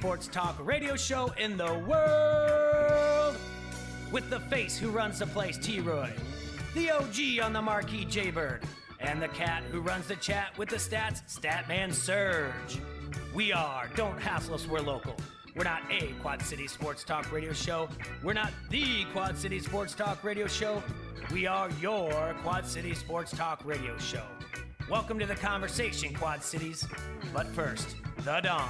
sports talk radio show in the world. With the face who runs the place, T-Roy. The OG on the marquee, Jaybird. And the cat who runs the chat with the stats, Statman Surge. We are Don't Hassle Us, We're Local. We're not a Quad City Sports Talk radio show. We're not the Quad City Sports Talk radio show. We are your Quad City Sports Talk radio show. Welcome to the conversation, Quad Cities. But first, the Dawn.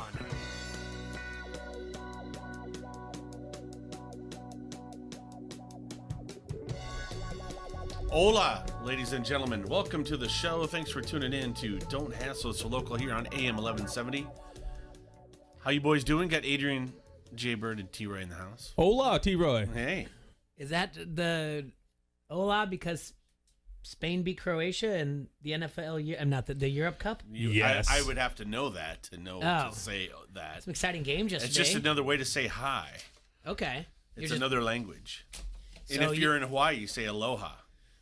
Hola, ladies and gentlemen. Welcome to the show. Thanks for tuning in to Don't Hassle Us Local here on AM 1170. How you boys doing? Got Adrian, Jaybird, and T-Roy in the house. Hola, T-Roy. Hey. Is that the hola because Spain beat Croatia and the NFL, not the Europe Cup? Yes. I would have to know that to know to say that. It's an exciting game yesterday. It's just another way to say hi. Okay. It's another language. And So if you're in Hawaii, you say aloha.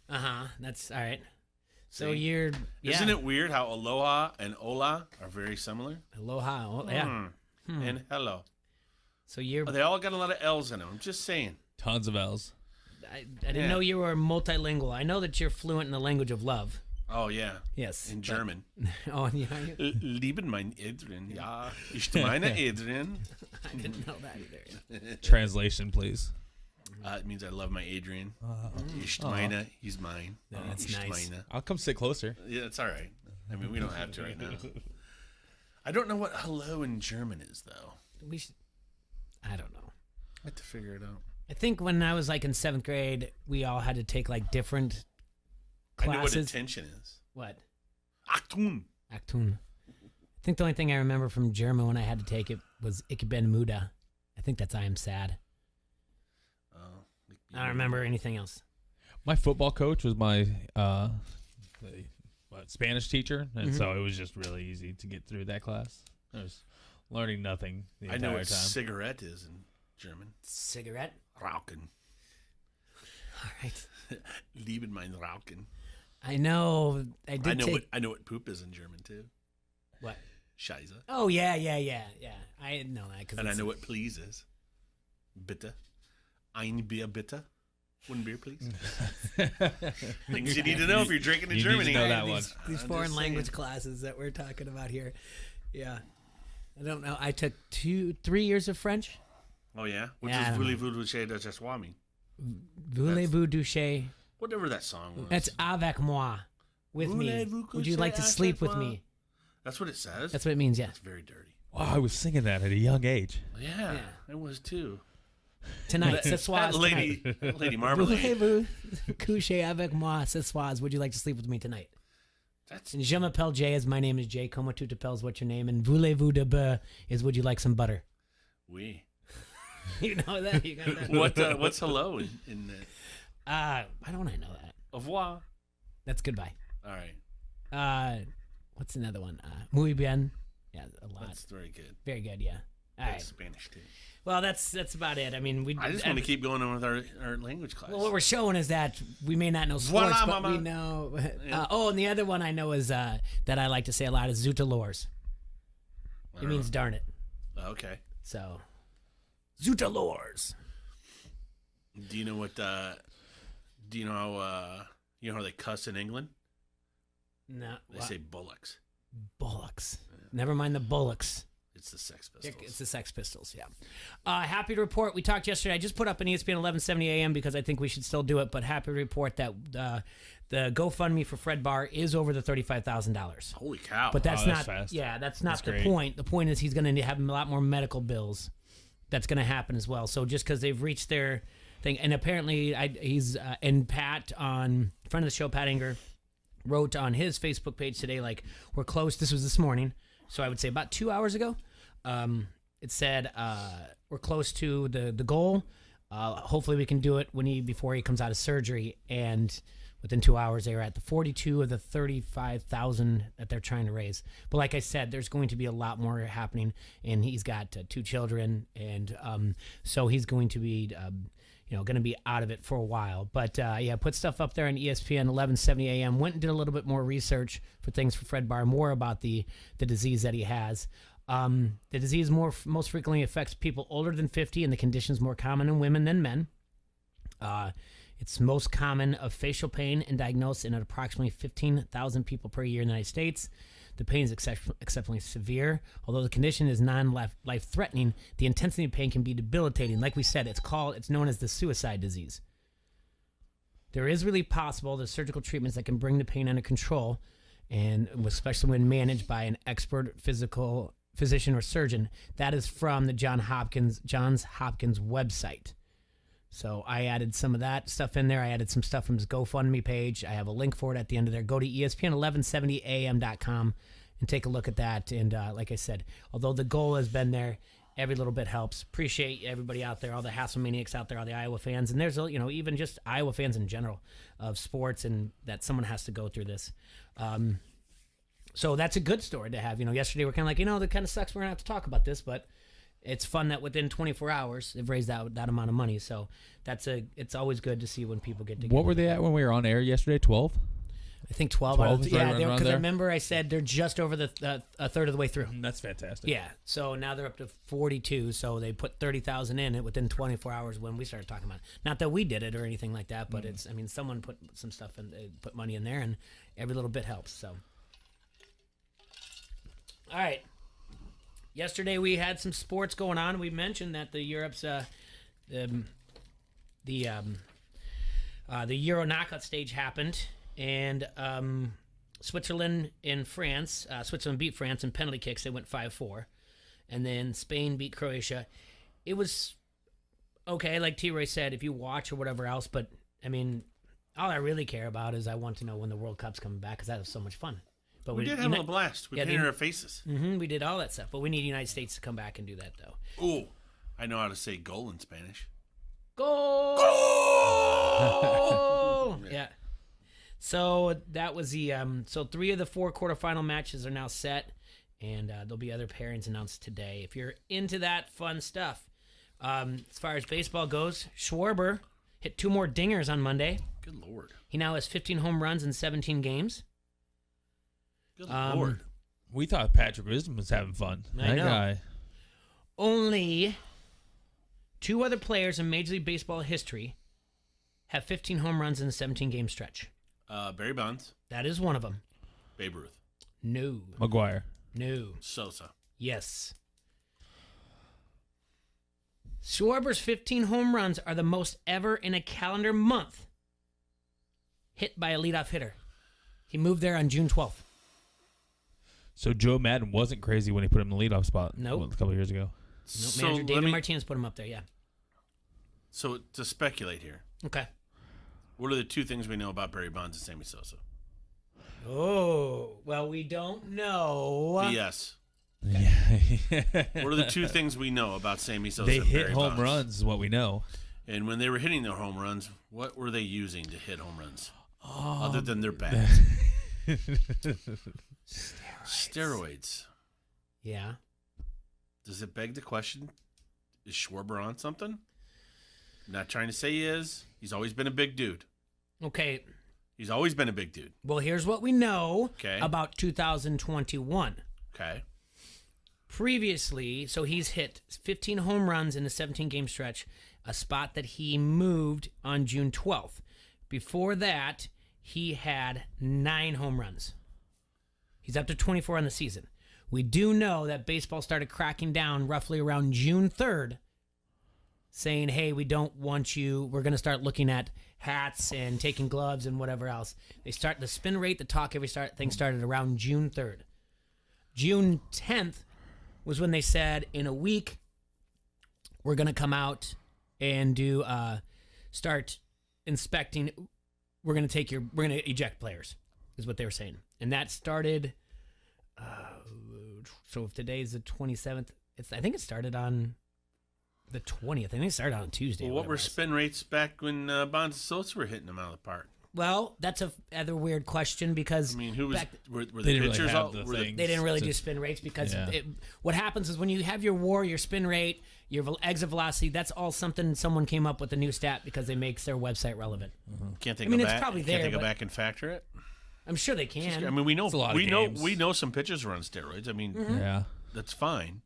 Uh-huh. That's all right. So See? you're... Yeah. Isn't it weird how aloha and hola are very similar? Aloha. Oh, yeah. And hello. So you're... They all got a lot of L's in them. I'm just saying. Tons of L's. I didn't know you were multilingual. I know that you're fluent in the language of love. Oh, yeah. Yes. In German. Oh, yeah. Lieben mein Adrian. Ja, ich meine Adrian. I didn't know that either. Translation, please. It means I love my Adrian. Ich meine, he's mine. That's Ich nice. meine. I'll come sit closer. Yeah, it's all right. I mean, we don't have to right now. I don't know what hello in German is, though. I don't know. I have to figure it out. I think when I was like in 7th grade, we all had to take like different classes. I know what attention is. What? Achtung. Achtung. I think the only thing I remember from German when I had to take it was Ich bin müde. I think that's I am sad. I don't remember anything else. My football coach was my Spanish teacher, and so it was just really easy to get through that class. I was learning nothing the entire I know what time. cigarette is in German. Cigarette? Rauchen. All right. Lieben mein Rauchen. I know. I know what poop is in German, too. What? Scheiße. Oh, yeah. I know that. And I know what please is. Bitte. Ein Bier bitte. One beer, please. Things you need to know if you're drinking in Germany. Need to know that one. These foreign language classes that we're talking about here. Yeah. I don't know. I took 3 years of French. Oh, yeah? What does voulez-vous doucher de chez mean? Voulez-vous doucher? Whatever that song was. That's avec moi. With me. Would you like to sleep with me? That's what it says? That's what it means, yeah. It's very dirty. Wow, I was singing that at a young age. Yeah. I was, too. Tonight, ce soir. Lady Marmalade. Voulez-vous coucher avec moi ce soir? Would you like to sleep with me tonight? And je m'appelle Jay, as my name is Jay. Comment tu t'appelles, what's your name? And voulez-vous de beurre is would you like some butter? Oui. You know that? You got that? What's hello in why don't I know that? Au revoir. That's goodbye. All right. What's another one? Muy bien. Yeah, a lot. That's very good. Very good, yeah. All right. Spanish, too. Well, that's about it. I mean, I just want to keep going on with our language class. Well, what we're showing is that we may not know sports, Voila, but mama. we know. And the other one I know is that I like to say a lot is Zutalors. It means darn it. Okay. So, Zutalors. Do you know what? Do you know how they cuss in England? No. They say bullocks. Bullocks. Yeah. Never mind the bullocks. It's the Sex Pistols. It's the Sex Pistols, yeah. Happy to report, we talked yesterday. I just put up an ESPN 1170 AM because I think we should still do it, but happy to report that the GoFundMe for Fred Barr is over the $35,000. Holy cow. But that's not fast. Yeah, that's not the great. point. The point is he's going to have a lot more medical bills. That's going to happen as well. So just because they've reached their thing, and apparently he's and Pat, on friend of the show, Pat Inger, wrote on his Facebook page today, like, we're close. This was this morning. So I would say about 2 hours ago, it said we're close to the goal. Hopefully we can do it before he comes out of surgery. And within 2 hours, they were at the 42 of the 35,000 that they're trying to raise. But like I said, there's going to be a lot more happening. And he's got 2 children, and so he's going to be going to be out of it for a while. But put stuff up there on ESPN 1170 AM. Went and did a little bit more research for things for Fred Barr, more about the disease that he has. The disease most frequently affects people older than 50, and the condition is more common in women than men. It's most common of facial pain and diagnosed in approximately 15,000 people per year in the United States. The pain is exceptionally severe. Although the condition is non-life-threatening, the intensity of pain can be debilitating. Like we said, it's known as the suicide disease. There is really possible there's surgical treatments that can bring the pain under control, and especially when managed by an expert physician or surgeon. That is from the Johns Hopkins website. So I added some of that stuff in there. I added some stuff from his GoFundMe page. I have a link for it at the end of there. Go to ESPN1170am.com and take a look at that. And like I said, although the goal has been there, every little bit helps. Appreciate everybody out there, all the Hasselmaniacs out there, all the Iowa fans. And there's, even just Iowa fans in general of sports, and that someone has to go through this. So that's a good story to have. Yesterday we're kind of like, that kind of sucks. We're going to have to talk about this, but it's fun that within 24 hours they've raised that amount of money. So it's always good to see when people get together. What were they at when we were on air yesterday? 12? I think 12. 12 Yeah, right because I remember I said they're just over a third of the way through. That's fantastic. Yeah, so now they're up to 42. So they put 30,000 in it within 24 hours when we started talking about it. Not that we did it or anything like that, but someone put some stuff in, put money in there, and every little bit helps. So, all right. Yesterday we had some sports going on. We mentioned that the Europe's the Euro knockout stage happened, and Switzerland and France. Switzerland beat France in penalty kicks. They went 5-4, and then Spain beat Croatia. It was okay, like T-Roy said, if you watch or whatever else. But I mean, all I really care about is I want to know when the World Cup's coming back, because that was so much fun. But we did have a blast. We painted our faces. We did all that stuff. But we need the United States to come back and do that, though. Ooh, I know how to say goal in Spanish. Goal! Goal! Yeah. So that was the so 3 of the 4 quarterfinal matches are now set, and there'll be other pairings announced today. If you're into that fun stuff, as far as baseball goes, Schwarber hit 2 more dingers on Monday. Good Lord. He now has 15 home runs in 17 games. Good Lord. We thought Patrick Wisdom was having fun. I know. Guy. Only 2 other players in Major League Baseball history have 15 home runs in a 17-game stretch. Barry Bonds. That is one of them. Babe Ruth. No. McGuire. No. Sosa. Yes. Schwarber's 15 home runs are the most ever in a calendar month hit by a leadoff hitter. He moved there on June 12th. So Joe Madden wasn't crazy when he put him in the leadoff spot Nope. a couple of years ago. Nope. So Manager David Martinez put him up there, yeah. So to speculate here, Okay. what are the 2 things we know about Barry Bonds and Sammy Sosa? Oh, well, we don't know. BS. Yeah. What are the 2 things we know about Sammy Sosa They and hit Barry home Bonds? runs is what we know. And when they were hitting their home runs, what were they using to hit home runs? Other than their bat. Steroids. Yeah. Does it beg the question, is Schwarber on something? Not trying to say he is. He's always been a big dude. Okay. He's always been a big dude. Well, here's what we know Okay. about 2021. Okay. Previously, so he's hit 15 home runs in a 17-game stretch, a spot that he moved on June 12th. Before that, he had 9 home runs. He's up to 24 on the season. We do know that baseball started cracking down roughly around June 3rd, saying, hey, we don't want you. We're going to start looking at hats and taking gloves and whatever else. They start the spin rate, the talk, thing started around June 3rd. June 10th was when they said, in a week, we're going to come out and do start inspecting. We're going to eject players, is what they were saying. And that started, so if today's the 27th, I think it started on the 20th. I think it started on Tuesday. Well, what were spin rates back when Bonds and Sosa were hitting them out of the park? Well, that's a other weird question, because I mean, who was were They the didn't pitchers really all? have the Were the, thing. they didn't really do spin rates, because what happens is when you have your WAR, your spin rate, your exit velocity, that's all something someone came up with a new stat because it makes their website relevant. can't they I mean, go it's back? probably Can't there, they go but- back and factor it? I'm sure they can. I mean, we know It's a lot of games. we know some pitchers are on steroids. I mean, Yeah. That's fine.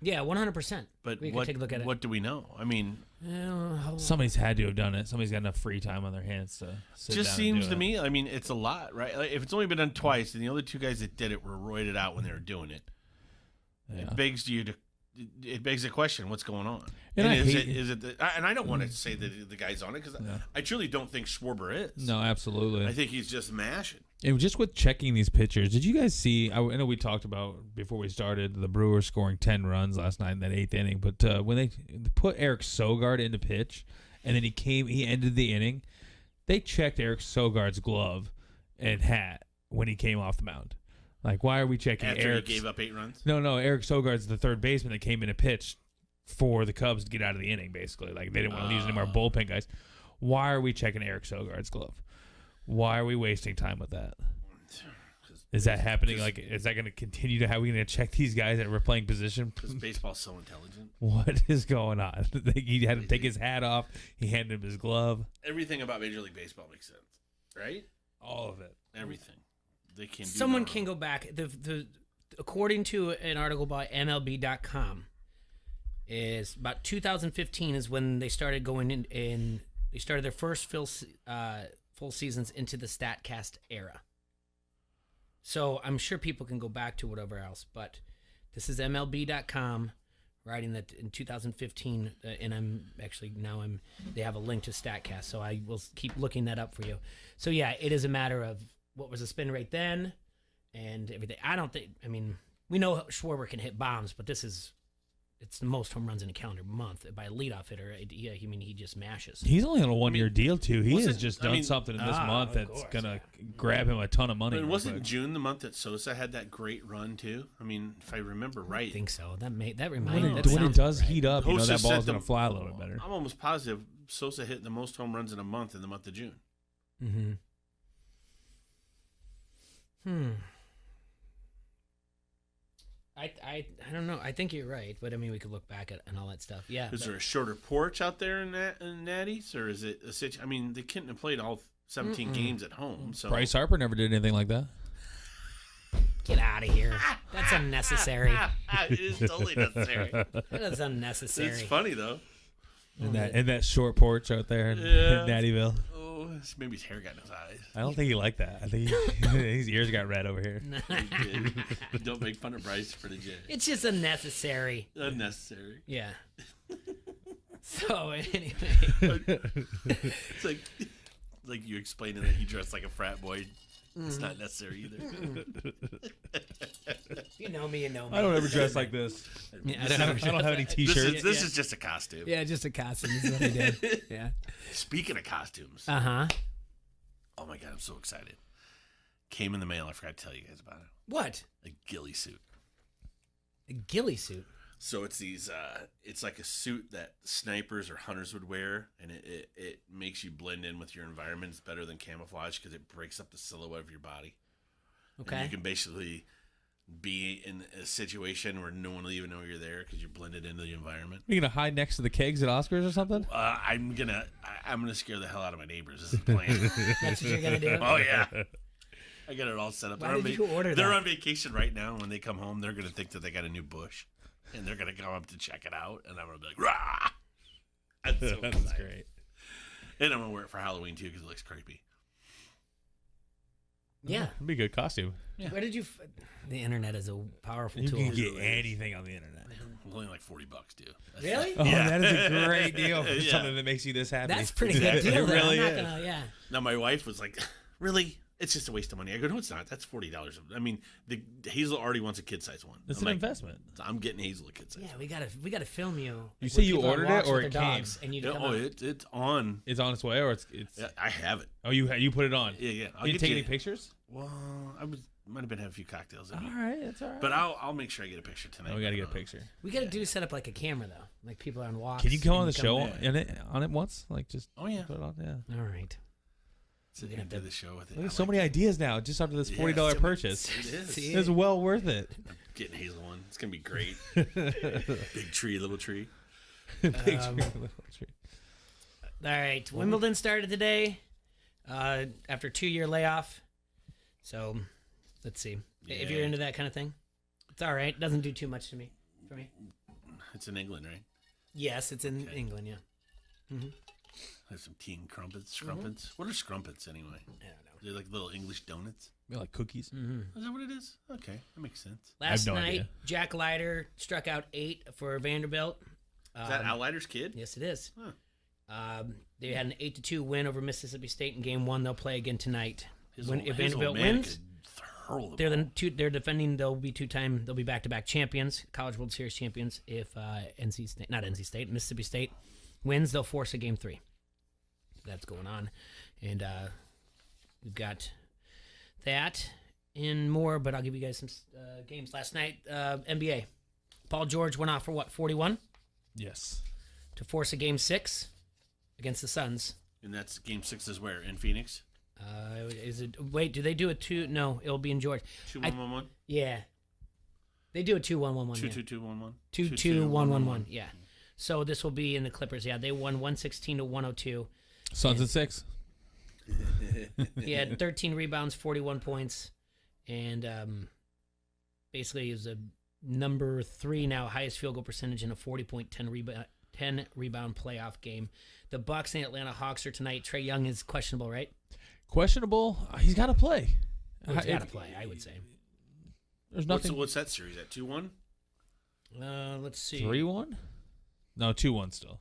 Yeah, 100%. But we what, could take a look at it. what do we know? I mean, Somebody's had to have done it. Somebody's got enough free time on their hands to sit just down seems and to do me, I mean, it's a lot, right? Like, if it's only been done twice, and the other two guys that did it were roided out when they were doing it, Yeah. it begs the question, what's going on? And I hate- is it and I don't want to say that the guy's on it, because I truly don't think Schwarber is. No, absolutely. I think he's just mashing. And just with checking these pitchers, did you guys see? I know we talked about before we started the Brewers scoring 10 runs last night in that 8th inning, but when they put Eric Sogard into pitch, and then he ended the inning, they checked Eric Sogard's glove and hat when he came off the mound. Like, why are we checking After Eric? he gave up 8 runs? No, Eric Sogard's the third baseman that came in to pitch for the Cubs to get out of the inning, basically. Like, they didn't want to use any more bullpen guys. Why are we checking Eric Sogard's glove? Why are we wasting time with that? Is that happening? Like, is that going to continue to how we going to check these guys that we're playing position? Because baseball's so intelligent. What is going on? He had to take his hat off. He handed him his glove. Everything about Major League Baseball makes sense, right? All of it. Everything. They can. Someone can go back. According to an article by MLB.com, is about 2015 is when they started going in they started their first full seasons into the StatCast era. So I'm sure people can go back to whatever else, but this is MLB.com writing that in 2015, and they have a link to StatCast, so I will keep looking that up for you. So yeah, it is a matter of what was the spin rate then and everything. We know Schwarber can hit bombs, but it's the most home runs in a calendar month by a leadoff hitter. He just mashes. He's only on a one-year deal, too. He has wasn't- just I done mean- something in this month that's course, going to grab him a ton of money. But real wasn't quick. June the month that Sosa had that great run too? I mean, if I remember right. I think so. That When reminds it does heat up, Hosa that set ball's the- going to fly a little bit better. I'm almost positive Sosa hit the most home runs in the month of June. Mm-hmm. I don't know. I think you're right, but we could look back at and all that stuff. Yeah. Is there a shorter porch out there in Natty's, or is it a situation? I mean, they couldn't have played all 17 games at home. So Bryce Harper never did anything like that. Get out of here. That's unnecessary. it is totally necessary. That is unnecessary. It's funny though. And that short porch out there in Yeah. Nattyville. Oh, maybe his hair got in his eyes. I don't think he liked that. I think his ears got red over here. He did. Don't make fun of Bryce for the J. It's just unnecessary. Unnecessary. Yeah. So anyway, It's like you explaining that you dress like a frat boy. It's not necessary either. you know me, you know me. I don't ever dress like this. Yeah, I don't have any T-shirts. This is just a costume. Yeah, just a costume. This is what I did. Yeah. Speaking of costumes, Uh-huh. oh my god, I'm so excited. Came in the mail. I forgot to tell you guys about it. What? A ghillie suit. A ghillie suit. So it's these. It's like a suit that snipers or hunters would wear, and it makes you blend in with your environment. It's better than camouflage because it breaks up the silhouette of your body. Okay. And you can basically be in a situation where no one will even know you're there because you're blended into the environment. You gonna hide next to the kegs at Oscars or something? I'm gonna scare the hell out of my neighbors. This is the plan. That's what you're gonna do. Oh yeah. I got it all set up. Why did you order They're that? on vacation right now. And when they come home, they're gonna think that they got a new bush, and they're gonna come up to check it out, and I'm gonna be like, "Rah!" That's so That's excited. great. And I'm gonna wear it for Halloween too because it looks creepy. Yeah. It'd be a good costume. Yeah. Where did you? The internet is a powerful You tool. can get anything on the internet. It's only like $40 too. That's Really? Oh, Yeah. that is a great deal for Yeah. something that makes you this happy. That's pretty good deal. It Though. really I'm is. not gonna. Yeah. Now my wife was like, "Really? It's just a waste of money." I go, "No, it's not. That's $40. I mean, the Hazel already wants a kid size one. It's I'm an like, investment. I'm getting Hazel a kid size. Yeah, we gotta film you. You Like, say when you people are ordered it walks or with it their came? dogs, and you Yeah, come oh, out. it's on. It's on its way, or it's. Yeah, I have it. Oh, you put it on. Yeah, yeah. I'll You get take you- any pictures? Well, might have been having a few cocktails. All right, that's all right. But I'll make sure I get a picture tonight. we got to get a picture. We gotta set up like a camera though, like people are on walks. Can you come and on the show there. on it once? Like just Oh yeah. put it on. Yeah. All right. So you do the show with it. Look I at so like many it. ideas now just after this Yeah, $40 so many- purchase. It is. See? It's well worth it. I'm getting Hazel one. It's gonna be great. Big tree, little tree. Big tree, little tree. All right. Wimbledon started today, after a 2-year layoff. So, let's see if you're Yeah. into that kind of thing. It's all right. Doesn't do too much for me. It's in England, right? Yes, it's in England, yeah. Mm-hmm. Have some tea and crumpets. Scrumpets. What are scrumpets anyway? I don't know. They're like little English donuts. They're like cookies. Is that what it is? Okay, that makes sense. Last no night, idea. Jack Leiter struck out 8 for Vanderbilt. Is that Al Leiter's kid? Yes, it is. Huh. They had an 8-2 win over Mississippi State in Game 1. They'll play again tonight. His If old Vanderbilt man wins, could hurl the they're ball. they're defending. They'll be back-to-back champions, College World Series champions. If Mississippi State wins, they'll force a Game 3. That's going on, and we've got that and more. But I'll give you guys some games last night. NBA. Paul George went off for 41 Yes. to force a Game 6 against the Suns. And that's Game 6 is where? In Phoenix? Is it? Wait, do they do a 2? No, it'll be in George. 2-1-1-1? Yeah, they do a 2-1-1-1. 2-2-2-1-1? 2-2-1-1-1. Yeah. So this will be in the Clippers. Yeah, they won 116-102. Suns and 6. He had 13 rebounds, 41 points, and basically he was a number 3 now, highest field goal percentage in a 40.10 rebound playoff game. The Bucks and Atlanta Hawks are tonight. Trae Young is questionable, right? Questionable. He's got to play. He's got to play, I would say. There's nothing. What's that series at? 2-1? Let's see. 3-1? No, 2-1 still.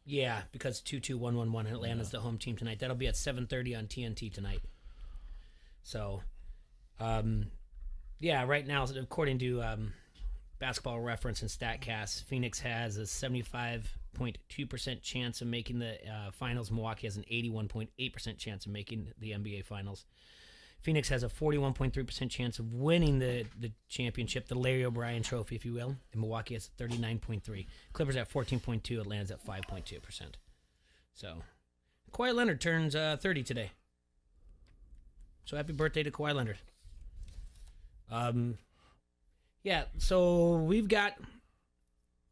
Yeah, because 2-2-1-1-1. Atlanta's the home team tonight. That'll be at 7:30 on TNT tonight. So, yeah, right now, according to Basketball Reference and StatCast, Phoenix has a 75.2% chance of making the finals. Milwaukee has an 81.8% chance of making the NBA finals. Phoenix has a 41.3% chance of winning the championship, the Larry O'Brien Trophy, if you will. And Milwaukee has 39.3%. Clippers at 14.2%. Atlanta's at 5.2%. So, Kawhi Leonard turns 30 today. So happy birthday to Kawhi Leonard. Yeah, so we've got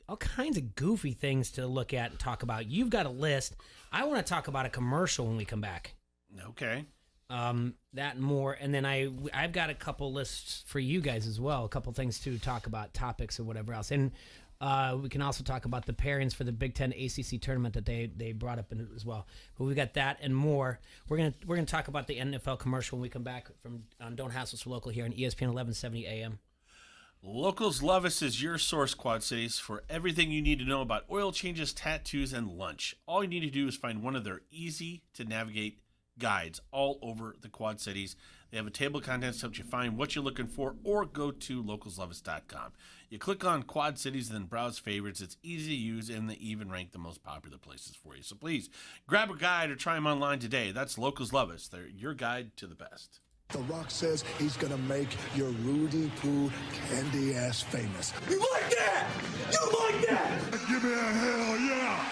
all kinds of goofy things to look at and talk about. You've got a list. I want to talk about a commercial when we come back. Okay. That and more, and then I've got a couple lists for you guys as well, a couple things to talk about, topics or whatever else, and we can also talk about the pairings for the Big Ten ACC tournament that they brought up in it as well. But we've got that and more. We're gonna talk about the NFL commercial when we come back on Don't Hassle So Local here on ESPN 1170 AM. Locals Love Us is your source, Quad Cities, for everything you need to know about oil changes, tattoos, and lunch. All you need to do is find one of their easy-to-navigate guides all over the Quad Cities. They have a table of contents to help you find what you're looking for, or go to localsloveus.com. You click on Quad Cities and then browse favorites. It's easy to use, and they even rank the most popular places for you. So please, grab a guide or try them online today. That's Locals Love Us. They're your guide to the best. The Rock says he's gonna make your Rudy Poo candy ass famous. You like that? You like that? Give me a hell yeah!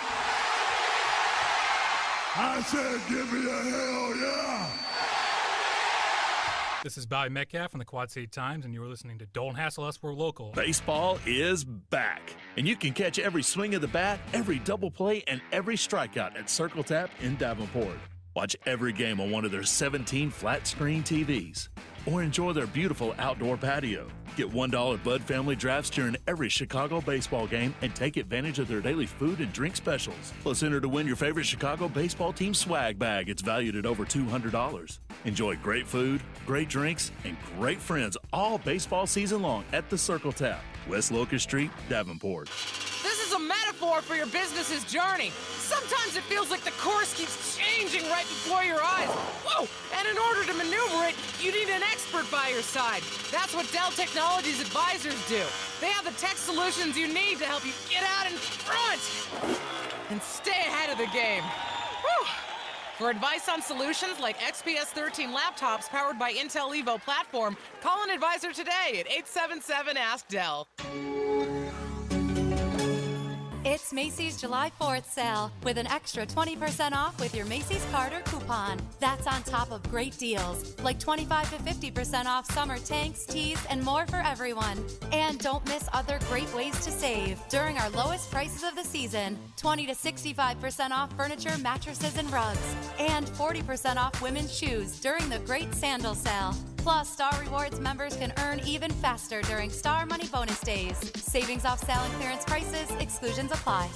I said give me a hell yeah! This is Bobby Metcalf from the Quad City Times, and you are listening to Don't Hassle Us, We're Local. Baseball is back, and you can catch every swing of the bat, every double play, and every strikeout at Circle Tap in Davenport. Watch every game on one of their 17 flat-screen TVs, or enjoy their beautiful outdoor patio. Get $1 Bud Family drafts during every Chicago baseball game and take advantage of their daily food and drink specials. Plus, enter to win your favorite Chicago baseball team swag bag. It's valued at over $200. Enjoy great food, great drinks, and great friends all baseball season long at the Circle Tap, West Locust Street, Davenport. This is a metaphor for your business's journey. Sometimes it feels like the course keeps changing right before your eyes. Whoa! And in order to maneuver it, you need an expert by your side. That's what Dell Technologies advisors do. They have the tech solutions you need to help you get out in front and stay ahead of the game. Whew. For advice on solutions like XPS 13 laptops powered by Intel Evo platform, call an advisor today at 877-ASK-DELL. It's Macy's July 4th sale with an extra 20% off with your Macy's Carter coupon. That's on top of great deals like 25 to 50% off summer tanks, tees, and more for everyone. And don't miss other great ways to save during our lowest prices of the season. 20 to 65% off furniture, mattresses, and rugs. And 40% off women's shoes during the great sandal sale. Plus, Star Rewards members can earn even faster during Star Money Bonus Days. Savings off sale and clearance prices. Exclusions apply.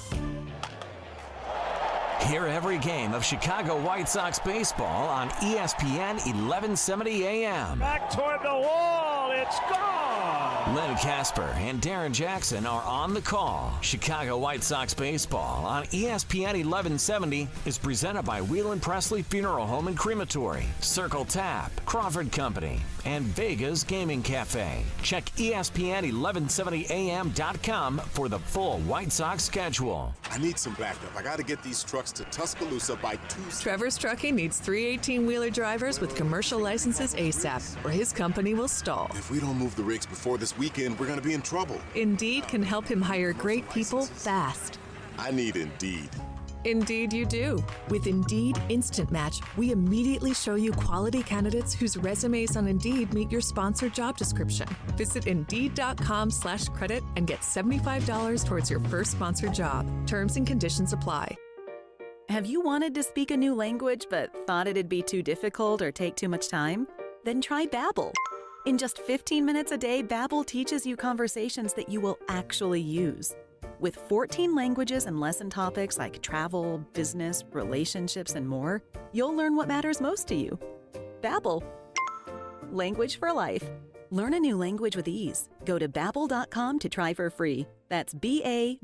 Hear every game of Chicago White Sox baseball on ESPN 1170 AM. Back toward the wall. It's gone. Len Casper and Darren Jackson are on the call. Chicago White Sox baseball on ESPN 1170 is presented by Wheelan Presley Funeral Home and Crematory, Circle Tap, Crawford Company, and Vegas Gaming Cafe. Check ESPN1170am.com for the full White Sox schedule. I need some backup. I got to get these trucks to Tuscaloosa by Tuesday. Trevor's Trucking needs 3 18-wheeler drivers with commercial licenses ASAP, or his company will stall. If we don't move the rigs before this weekend, we're going to be in trouble. Indeed can help him hire great people fast. I need Indeed. Indeed you do. With Indeed Instant Match, we immediately show you quality candidates whose resumes on Indeed meet your sponsored job description. Visit Indeed.com/credit and get $75 towards your first sponsored job. Terms and conditions apply. Have you wanted to speak a new language but thought it'd be too difficult or take too much time? Then try Babbel. In just 15 minutes a day, Babbel teaches you conversations that you will actually use. With 14 languages and lesson topics like travel, business, relationships, and more, you'll learn what matters most to you. Babbel. Language for life. Learn a new language with ease. Go to Babbel.com to try for free. That's BABBEL.com.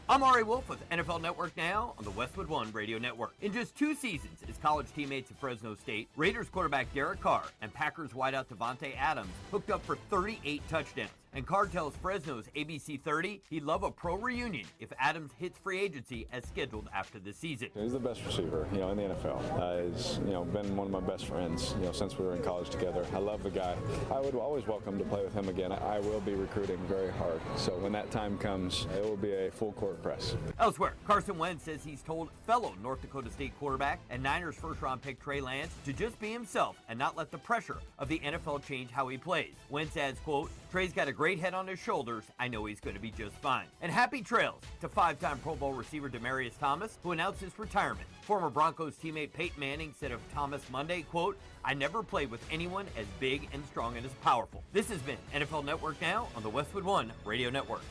I'm Ari Wolf with NFL Network Now on the Westwood One Radio Network. In just 2 seasons, his college teammates at Fresno State, Raiders quarterback Derek Carr, and Packers wideout Devontae Adams hooked up for 38 touchdowns. And Carr tells Fresno's ABC 30 he'd love a pro reunion if Adams hits free agency as scheduled after the season. He's the best receiver, in the NFL. He's, been one of my best friends, since we were in college together. I love the guy. I would always welcome to play with him again. I will be recruiting very hard. So when that time comes, it will be a full court press. Elsewhere, Carson Wentz says he's told fellow North Dakota State quarterback and Niners first-round pick Trey Lance to just be himself and not let the pressure of the NFL change how he plays. Wentz adds, quote, Trey's got a great head on his shoulders. I know he's going to be just fine. And happy trails to 5-time Pro Bowl receiver Demaryius Thomas, who announced his retirement. Former Broncos teammate Peyton Manning said of Thomas Monday, quote, I never played with anyone as big and strong and as powerful. This has been NFL Network Now on the Westwood One Radio Network.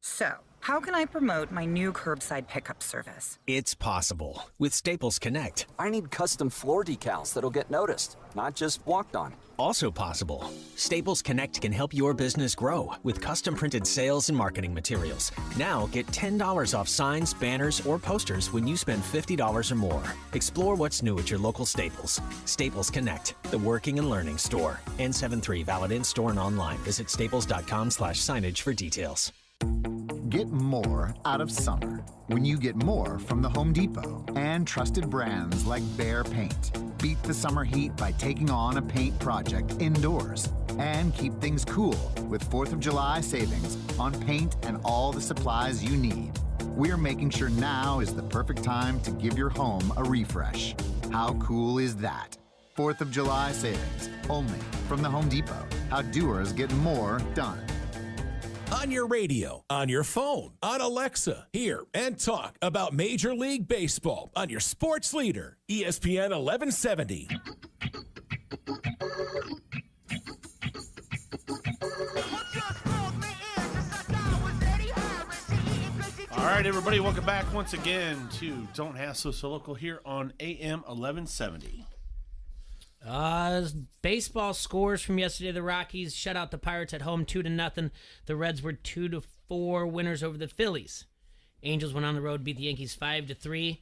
So, how can I promote my new curbside pickup service? It's possible with Staples Connect. I need custom floor decals that'll get noticed, not just walked on. Also possible. Staples Connect can help your business grow with custom printed sales and marketing materials. Now get $10 off signs, banners, or posters when you spend $50 or more. Explore what's new at your local Staples. Staples Connect, the working and learning store. N73 valid in store and online. Visit staples.com/signage for details. Get more out of summer when you get more from the Home Depot and trusted brands like Behr Paint. Beat the summer heat by taking on a paint project indoors and keep things cool with 4th of July savings on paint and all the supplies you need. We're making sure now is the perfect time to give your home a refresh. How cool is that? 4th of July savings only from the Home Depot. How doers get more done. On your radio, on your phone, on Alexa, hear and talk about Major League Baseball on your sports leader, ESPN 1170. All right, everybody, welcome back once again to Don't Hassle So Local here on AM 1170. Baseball scores from yesterday. The Rockies shut out the Pirates at home 2-0. The Reds were 2-4 winners over the Phillies. Angels went on the road, beat the Yankees 5-3.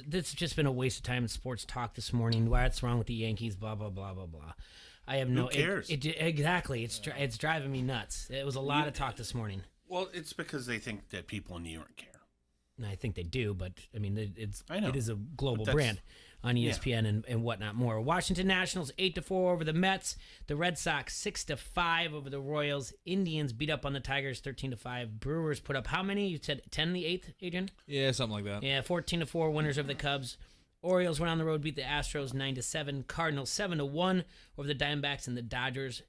This has just been a waste of time in sports talk this morning. What's wrong with the Yankees? Blah blah blah blah blah. I have no. Who cares? Exactly. It's driving me nuts. It was a lot of talk this morning. Well, it's because they think that people in New York care. And I think they do, but I mean, it is a global But brand on ESPN and whatnot more. Washington Nationals 8-4 over the Mets. The Red Sox 6-5 over the Royals. Indians beat up on the Tigers 13-5. Brewers put up how many? You said 10 in the 8th, Adrian? Yeah, something like that. Yeah, 14-4 winners over the Cubs. Orioles went on the road, beat the Astros 9-7. Cardinals 7-1 over the Diamondbacks, and the Dodgers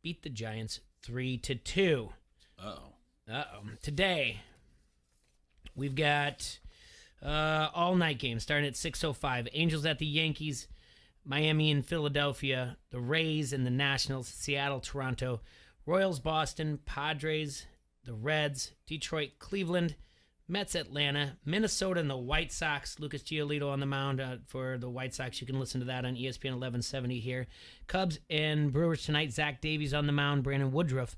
beat the Giants 3-2. Uh-oh. Today, we've got All night game starting at 6:05. Angels at the Yankees, Miami and Philadelphia, the Rays and the Nationals, Seattle, Toronto, Royals, Boston, Padres, the Reds, Detroit, Cleveland, Mets, Atlanta, Minnesota, and the White Sox. Lucas Giolito on the mound for the White Sox. You can listen to that on ESPN 1170 here. Cubs and Brewers tonight. Zach Davies on the mound. Brandon Woodruff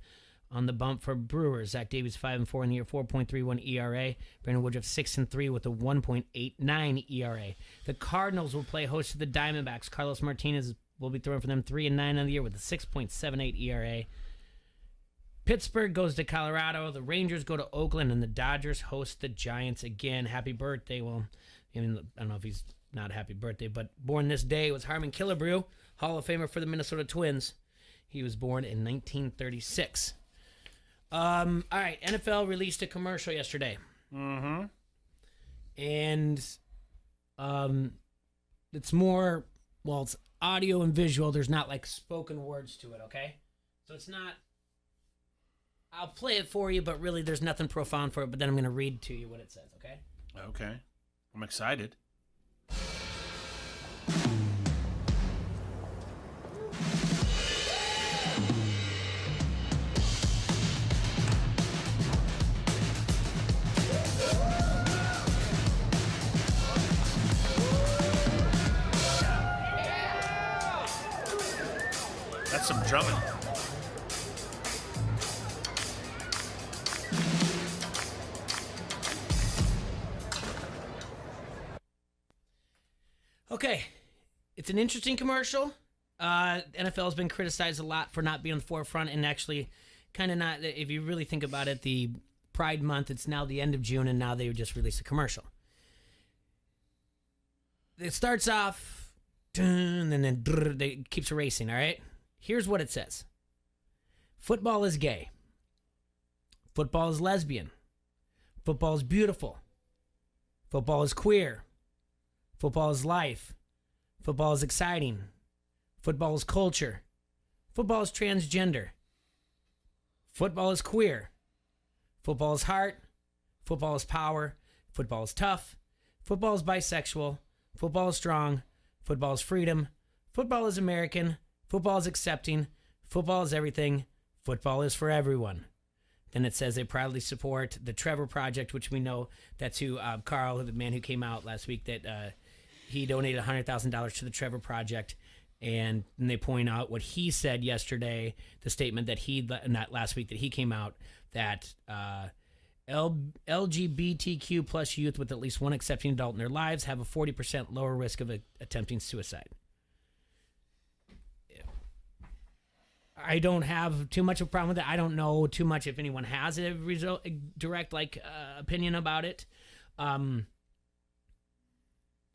on the bump for Brewers. Zach Davies 5-4 in the year, 4.31 ERA. Brandon Woodruff 6-3 with a 1.89 ERA. The Cardinals will play host to the Diamondbacks. Carlos Martinez will be throwing for them 3-9 on the year with a 6.78 ERA. Pittsburgh goes to Colorado. The Rangers go to Oakland, and the Dodgers host the Giants again. Happy birthday. Well, I don't know if he's not a happy birthday, but born this day was Harmon Killebrew, Hall of Famer for the Minnesota Twins. He was born in 1936. All right, NFL released a commercial yesterday. Mm-hmm. And it's more, well, it's audio and visual. There's not like spoken words to it, okay? So it's not, I'll play it for you, but really there's nothing profound for it, but then I'm going to read to you what it says, okay? Okay. I'm excited. That's some drumming. Okay, it's an interesting commercial. NFL has been criticized a lot for not being on the forefront and actually kind of not, if you really think about it, the Pride Month, it's now the end of June, and now they just released a commercial. It starts off, and then it keeps erasing, all right? Here's what it says. Football is gay. Football is lesbian. Football is beautiful. Football is queer. Football is life. Football is exciting. Football is culture. Football is transgender. Football is queer. Football is heart. Football is power. Football is tough. Football is bisexual. Football is strong. Football is freedom. Football is American. Football is accepting. Football is everything. Football is for everyone. Then it says they proudly support the Trevor Project, which we know that's who Carl, the man who came out last week, that he donated $100,000 to the Trevor Project. And they point out what he said yesterday, the statement that not last week, that he came out, that LGBTQ plus youth with at least one accepting adult in their lives have a 40% lower risk of attempting suicide. I don't have too much of a problem with it. I don't know too much if anyone has a direct opinion about it.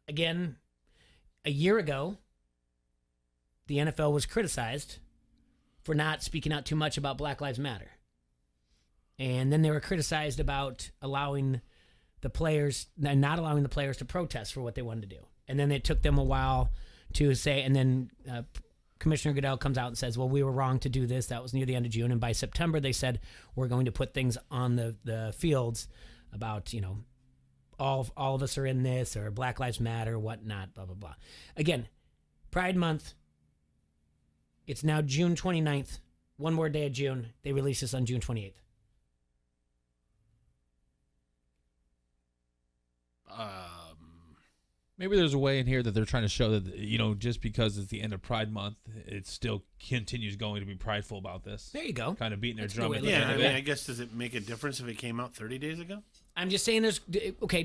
Again, a year ago, the NFL was criticized for not speaking out too much about Black Lives Matter. And then they were criticized about not allowing the players to protest for what they wanted to do. And then it took them a while to say, and then Commissioner Goodell comes out and says, well, we were wrong to do this. That was near the end of June. And by September, they said, we're going to put things on the fields about, all of us are in this, or Black Lives Matter, whatnot, blah, blah, blah. Again, Pride Month. It's now June 29th. One more day of June. They release this on June 28th. Maybe there's a way in here that they're trying to show that, just because it's the end of Pride Month, it still continues going to be prideful about this. There you go. Kind of beating their That's drum. I guess, does it make a difference if it came out 30 days ago? I'm just saying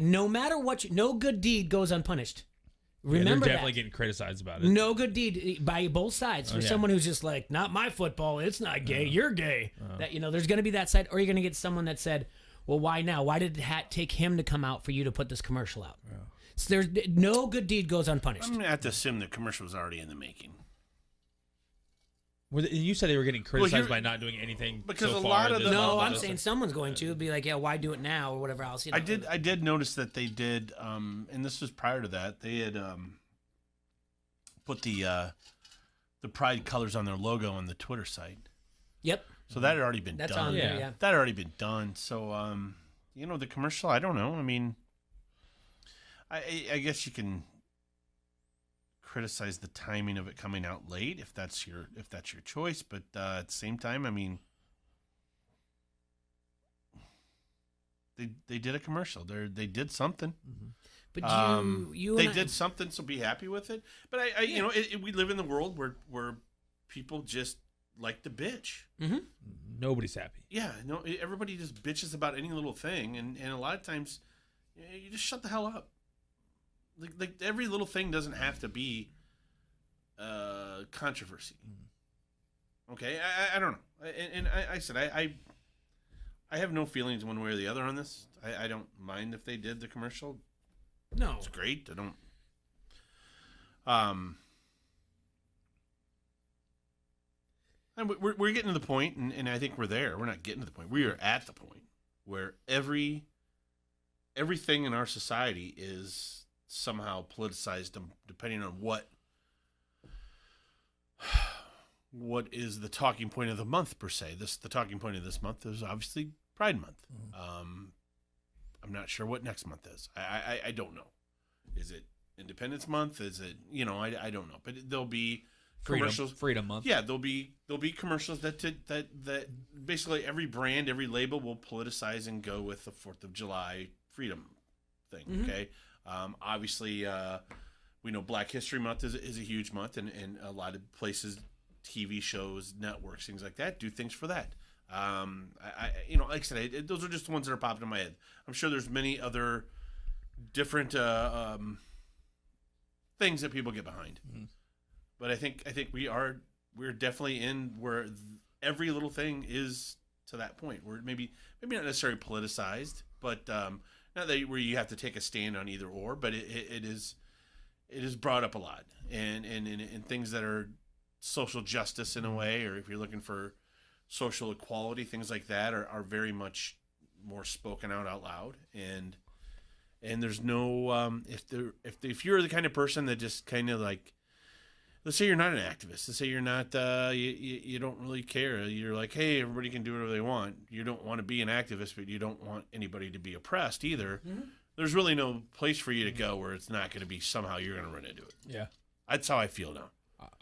no matter what, no good deed goes unpunished. Remember they're definitely getting criticized about it. No good deed by both sides. For someone who's just like, not my football, it's not gay, you're gay. That there's going to be that side, or you're going to get someone that said, well, why now? Why did it take him to come out for you to put this commercial out? Yeah. So there's no good deed goes unpunished. I'm going to have to assume the commercial was already in the making. You said they were getting criticized by not doing anything because so a far. lot of I'm saying someone's going to be like, yeah, why do it now or whatever else. I did notice that they did, and this was prior to that. They had put the Pride colors on their logo on the Twitter site. Yep. So that had already been done. That's on there, yeah. That had already been done. So the commercial, I don't know. I mean, I guess you can criticize the timing of it coming out late if that's your choice, but at the same time, I mean, they did a commercial. They did something. Mm-hmm. But they did something, so be happy with it. But you know, we live in the world where people just like to bitch. Mm-hmm. Nobody's happy. Yeah, no, everybody just bitches about any little thing, and a lot of times, you just shut the hell up. Like every little thing doesn't have to be controversy. Okay, I don't know, and I said I have no feelings one way or the other on this. I don't mind if they did the commercial. No, it's great. I don't. And we're getting to the point, and I think we're there. We're not getting to the point. We are at the point where everything in our society is somehow politicized, depending on what is the talking point of the month per se. The talking point of this month is obviously Pride Month. I'm not sure what next month is. I don't know. Is it Independence Month? Is it, I don't know. But there'll be commercials. Freedom Month. Yeah, there'll be commercials that basically every brand, every label will politicize and go with the 4th of July freedom thing. Mm-hmm. Okay. Obviously, we know Black History Month is a huge month, and a lot of places, TV shows, networks, things like that, do things for that. Like I said, those are just the ones that are popping in my head. I'm sure there's many other different things that people get behind. Mm-hmm. But I think we're definitely in where every little thing is to that point where maybe not necessarily politicized, but not that where you have to take a stand on either or, but it is brought up a lot, and things that are social justice in a way, or if you're looking for social equality, things like that are very much more spoken out loud, and there's no if you're the kind of person that just kind of like, let's say you're not an activist, let's say you're not you don't really care, you're like, hey, everybody can do whatever they want, you don't want to be an activist, but you don't want anybody to be oppressed either. Mm-hmm. There's really no place for you to go where it's not going to be somehow you're going to run into it. Yeah, that's how I feel now.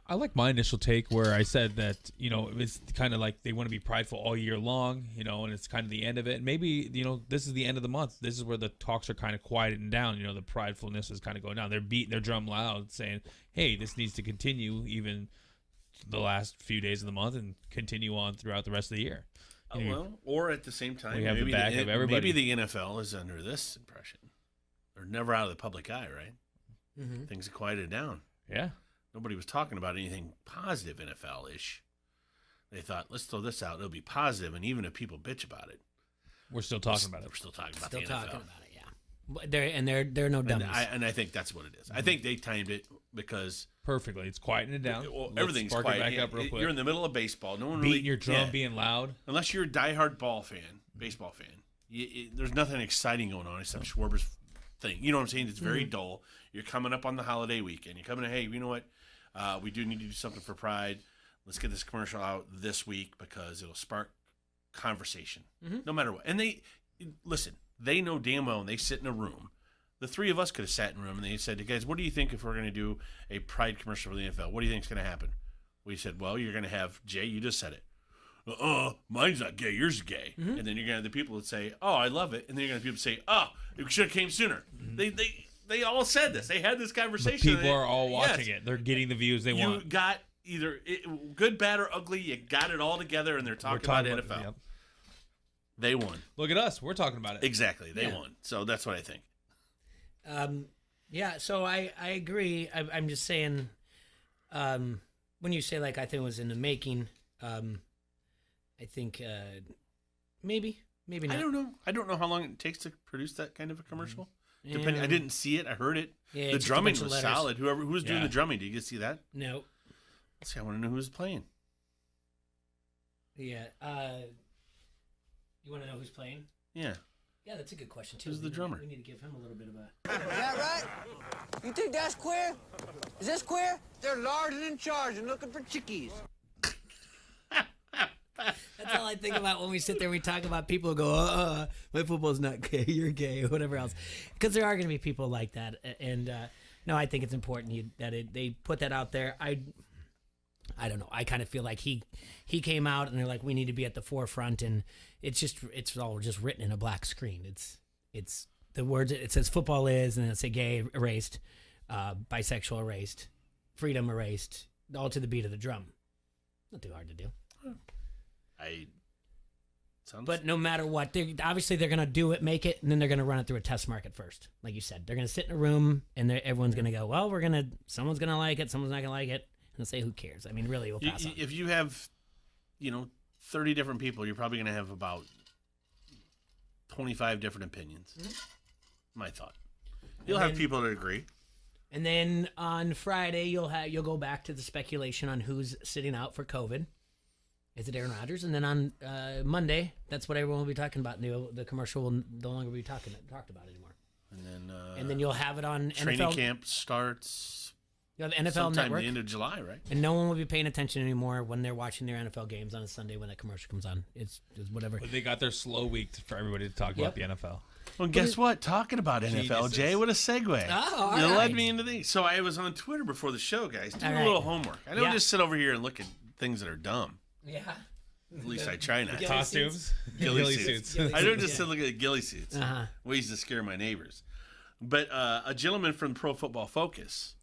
I like my initial take where I said that, it's kind of like they want to be prideful all year long, and it's kind of the end of it. And maybe, this is the end of the month. This is where the talks are kind of quieting down. The pridefulness is kind of going down. They're beating their drum loud saying, hey, this needs to continue even the last few days of the month and continue on throughout the rest of the year. Or at the same time, we have the back of everybody. Maybe the NFL is under this impression. They're never out of the public eye, right? Mm-hmm. Things have quieted down. Yeah. Nobody was talking about anything positive NFL-ish. They thought, let's throw this out. It'll be positive, and even if people bitch about it, we're still talking about it. We're still talking about the NFL. Still talking about it, yeah. They're no dummies. And I think that's what it is. Mm-hmm. I think they timed it because perfectly. It's quieting it down. Everything's quiet. Back up real quick. You're in the middle of baseball. No one beating really your drum, being loud. Unless you're a diehard baseball fan. There's nothing exciting going on except Schwarber's thing. You know what I'm saying? It's very dull. You're coming up on the holiday weekend. You're coming to, hey, you know what? We do need to do something for Pride. Let's get this commercial out this week because it'll spark conversation, no matter what. And they know damn well when they sit in a room. The three of us could have sat in a room and they said, guys, what do you think if we're going to do a Pride commercial for the NFL? What do you think is going to happen? We said, well, you're going to have, Jay, you just said it. Mine's not gay, yours is gay. Mm-hmm. And then you're going to have the people that say, oh, I love it. And then you're going to have people say, oh, it should have came sooner. Mm-hmm. They all said this. They had this conversation. But people are all watching it. They're getting the views they want. You got either good, bad, or ugly. You got it all together, and they're talking about NFL. Yep. They won. Look at us. We're talking about it. Exactly. They won. So that's what I think. Yeah, so I agree. I'm just saying, when you say, like, I think it was in the making, I think maybe not. I don't know how long it takes to produce that kind of a commercial. I didn't see it. I heard it. Yeah, the drumming was solid. Who was doing the drumming? Did you see that? No. Let's see. I want to know who was playing. Yeah. You want to know who's playing? Yeah. Yeah, that's a good question too. Who's the drummer? We need to give him a little bit of a. Is that right? You think that's queer? Is this queer? They're large and in charge and looking for chickies. That's all I think about when we sit there. We talk about people who go, my football's not gay. You're gay, or whatever else. Because there are going to be people like that. And no, I think it's important that they put that out there. I don't know. I kind of feel like he came out and they're like, we need to be at the forefront, and it's all just written in a black screen. It's the words. It says football is, and then it say gay erased, bisexual erased, freedom erased, all to the beat of the drum. Not too hard to do. But no matter what, obviously they're going to do it, make it, and then they're going to run it through a test market first. Like you said, they're going to sit in a room, and everyone's going to go, well, someone's going to like it, someone's not going to like it, and say, who cares? I mean, really, we'll pass on. If you have, 30 different people, you're probably going to have about 25 different opinions. Mm-hmm. My thought. You'll have people that agree. And then on Friday, you'll go back to the speculation on who's sitting out for COVID. Is it Aaron Rodgers? And then on Monday, that's what everyone will be talking about. The commercial will no longer be talked about anymore. And then you'll have it on training NFL. Camp starts. You have NFL sometime Network. The end of July, right? And no one will be paying attention anymore when they're watching their NFL games on a Sunday when that commercial comes on. It's whatever. But they got their slow week for everybody to talk about the NFL. Well, guess what? Talking about NFL, Jay, what a segue. Oh, you led me into these. So I was on Twitter before the show, guys, doing a little homework. I don't just sit over here and look at things that are dumb. Yeah. At least I try not. Costumes? Ghillie suits. I don't just sit look at ghillie suits. Ways to scare my neighbors. But a gentleman from Pro Football Focus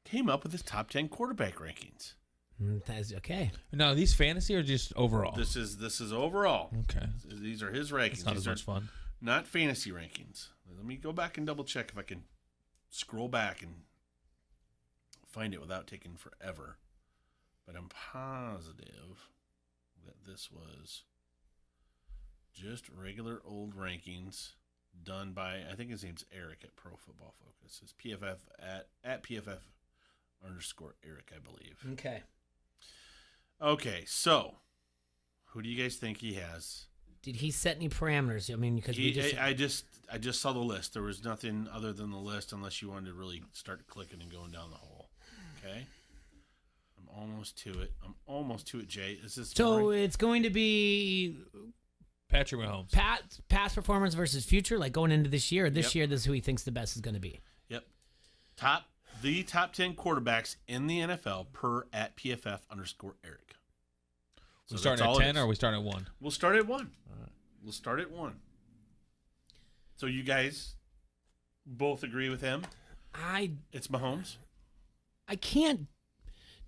came up with his top 10 quarterback rankings. That's okay. Now, are these fantasy or just overall? This is overall. Okay. These are his rankings. It's not as much fun. Not fantasy rankings. Let me go back and double check if I can scroll back and find it without taking forever. But I'm positive that this was just regular old rankings done by, I think his name's Eric at Pro Football Focus. It's PFF at PFF _Eric, I believe. Okay. Okay, so who do you guys think he has? Did he set any parameters? I mean, because I just saw the list. There was nothing other than the list, unless you wanted to really start clicking and going down the hole. Okay. I'm almost to it, Jay. Is this so? It's going to be Patrick Mahomes. Past performance versus future, like going into this year. Or this year, this is who he thinks the best is going to be. Yep. The top 10 quarterbacks in the NFL per at PFF _Eric. So we starting at 10 or are we starting at 1? We'll start at 1. Right. We'll start at 1. So you guys both agree with him? It's Mahomes? I can't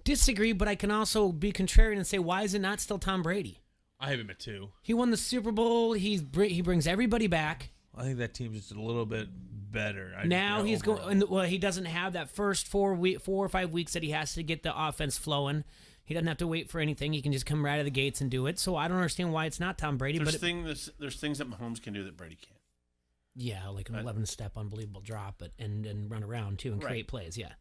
disagree, but I can also be contrarian and say, why is it not still Tom Brady? I have him at 2. He won the Super Bowl. He brings everybody back. I think that team's just a little bit better. Now he's going. Well, he doesn't have that first 4 or 5 weeks that he has to get the offense flowing. He doesn't have to wait for anything. He can just come right out of the gates and do it. So I don't understand why it's not Tom Brady. There's things that Mahomes can do that Brady can't. Yeah, like an 11-step unbelievable drop, and run around too and create plays. Yeah,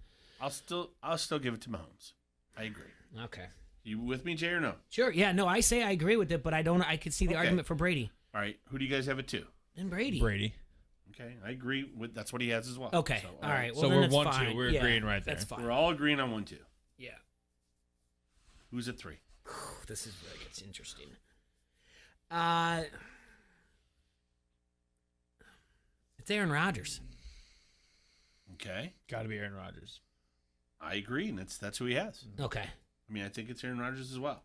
I'll still give it to Mahomes. I agree. Okay. You with me, Jay, or no? Sure. Yeah. No, I say I agree with it, but I don't. I could see the argument for Brady. All right. Who do you guys have it to? And Brady. Okay, I agree with that's what he has as well. Okay. So, all right. Well, so then we're that's 1-2. We're agreeing right there. That's fine. We're all agreeing on 1-2. Yeah. Who's at 3? This is where it gets interesting. It's Aaron Rodgers. Okay. Got to be Aaron Rodgers. I agree, and that's who he has. Okay. I mean, I think it's Aaron Rodgers as well.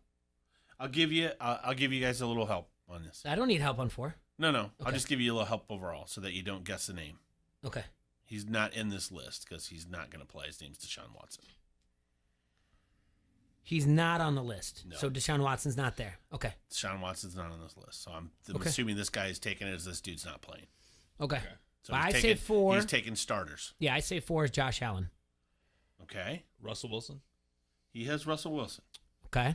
I'll give you guys a little help on this. I don't need help on 4. No. Okay. I'll just give you a little help overall so that you don't guess the name. Okay. He's not in this list because he's not going to play. His name's Deshaun Watson. He's not on the list. No. So Deshaun Watson's not there. Okay. Deshaun Watson's not on this list. So I'm assuming this guy is taking it as this dude's not playing. Okay. So I say 4. He's taking starters. Yeah, I say 4 is Josh Allen. Okay. Russell Wilson. He has Russell Wilson. Okay.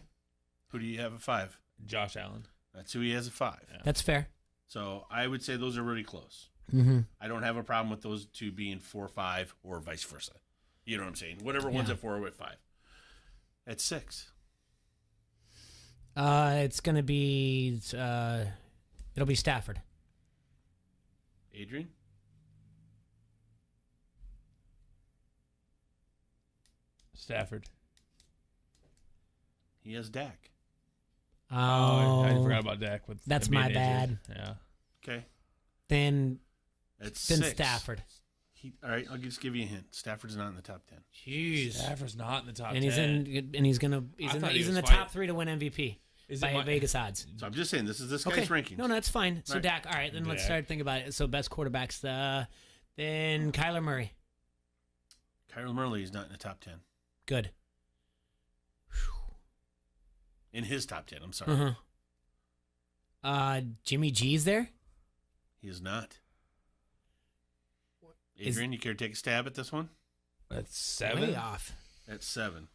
Who do you have at 5? Josh Allen. That's who he has at 5. Yeah. That's fair. So I would say those are really close. Mm-hmm. I don't have a problem with those two being 4, 5, or vice versa. You know what I'm saying? Whatever one's at 4 or at 5. At 6. It's gonna be it'll be Stafford. Adrian? Stafford. He has Dak. Oh, I forgot about Dak. With that's him being my injured. bad. Yeah. Okay. Then It's then 6. Stafford. All right, I'll just give you a hint. Stafford's not in the top 10. Jeez. Stafford's not in the top And 10. he's in the top 3 to win MVP by Vegas odds. So I'm just saying this guy's rankings. No, that's fine. So Right. Dak. All right, then let's start thinking about it. So best quarterbacks. Then Kyler Murray. Kyler Murray is not in the top 10. Good. In his top 10, I'm sorry. Jimmy G's there. He is not. Adrian, you care to take a stab at this one? That's 7. Way off. That's 7.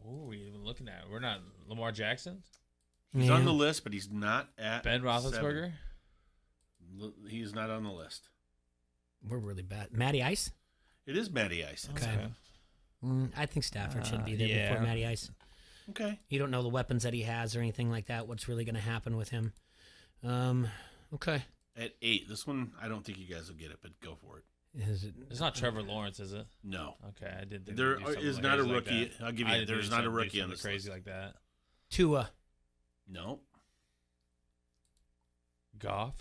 What are we even looking at? We're not Lamar Jackson? He's on the list, but he's not at Ben Roethlisberger? 7. He's not on the list. We're really bad. Matty Ice? It is Matty Ice. Okay. I think Stafford should be there yeah. before Matty Ice. Okay. You don't know the weapons that he has or anything like that. What's really going to happen with him? Okay. At 8. This one, I don't think you guys will get it, but go for it. It's not Trevor Lawrence, is it? No. Okay, I did think There we'd do something is like not a like rookie. that. I'll give you I it. did There's do not a something rookie on crazy this list. like that. Tua. No. Goff?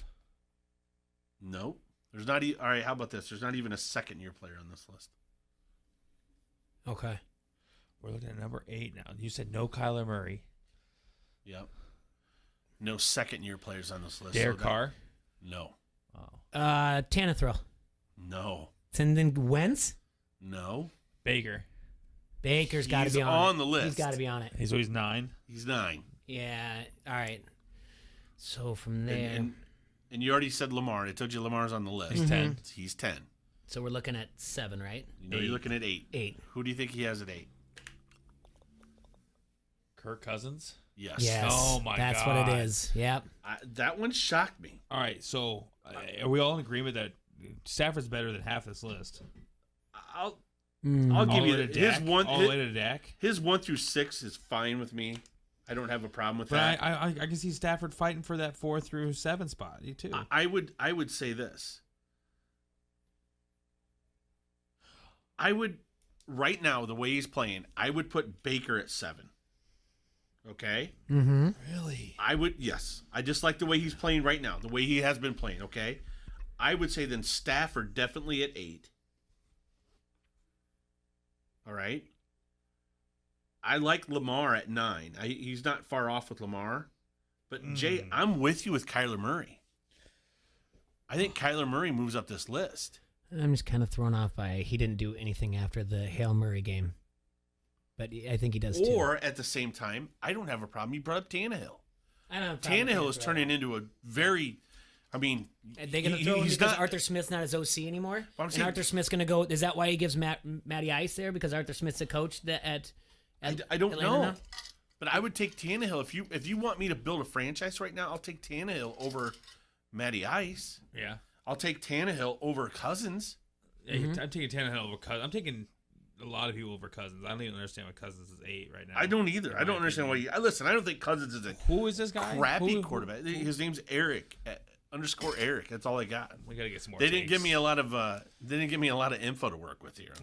No. There's not. All right. How about this? There's not even a second-year player on this list. Okay. We're looking at number 8 now. You said no Kyler Murray. Yep. No second-year players on this list. Derek Carr? No. Tannehill. No. And then Wentz? No. Baker. Baker's got to He's be on it. the list. He's got to be on it. He's 9. He's 9. Yeah. All right. So from there. And you already said Lamar. I told you Lamar's on the list. He's 10. He's 10. So we're looking at 7, right? You know, you're looking at 8. 8. Who do you think he has at 8? Kirk Cousins? Yes. Oh, my God. That's what it is. Yep. That one shocked me. All right, so are we all in agreement that Stafford's better than half this list? I'll All give the you way to his Dak? one. All the way to Dak? His 1 through 6 is fine with me. I don't have a problem with But that. I can see Stafford fighting for that 4 through 7 spot. You too. I would say this. I would right now the way he's playing. I would put Baker at 7. Okay. Mm-hmm. Really? I would. Yes. I just like the way he's playing right now. The way he has been playing. Okay. I would say then Stafford definitely at 8. All right. I like Lamar at 9. He's not far off with Lamar. But, Jay, I'm with you with Kyler Murray. I think Kyler Murray moves up this list. I'm just kind of thrown off by he didn't do anything after the Hail Murray game. But I think he does too. Or, at the same time, I don't have a problem. You brought up Tannehill. I don't have a problem Tannehill with is turning into a very, I mean, Are they going to throw him he's because not, Arthur Smith's not his OC anymore? I'm And saying- Arthur Smith's going to go. Is that why he gives Matty Ice there? Because Arthur Smith's a coach at I don't Atlanta know. now? But I would take Tannehill. If you want me to build a franchise right now, I'll take Tannehill over Matty Ice. Yeah. I'll take Tannehill over Cousins. Yeah, I'm taking Tannehill over Cousins. I'm taking a lot of people over Cousins. I don't even understand why Cousins is 8 right now. I don't either. I don't understand why. Listen, I don't think Cousins is a Who is this guy? crappy quarterback. His name's Eric _ Eric. That's all I got. We got to get some more. They didn't takes. give me a lot of. They didn't give me a lot of info to work with here.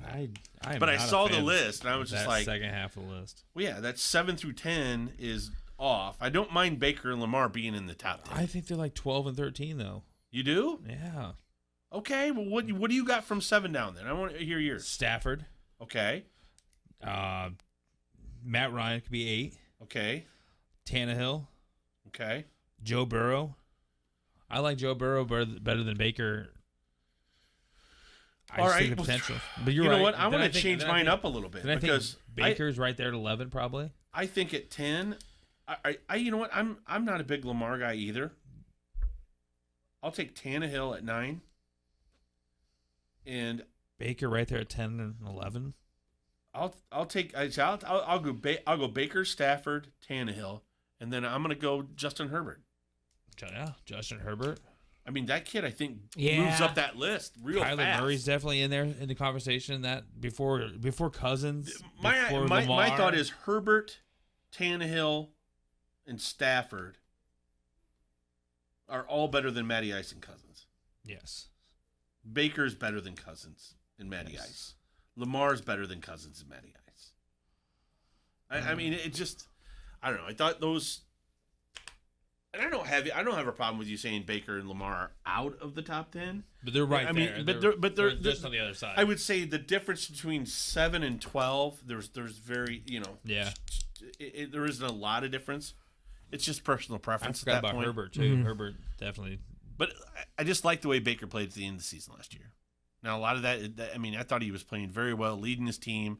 But I saw the list and I was just that like, second half of the list. well, yeah, that 7 through 10 is off. I don't mind Baker and Lamar being in the top 10. I think they're like 12 and 13 though. You do? Yeah. Okay. Well, what do you got from 7 down there? I want to hear yours. Stafford. Okay. Matt Ryan could be 8. Okay. Tannehill. Okay. Joe Burrow. I like Joe Burrow better than Baker. All right. see the potential. But you're you right. know what? I Then want to think- change then I mine think- up a little bit then I think because Baker's right there at 11 probably. I think at 10, I you know what? I'm not a big Lamar guy either. I'll take Tannehill at 9. And Baker right there at 10 and 11. I'll go Baker, Stafford, Tannehill, and then I'm going to go Justin Herbert. Yeah, Justin Herbert. I mean, that kid, I think, Yeah. moves up that list real Kyler fast. Murray's definitely in there in the conversation. That before Cousins. My before my Lamar. thought is Herbert, Tannehill, and Stafford are all better than Matty Ice and Cousins. Yes. Baker's better than Cousins and Matty Ice. Lamar's better than Cousins and Matty Ice. I mean, it just, I don't know. I thought those don't have a problem with you saying Baker and Lamar are out of the top 10. But they're right there. They're just on the other side. I would say the difference between 7 and 12, there's very, Yeah. There isn't a lot of difference. It's just personal preference. I forgot at that about point. Herbert too. Herbert definitely. But I just like the way Baker played at the end of the season last year. Now a lot of that, I thought he was playing very well, leading his team.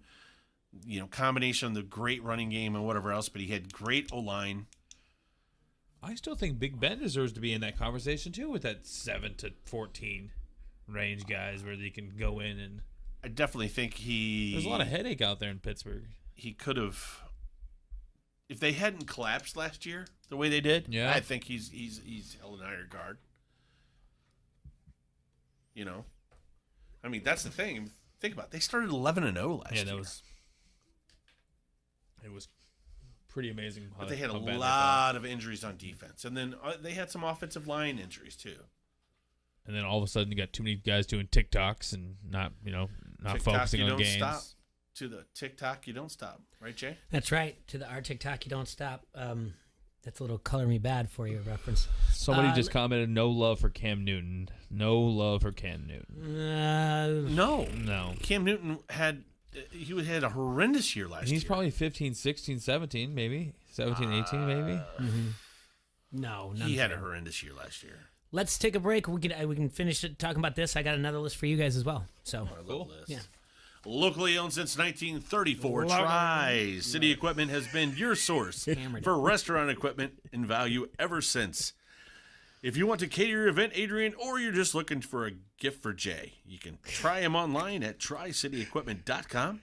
Combination of the great running game and whatever else, but he had great O-line. I still think Big Ben deserves to be in that conversation too, with that 7 to 14 range guys where they can go in and. I definitely think There's a lot of headache out there in Pittsburgh. He could have, if they hadn't collapsed last year the way they did. Yeah. I think he's held in higher guard. That's the thing. Think about it. They started 11-0 last year. Yeah, it was pretty amazing. But they had a lot of injuries on defense, and then they had some offensive line injuries too. And then all of a sudden, you got too many guys doing TikToks and not TikTok, focusing on don't games. Stop. To the TikTok, you don't stop, right, Jay? That's right. To our TikTok, you don't stop. That's a little color me bad for you reference. Somebody just commented, no love for Cam Newton. No love for Cam Newton. No. Cam Newton had a horrendous year last year. He's probably 15, 16, 17, maybe. 17, 18, maybe. No. He had a horrendous year last year. Let's take a break. We can finish talking about this. I got another list for you guys as well. So cool. Yeah. Locally owned since 1934, Tri-City Equipment has been your source for restaurant equipment and value ever since. If you want to cater your event, Adrian, or you're just looking for a gift for Jay, you can try him online at tricityequipment.com,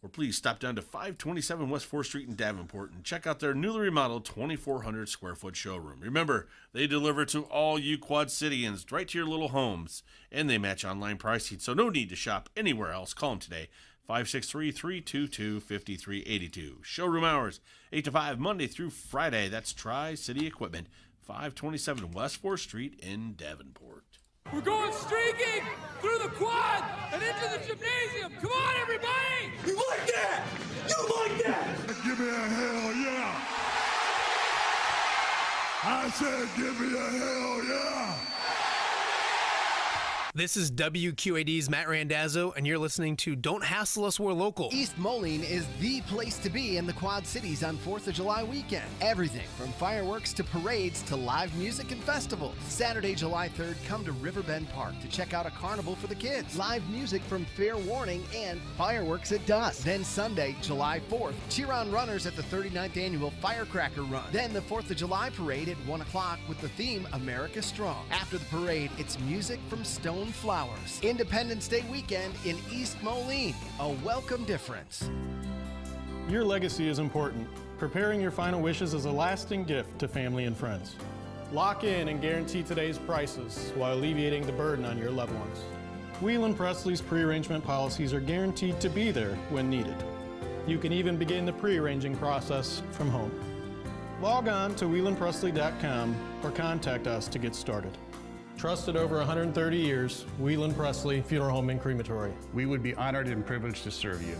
or please stop down to 527 West 4th Street in Davenport and check out their newly remodeled 2,400 square foot showroom. Remember, they deliver to all you Quad Cityans right to your little homes, and they match online pricing, so no need to shop anywhere else. Call them today, 563-322-5382. Showroom hours, 8 to 5, Monday through Friday. That's Tri-City Equipment, 527 West 4th Street in Davenport. We're going streaking through the quad and into the gymnasium. Come on, everybody! You like that? You like that? Give me a hell yeah! I said give me a hell yeah! This is WQAD's Matt Randazzo, and you're listening to Don't Hassle Us, We're Local. East Moline is the place to be in the Quad Cities on 4th of July weekend. Everything from fireworks to parades to live music and festivals. Saturday, July 3rd, come to Riverbend Park to check out a carnival for the kids. Live music from Fair Warning and fireworks at dusk. Then Sunday, July 4th, cheer on runners at the 39th Annual Firecracker Run. Then the 4th of July parade at 1 o'clock with the theme America Strong. After the parade, it's music from Stone Flowers. Independence Day weekend in East Moline. A welcome difference. Your legacy is important. Preparing your final wishes is a lasting gift to family and friends. Lock in and guarantee today's prices while alleviating the burden on your loved ones. Whelan Presley's pre-arrangement policies are guaranteed to be there when needed. You can even begin the pre-arranging process from home. Log on to whelanpresley.com or contact us to get started. Trusted over 130 years, Whelan Presley Funeral Home and Crematory. We would be honored and privileged to serve you.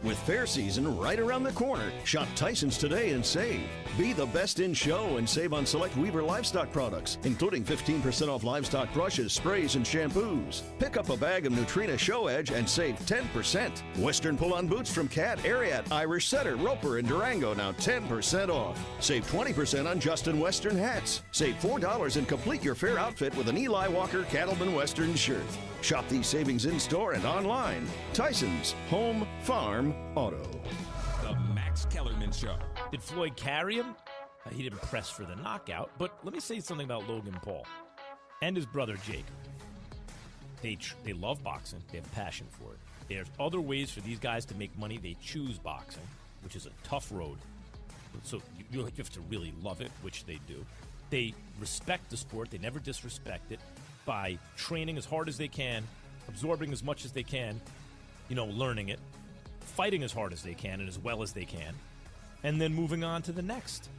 With fair season right around the corner, shop Tyson's today and save. Be the best in show and save on select Weaver livestock products, including 15% off livestock brushes, sprays, and shampoos. Pick up a bag of Neutrina Show Edge and save 10%. Western pull-on boots from Cat, Ariat, Irish Setter, Roper, and Durango now 10% off. Save 20% on Justin Western hats. Save $4 and complete your fair outfit with an Eli Walker Cattleman Western shirt. Shop these savings in-store and online. Tyson's Home, Farm, Auto. The Max Kellerman Show. Did Floyd carry him? He didn't press for the knockout, but let me say something about Logan Paul and his brother Jake. They love boxing. They have a passion for it. There's other ways for these guys to make money. They choose boxing, which is a tough road. So you have to really love it, which they do. They respect the sport. They never disrespect it by training as hard as they can, absorbing as much as they can, learning it, fighting as hard as they can and as well as they can, and then moving on to the next.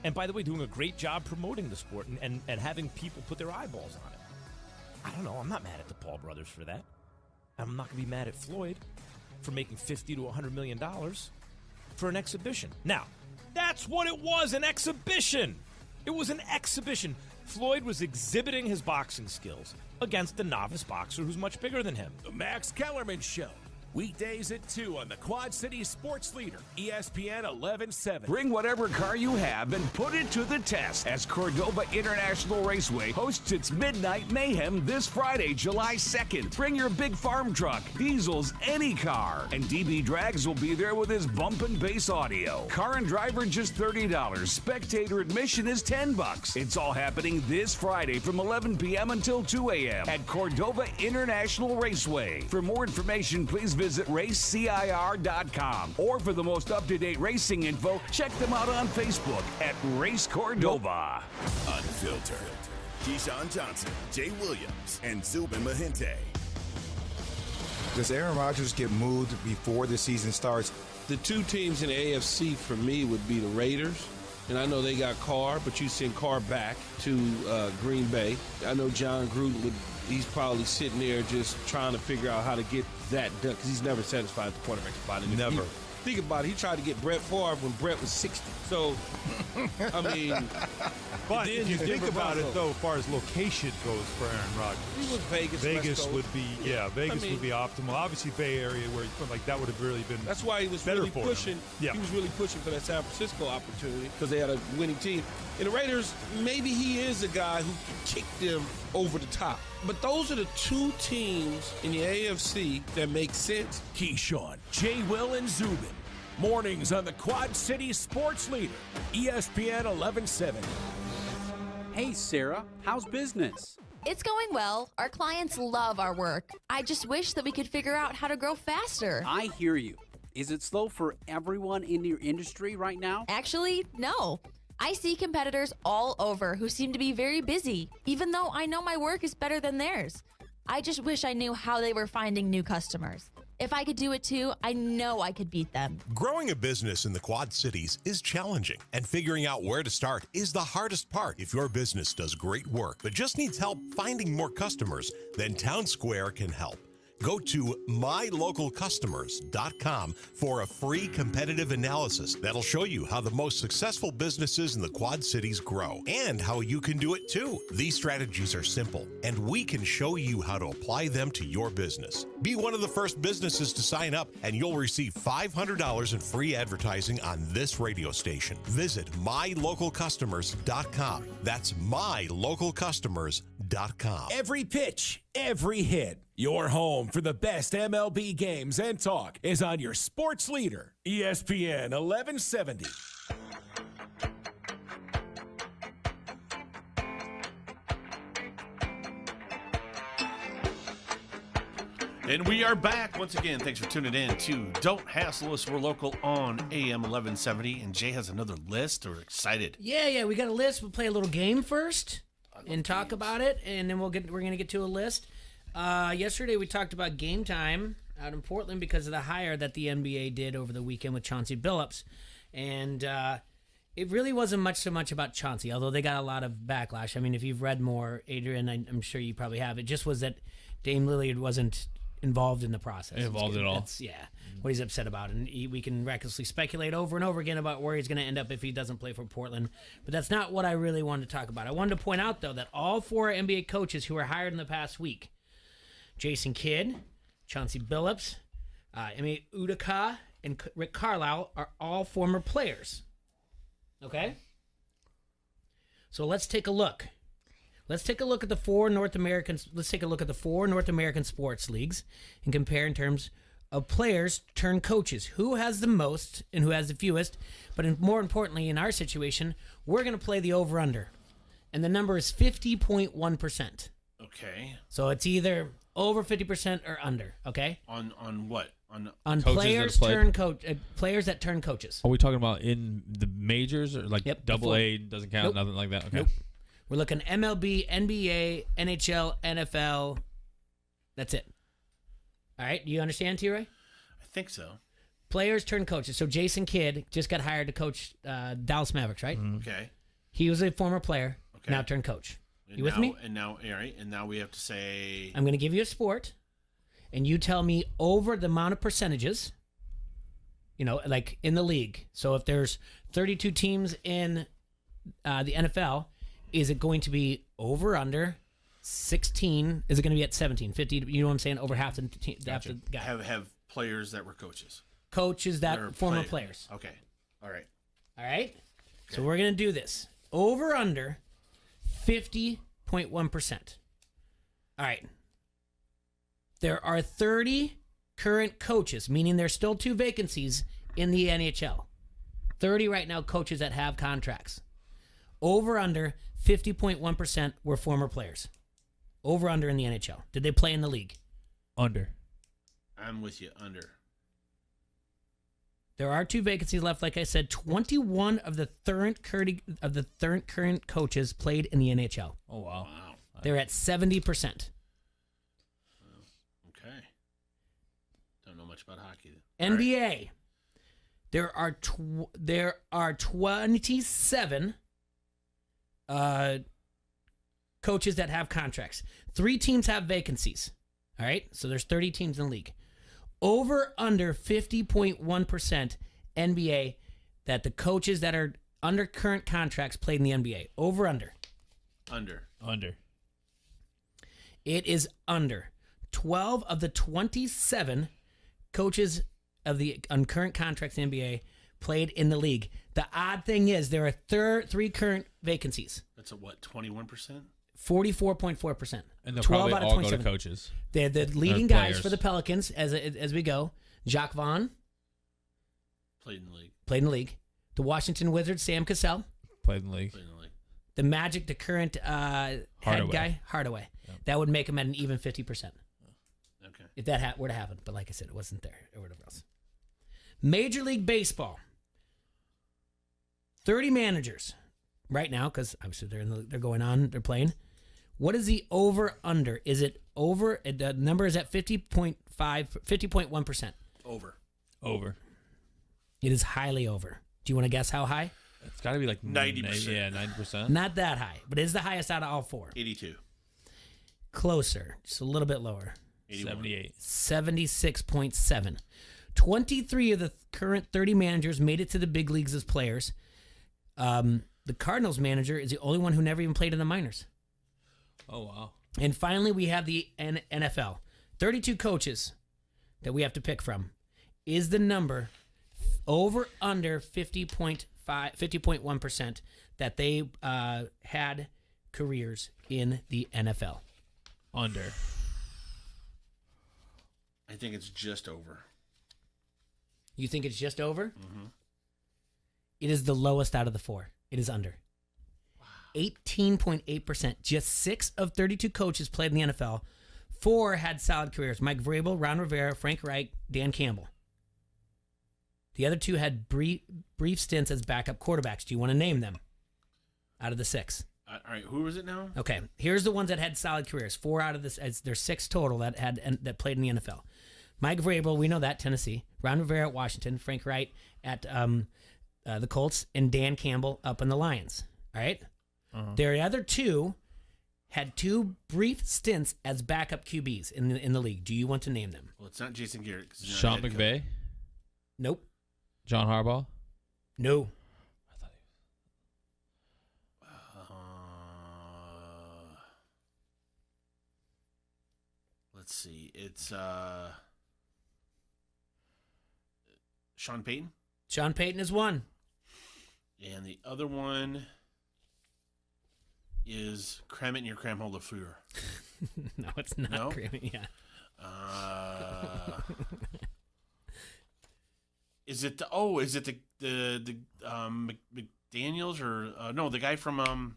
And by the way, doing a great job promoting the sport and having people put their eyeballs on it. I don't know. I'm not mad at the Paul brothers for that. I'm not going to be mad at Floyd for making $50 to $100 million for an exhibition. Now, that's what it was, an exhibition. It was an exhibition. Floyd was exhibiting his boxing skills against a novice boxer who's much bigger than him. The Max Kellerman Show. Weekdays at 2 on the Quad Cities Sports Leader, ESPN 1170. Bring whatever car you have and put it to the test as Cordova International Raceway hosts its Midnight Mayhem this Friday, July 2nd. Bring your big farm truck, diesels, any car. And DB Drags will be there with his bump and bass audio. Car and driver just $30. Spectator admission is $10. It's all happening this Friday from 11 p.m. until 2 a.m. at Cordova International Raceway. For more information, please visit racecir.com. Or for the most up-to-date racing info, check them out on Facebook at Race Cordova. Unfiltered. Keyshawn Johnson, Jay Williams, and Zubin Mehenti. Does Aaron Rodgers get moved before the season starts? The two teams in the AFC for me would be the Raiders. And I know they got Carr, but you send Carr back to Green Bay. I know John Gruden he's probably sitting there just trying to figure out how to get that done because he's never satisfied the quarterback spot. And never. Think about it. He tried to get Brett Favre when Brett was 60. So, I mean. But if you think about it, though, as far as location goes for Aaron Rodgers. He was Vegas. Vegas would be, Vegas would be optimal. Obviously, Bay Area, where like that would have really been. That's why he was better really for pushing. him. Yeah. He was really pushing for that San Francisco opportunity because they had a winning team. And the Raiders, maybe he is a guy who can kick them over the top. But those are the two teams in the AFC that make sense. Keyshawn, Jay Will, and Zubin. Mornings on the Quad City Sports Leader, ESPN 1170. Hey, Sarah, how's business? It's going well. Our clients love our work. I just wish that we could figure out how to grow faster. I hear you. Is it slow for everyone in your industry right now? Actually, no. I see competitors all over who seem to be very busy, even though I know my work is better than theirs. I just wish I knew how they were finding new customers. If I could do it too, I know I could beat them. Growing a business in the Quad Cities is challenging, and figuring out where to start is the hardest part. If your business does great work but just needs help finding more customers, then Town Square can help. Go to mylocalcustomers.com for a free competitive analysis that'll show you how the most successful businesses in the Quad Cities grow and how you can do it too. These strategies are simple, and we can show you how to apply them to your business. Be one of the first businesses to sign up, and you'll receive $500 in free advertising on this radio station. Visit mylocalcustomers.com. That's mylocalcustomers.com. Every pitch, every hit. Your home for the best MLB games and talk is on your sports leader, ESPN 1170. And we are back once again. Thanks for tuning in to Don't Hassle Us. We're local on AM 1170. And Jay has another list. We're excited. Yeah, we got a list. We'll play a little game first and talk about it, and then we're going to get to a list. Yesterday we talked about game time out in Portland because of the hire that the NBA did over the weekend with Chauncey Billups. And it really wasn't so much about Chauncey, although they got a lot of backlash. I mean, if you've read more, Adrian, I'm sure you probably have. It just was that Dame Lillard wasn't involved in the process. Involved at all. That's, what he's upset about. And we can recklessly speculate over and over again about where he's going to end up if he doesn't play for Portland. But that's not what I really wanted to talk about. I wanted to point out, though, that all four NBA coaches who were hired in the past week, Jason Kidd, Chauncey Billups, Ime Udoka, and Rick Carlisle, are all former players. Okay? So let's take a look. Let's take a look at the four North American sports leagues and compare in terms of players turned coaches. Who has the most and who has the fewest? But more importantly, in our situation, we're going to play the over-under. And the number is 50.1%. Okay. So it's either over 50% or under, okay? On what? On players players that turn coaches. Are we talking about in the majors or like double A doesn't count, Nope. nothing like that? Okay. Nope. We're looking MLB, NBA, NHL, NFL. That's it. All right. Do you understand, T-Ray? I think so. Players turn coaches. So Jason Kidd just got hired to coach Dallas Mavericks, right? Okay. He was a former player, Okay. now turned coach. And You with now- me? And now, all right. And now we have to say. I'm going to give you a sport, and you tell me over the amount of percentages, like in the league. So if there's 32 teams in the NFL, is it going to be over under 16? Is it going to be at 17? 50? You know what I'm saying? Over half the team. Gotcha. Have players that were coaches. Coaches that former players. Okay. All right. All right. Okay. So we're going to do this. Over under 50.1%. All right. There are 30 current coaches, meaning there's still 2 vacancies in the NHL. 30 right now coaches that have contracts. Over under 50.1% were former players. Over under in the NHL. Did they play in the league? Under. I'm with you. Under. There are 2 vacancies left. Like I said, 21 of the current coaches played in the NHL. Oh wow. They're at 70%. Okay. Don't know much about hockey then. NBA. Right. There are 27 coaches that have contracts. 3 teams have vacancies. All right? So there's 30 teams in the league. Over under 50.1% NBA that the coaches that are under current contracts played in the NBA. Over under. Under. It is under. 12 of the 27 coaches of the on current contracts in the NBA played in the league. The odd thing is there are 3 current vacancies. That's a what, 21%? 44.4%. And they'll probably all go to coaches. They're the leading guys for the Pelicans as we go. Jacques Vaughn. Played in the league. The Washington Wizards, Sam Cassell. Played in the league. The Magic, the current head guy, Hardaway. Yep. That would make him at an even 50%. Okay. If that were to happen. But like I said, it wasn't there or whatever else. Major League Baseball. 30 managers right now, because obviously they're going on, they're playing. What is the over-under? Is it over? The number is at 50.1%. Over. It is highly over. Do you want to guess how high? It's got to be like 90%. Yeah, 90%. Not that high, but it is the highest out of all 4. 82. Closer. Just a little bit lower. 78. 76.7. 23 of the current 30 managers made it to the big leagues as players. The Cardinals manager is the only one who never even played in the minors. Oh, wow. And finally, we have the NFL. 32 coaches that we have to pick from. Is the number over under 50.1% that they had careers in the NFL? Under. I think it's just over. You think it's just over? Mm-hmm. It is the lowest out of the 4. It is under. 18.8%. Just 6 of 32 coaches played in the NFL. 4 had solid careers. Mike Vrabel, Ron Rivera, Frank Reich, Dan Campbell. The other 2 had brief stints as backup quarterbacks. Do you want to name them out of the 6? All right, who was it now? Okay, here's the ones that had solid careers. 4 out of this. There's 6 total that played in the NFL. Mike Vrabel, we know that, Tennessee. Ron Rivera at Washington. Frank Reich at the Colts, and Dan Campbell up in the Lions. All right? Uh-huh. The other 2 had 2 brief stints as backup QBs in the league. Do you want to name them? Well, it's not Jason Garrett. Sean McVay? Nope. John Harbaugh? No. Let's see. It's Sean Payton. Sean Payton is one. And the other one is Cram It in Your Cram Hole Lafleur. No, it's not. No? Yeah. Is it the McDaniels or no, the guy from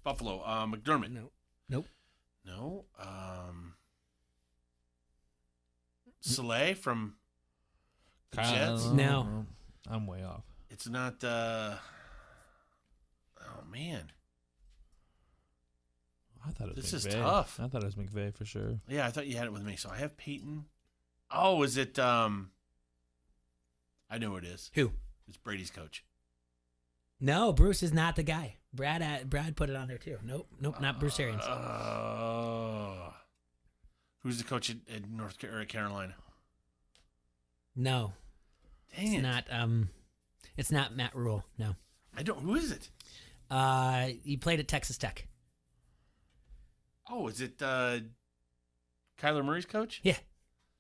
Buffalo, McDermott? No. Nope. No. Saleh from the Jets? No. I'm way off. It's not oh man. I thought it was This McVay. is tough. I thought it was McVay for sure. Yeah, I thought you had it with me. So I have Peyton. Oh, is it I know what it is. Who? It's Brady's coach. No, Bruce is not the guy. Brad put it on there too. Nope, not Bruce Arians. Who's the coach at North Carolina? No. Dang it's it. not it's not Matt Rule. No. I don't. Who is it? He played at Texas Tech. Oh, is it Kyler Murray's coach? Yeah.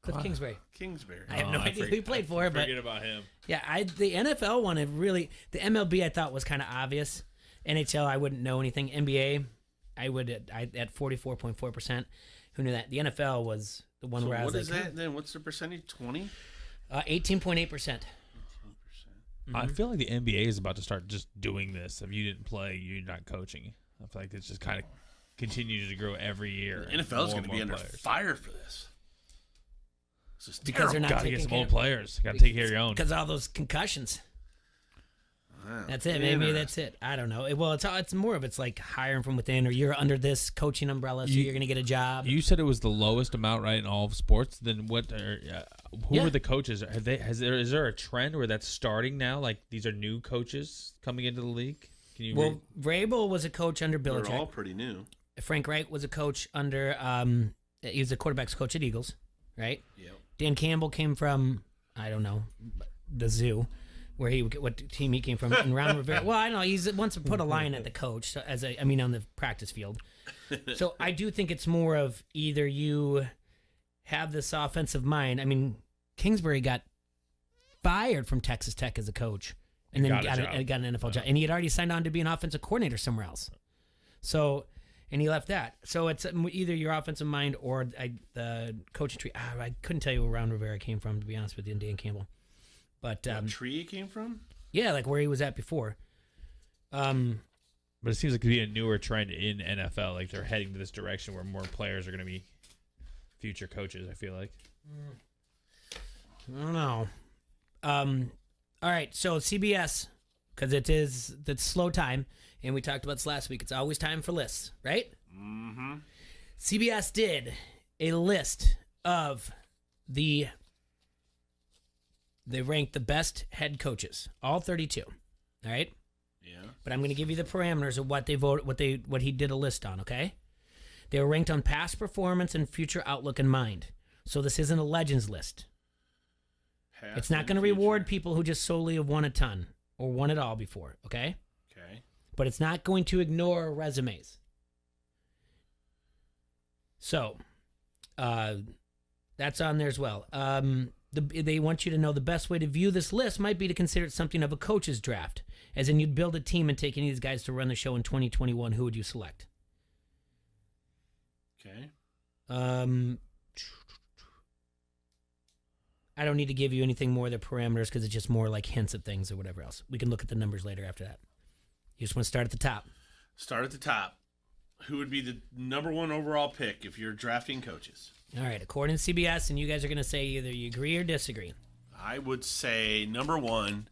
Cliff Kingsbury. Kingsbury. I have no idea who he played for, but forget about him. Yeah, the NFL one, the MLB I thought was kind of obvious. NHL, I wouldn't know anything. NBA, I would at 44.4%. Who knew that? The NFL was the one where I was what like, is that then? What's the percentage? 20? 18.8%. I feel like the NBA is about to start just doing this. If you didn't play, you're not coaching. I feel like it's just kind of continues to grow every year. The NFL is going to be under fire for this. Because they're not got to taking get some care old players. Got to take care of your own. Because all those concussions. Wow. That's it. Maybe that's it. I don't know. Well, it's more of it's like hiring from within, or you're under this coaching umbrella, so you're going to get a job. You said it was the lowest amount, right, in all of sports. Then what? Who are the coaches? Is there a trend where that's starting now? Like these are new coaches coming into the league. Can you? Vrabel was a coach under Belichick. They're all pretty new. Frank Reich was a coach under. He was a quarterback's coach at Eagles, right? Yep. Dan Campbell came from, I don't know, the zoo, where what team he came from. And Ron Rivera, well, I know he's wants to put a line at the coach on the practice field. So I do think it's more of either you have this offensive mind. I mean, Kingsbury got fired from Texas Tech as a coach, and then got an NFL job, and he had already signed on to be an offensive coordinator somewhere else. So. And he left that. So it's either your offensive mind or the coaching tree. I couldn't tell you where Ron Rivera came from, to be honest with you, and Dan Campbell. But what tree he came from? Yeah, like where he was at before. But it seems like it could be a newer trend in NFL. Like they're heading to this direction where more players are going to be future coaches, I feel like. I don't know. All right, so CBS, because it's slow time. And we talked about this last week. It's always time for lists, right? Mm-hmm. CBS did a list of they ranked the best head coaches, all 32. All right? Yeah. But I'm going to give you the parameters of what they voted, what he did a list on, okay? They were ranked on past performance and future outlook in mind. So this isn't a legends list. It's not going to reward people who just solely have won a ton or won it all before, okay? Okay. But it's not going to ignore resumes. So, that's on there as well. They want you to know the best way to view this list might be to consider it something of a coach's draft. As in, you'd build a team and take any of these guys to run the show in 2021. Who would you select? Okay. I don't need to give you anything more of the parameters because it's just more like hints at things or whatever else. We can look at the numbers later after that. You just want to start at the top. Start at the top. Who would be the number one overall pick if you're drafting coaches? All right, according to CBS, and you guys are going to say either you agree or disagree. I would say number one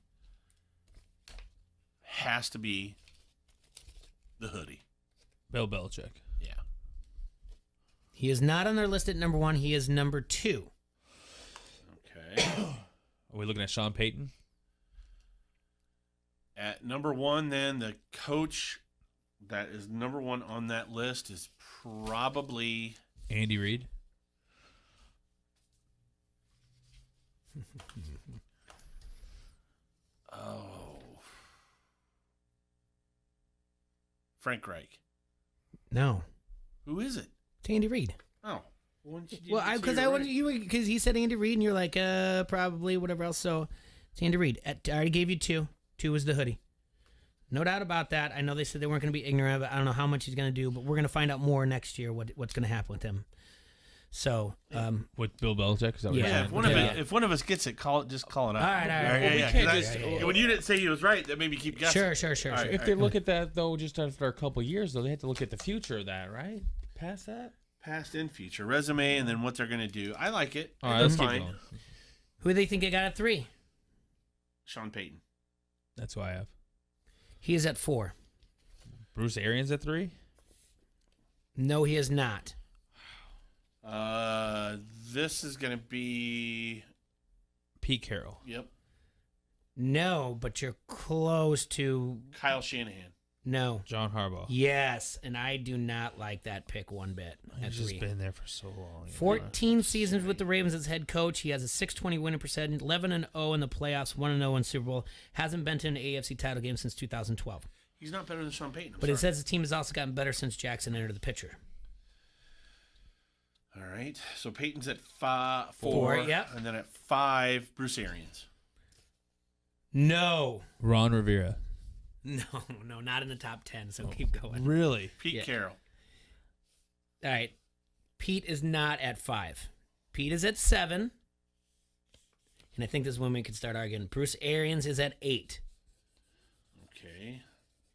has to be the hoodie. Bill Belichick. Yeah. He is not on their list at number one. He is number two. Okay. Are we looking at Sean Payton? At number one, then, the coach that is number one on that list is probably Andy Reid. Frank Reich. No. Who is it? It's Andy Reid. Oh. Because he said Andy Reid, and you're like, probably whatever else. So it's Andy Reid. I already gave you two. Two was the hoodie. No doubt about that. I know they said they weren't going to be ignorant of it. I don't know how much he's going to do, but we're going to find out more next year what's going to happen with him. So, with Bill Belichick, is that what yeah. If one of us gets it, just call it out. All right. When you didn't say he was right, that made me keep guessing. Sure. Right, if they look at that though, just after a couple of years, though, they have to look at the future of that, right? Past that, past and future resume, and then what they're going to do. I like it. All right, that's let's keep fine. going. Who do they think they got at 3? Sean Payton. That's who I have. He is at 4. Bruce Arians at 3? No, he is not. This is going to be Pete Carroll. Yep. No, but you're close to Kyle Shanahan. No. John Harbaugh. Yes, and I do not like that pick one bit. He's just been there for so long. 14 seasons with the Ravens as head coach. He has a .620 winning percentage, 11-0 in the playoffs, 1-0 in Super Bowl. Hasn't been to an AFC title game since 2012. He's not better than Sean Payton. But it says the team has also gotten better since Jackson entered the picture. All right. So Payton's at 4. 4, yep. And then at 5, Bruce Arians. No. Ron Rivera. No, not in the top 10, so keep going. Really? Pete Carroll. All right. Pete is not at 5. Pete is at 7. And I think this is when we could start arguing. Bruce Arians is at 8. Okay.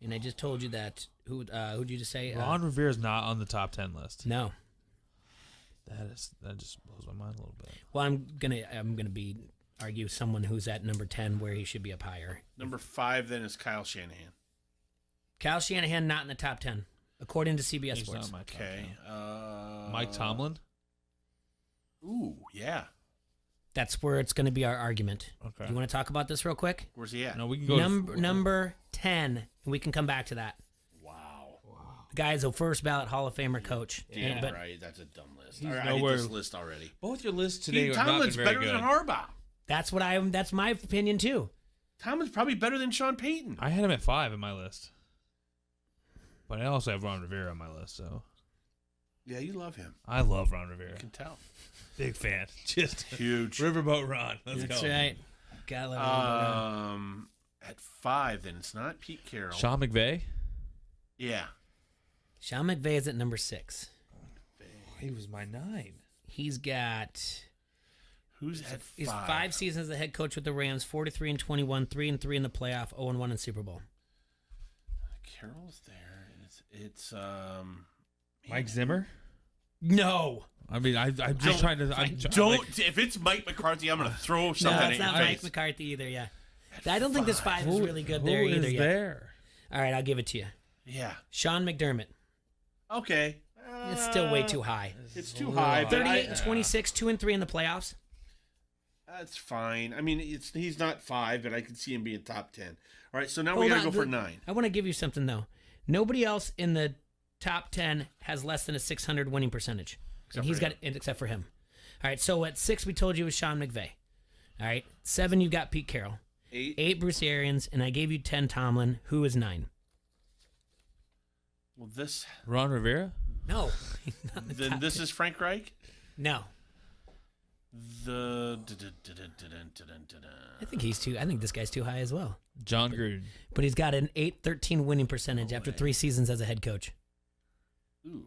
And I just told you that. Who'd you just say? Ron Rivera's not on the top 10 list. No. That just blows my mind a little bit. Well, I'm gonna argue someone who's at number 10 where he should be up higher. Number 5 then is Kyle Shanahan. Kyle Shanahan not in the top 10, according to CBS He's Sports. not my top Okay. 10. Mike Tomlin? Ooh, yeah. That's where it's going to be our argument. Okay. Do you want to talk about this real quick? Where's he at? No, we can go number 10, and we can come back to that. Wow. The guy is a first ballot Hall of Famer coach. Damn But right. That's a dumb list. He's I hate nowhere- this list already. Both your lists today are not Tomlin's been very better good. than Harbaugh. that's my opinion too. Tomlin's probably better than Sean Payton. I had him at 5 in my list. But I also have Ron Rivera on my list, so. Yeah, you love him. I love Ron Rivera. You can tell. Big fan. Just huge. Riverboat Ron. Let's That's go. right. Gotta love Ron. At 5, then it's not Pete Carroll. Sean McVay? Yeah. Sean McVay is at number 6. He was my 9. He's got. Who's at 5? He's 5 seasons as the head coach with the Rams, 43-21, 3-3 in the playoff, 0-1 in Super Bowl. Carroll's there. It's Mike Zimmer? No. I mean, I'm just trying to. If it's Mike McCarthy, I'm going to throw something No, at it's your not face. Mike McCarthy either, yeah. I don't think this 5 is really good there Who either is yet. there? All right, I'll give it to you. Yeah. Sean McDermott. Okay. It's still way too high. It's too high. 38-26, 2-3 in the playoffs. That's fine. I mean, he's not 5, but I can see him being top 10. All right, so now we got to go for 9. I want to give you something, though. Nobody else in the top 10 has less than a 600 winning percentage. Except for him. All right, so at 6, we told you was Sean McVay. All right, 7, you've got Pete Carroll. 8, Bruce Arians, and I gave you 10, Tomlin. Who is 9? Well, this... Ron Rivera? No. Then this is Frank Reich? No. I think this guy's too high as well. John Gruden. But he's got an 8-13 winning percentage after 3 seasons as a head coach. Ooh.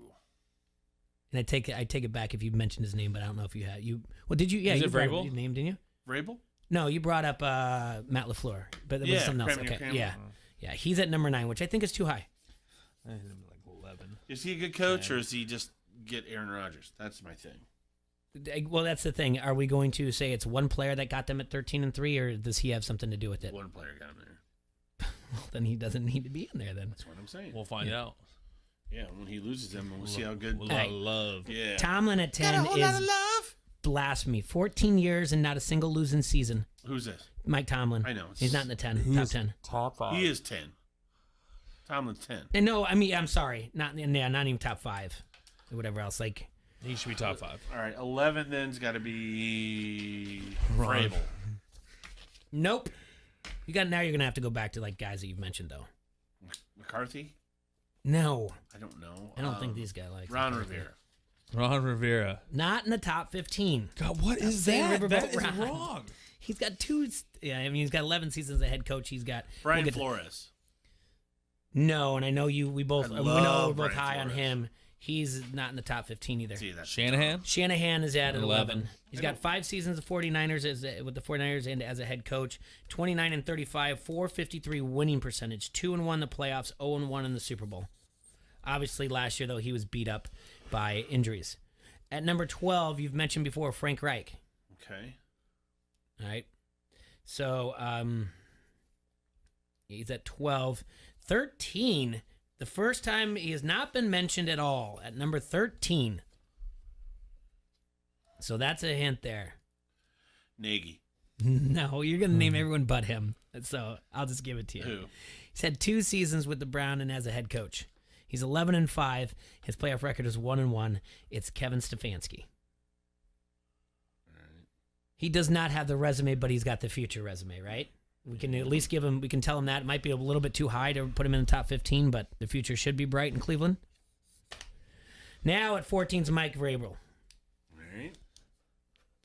And I take it back if you mentioned his name, but I don't know if you had. Well, did you? Yeah, Is you it brought Vrabel? up his name, didn't you? Vrabel? No, you brought up Matt LaFleur, but it was something else. Okay, yeah, he's at number 9, which I think is too high. I had him at like 11. Is he a good coach, or is he just get Aaron Rodgers? That's my thing. Well, that's the thing. Are we going to say it's one player that got them at 13-3, or does he have something to do with it? One player got him there. Well, then he doesn't need to be in there. Then that's what I'm saying. We'll find out. Yeah, when he loses them, we'll see how good. Love. Yeah. Tomlin at 10 is blasphemy. 14 years and not a single losing season. Who's this? Mike Tomlin. I know. He's not in the 10. He Top is 10. Top 5. He is 10. Tomlin's 10. And no, I mean, I'm sorry. Not even top 5. Or whatever else. Like, he should be top 5. All right, 11 then's got to be Ron. Vrabel. Nope. Now you're gonna have to go back to like guys that you've mentioned though. McCarthy? No. I don't know. I don't think these guys like Ron McCarthy. Rivera. Ron Rivera. Not in the top 15. God, what is Saying that? Riverboat That is Ron. wrong. He's got 2. Yeah, I mean, he's got 11 seasons as head coach. He's got Brian Flores. No, and I know we both I know love we're both Brian high on Flores. him. He's not in the top 15 either. See, that's Shanahan? Shanahan is at 11. He's I got know. 5 seasons of 49ers with the 49ers and as a head coach. 29-35, 453 winning percentage, 2-1 in the playoffs, 0-1 in the Super Bowl. Obviously, last year though he was beat up by injuries. At number 12, you've mentioned before Frank Reich. Okay. All right. So he's at 12. 13. The first time he has not been mentioned at all, at number 13. So that's a hint there. Nagy. No, you're going to name everyone but him. So I'll just give it to you. Who? He's had 2 seasons with the Brown and as a head coach. He's 11-5. His playoff record is 1-1. It's Kevin Stefanski. He does not have the resume, but he's got the future resume, right? We can at least give him. We can tell him that it might be a little bit too high to put him in the top 15, but the future should be bright in Cleveland. Now at 14 is Mike Vrabel. All right.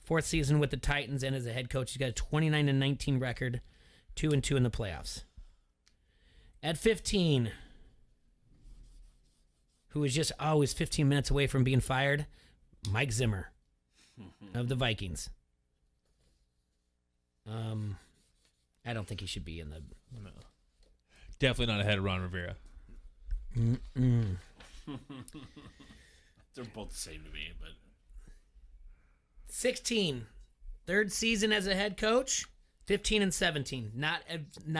4th season with the Titans, and as a head coach, he's got a 29-19 record, 2-2 in the playoffs. At 15, who is just always 15 minutes away from being fired, Mike Zimmer of the Vikings. I don't think he should be in the. No. Definitely not ahead of Ron Rivera. They're both the same to me, but 16, 3rd season as a head coach, 15-17. Not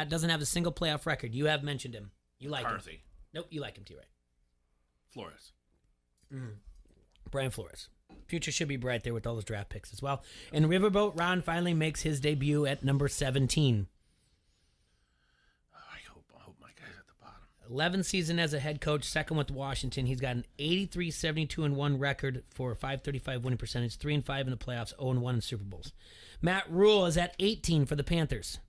doesn't have a single playoff record. You have mentioned him. You like McCarthy. him. Nope, you like him, T-Ray. Flores. Brian Flores. Future should be bright there with all those draft picks as well. And Riverboat Ron finally makes his debut at number 17. I hope my guy's at the bottom. 11th season as a head coach, 2nd with Washington. He's got an 83-72-1 record for a .535 winning percentage, 3-5 in the playoffs, 0-1 in Super Bowls. Matt Rule is at 18 for the Panthers.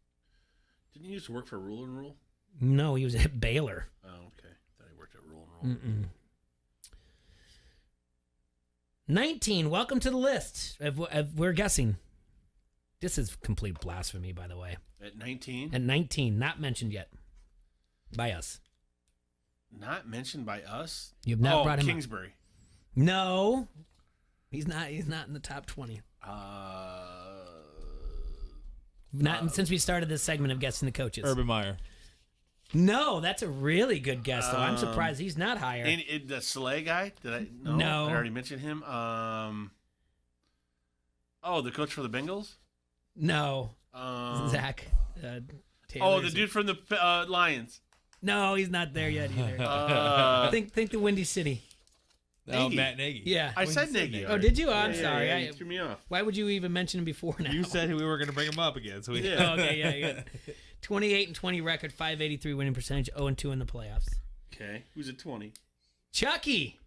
Didn't he used to work for Rule and Rule? No, he was at Baylor. Oh, okay. Thought he worked at Rule and Rule. 19, welcome to the list. We're guessing. This is complete blasphemy, by the way. At 19? At 19, not mentioned yet by us. Not mentioned by us? You've not brought him Kingsbury. up. No, he's not. He's not in the top 20. Not since we started this segment of guessing the coaches. Urban Meyer. No, that's a really good guess, though. I'm surprised he's not higher. And the Slay guy? Did I? No. I already mentioned him. The coach for the Bengals? No. Zach. Taylor. The dude from the Lions. No, he's not there yet either. Think the Windy City. Oh, Matt Nagy. Yeah. I said Nagy. Oh, did you? I'm sorry. Yeah, you threw me off. Why would you even mention him before now? You said we were going to bring him up again. So we Okay, yeah. 28-20 record, 583 winning percentage, 0-2 in the playoffs. Okay. Who's at 20? Chucky.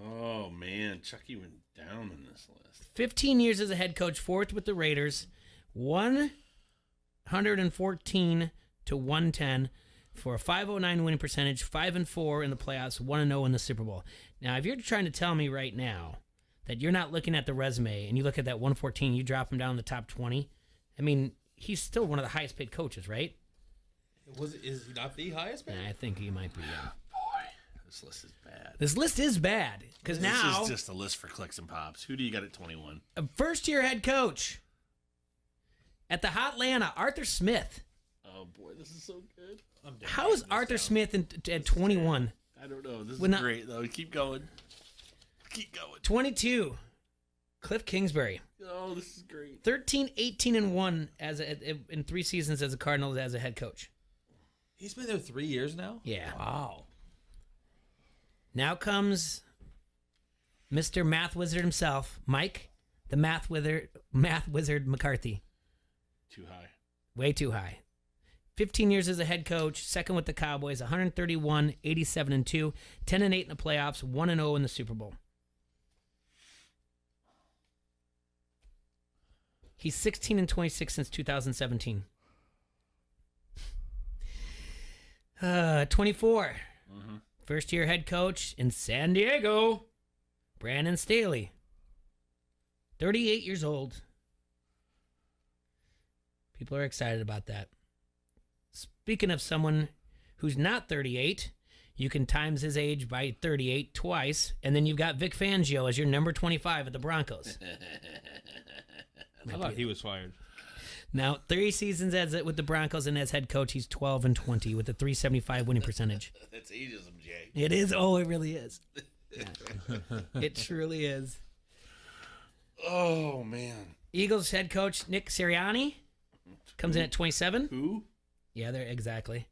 Oh, man. Chucky went down in this list. 15 years as a head coach, 4th with the Raiders, 114 to 110 for a 509 winning percentage, 5-4 in the playoffs, 1-0 in the Super Bowl. Now, if you're trying to tell me right now that you're not looking at the resume and you look at that 114, you drop him down in the top 20, I mean, he's still one of the highest paid coaches, right? Is he not the highest paid? I think he might be, yeah. Boy, this list is bad. This list is bad because now... This is just a list for clicks and pops. Who do you got at 21? A first-year head coach at the Hotlanta, Arthur Smith. Oh, boy, this is so good. How is Arthur Smith at 21? I don't know. This is great, though. Keep going. 22, Cliff Kingsbury. Oh, this is great. 13-18-1 in 3 seasons as a Cardinals as a head coach. He's been there 3 years now? Yeah. Wow. Now comes Mr. Math Wizard himself, Mike, the Math Wizard McCarthy. Too high. Way too high. 15 years as a head coach, 2nd with the Cowboys, 131, 87-2, 10-8 in the playoffs, 1-0 in the Super Bowl. He's 16-26 since 2017. 24. First year head coach in San Diego, Brandon Staley. 38 years old. People are excited about that. Speaking of someone who's not 38, you can times his age by 38 twice, and then you've got Vic Fangio as your number 25 at the Broncos. I thought he was fired. Now, 3 seasons with the Broncos and as head coach, he's 12-20 with a .375 winning percentage. That's ageism, Jay. It is. Oh, it really is. Yeah. It truly is. Oh, man. Eagles head coach Nick Sirianni comes in at 27. Who? Yeah, there exactly.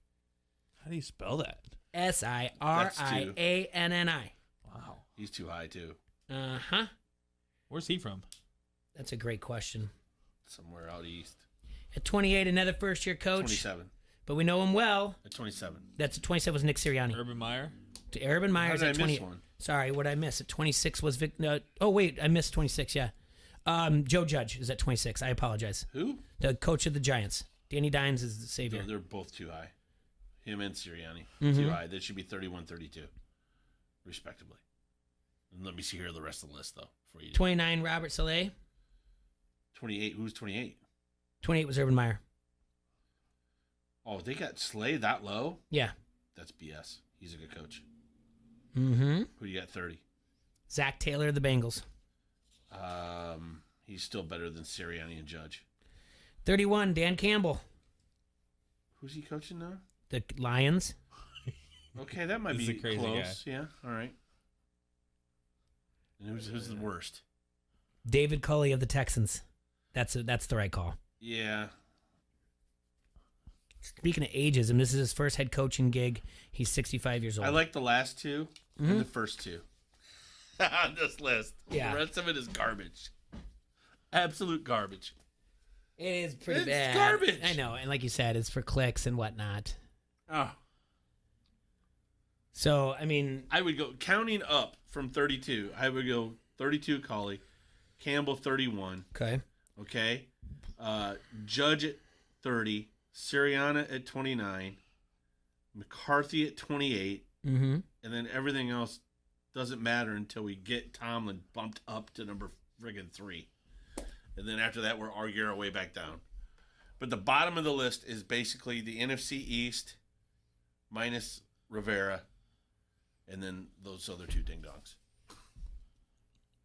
How do you spell that? Sirianni. Wow. He's too high, too. Uh-huh. Where's he from? That's a great question. Somewhere out east. At 28, another first-year coach. 27. But we know him well. At 27. That's at 27 was Nick Sirianni. Urban Meyer? Urban Meyer's at 28. Sorry, what did I miss? At 26 was Vic. I missed 26, yeah. Joe Judge is at 26. I apologize. Who? The coach of the Giants. Danny Dimes is the savior. No, they're both too high. Him and Sirianni. Mhm. Too high. They should be 31, 32, respectively. And let me see here the rest of the list, though. For you. 29, Robert Saleh. 28. Who's 28? 28 was Urban Meyer. Oh, they got Slay that low? Yeah. That's BS. He's a good coach. Mm-hmm. Who do you got 30? Zach Taylor of the Bengals. He's still better than Sirianni and Judge. 31, Dan Campbell. Who's he coaching now? The Lions. Okay, that might This be is a crazy close. Yeah, all right. And who's the worst? David Culley of the Texans. That's the right call. Yeah. Speaking of ageism, this is his first head coaching gig. He's 65 years old. I like the last two and the first two on this list. Yeah. The rest of it is garbage. Absolute garbage. It is pretty It's bad. garbage. I know, and like you said, it's for clicks and whatnot. Oh. So, I mean, I would go counting up from 32. I would go 32 Colley, Campbell 31. Okay. Okay. Judge at 30, Sirianni at 29, McCarthy at 28, mm-hmm. and then everything else doesn't matter until we get Tomlin bumped up to number friggin' 3. And then after that, we're arguing our way back down. But the bottom of the list is basically the NFC East minus Rivera and then those other two ding-dongs.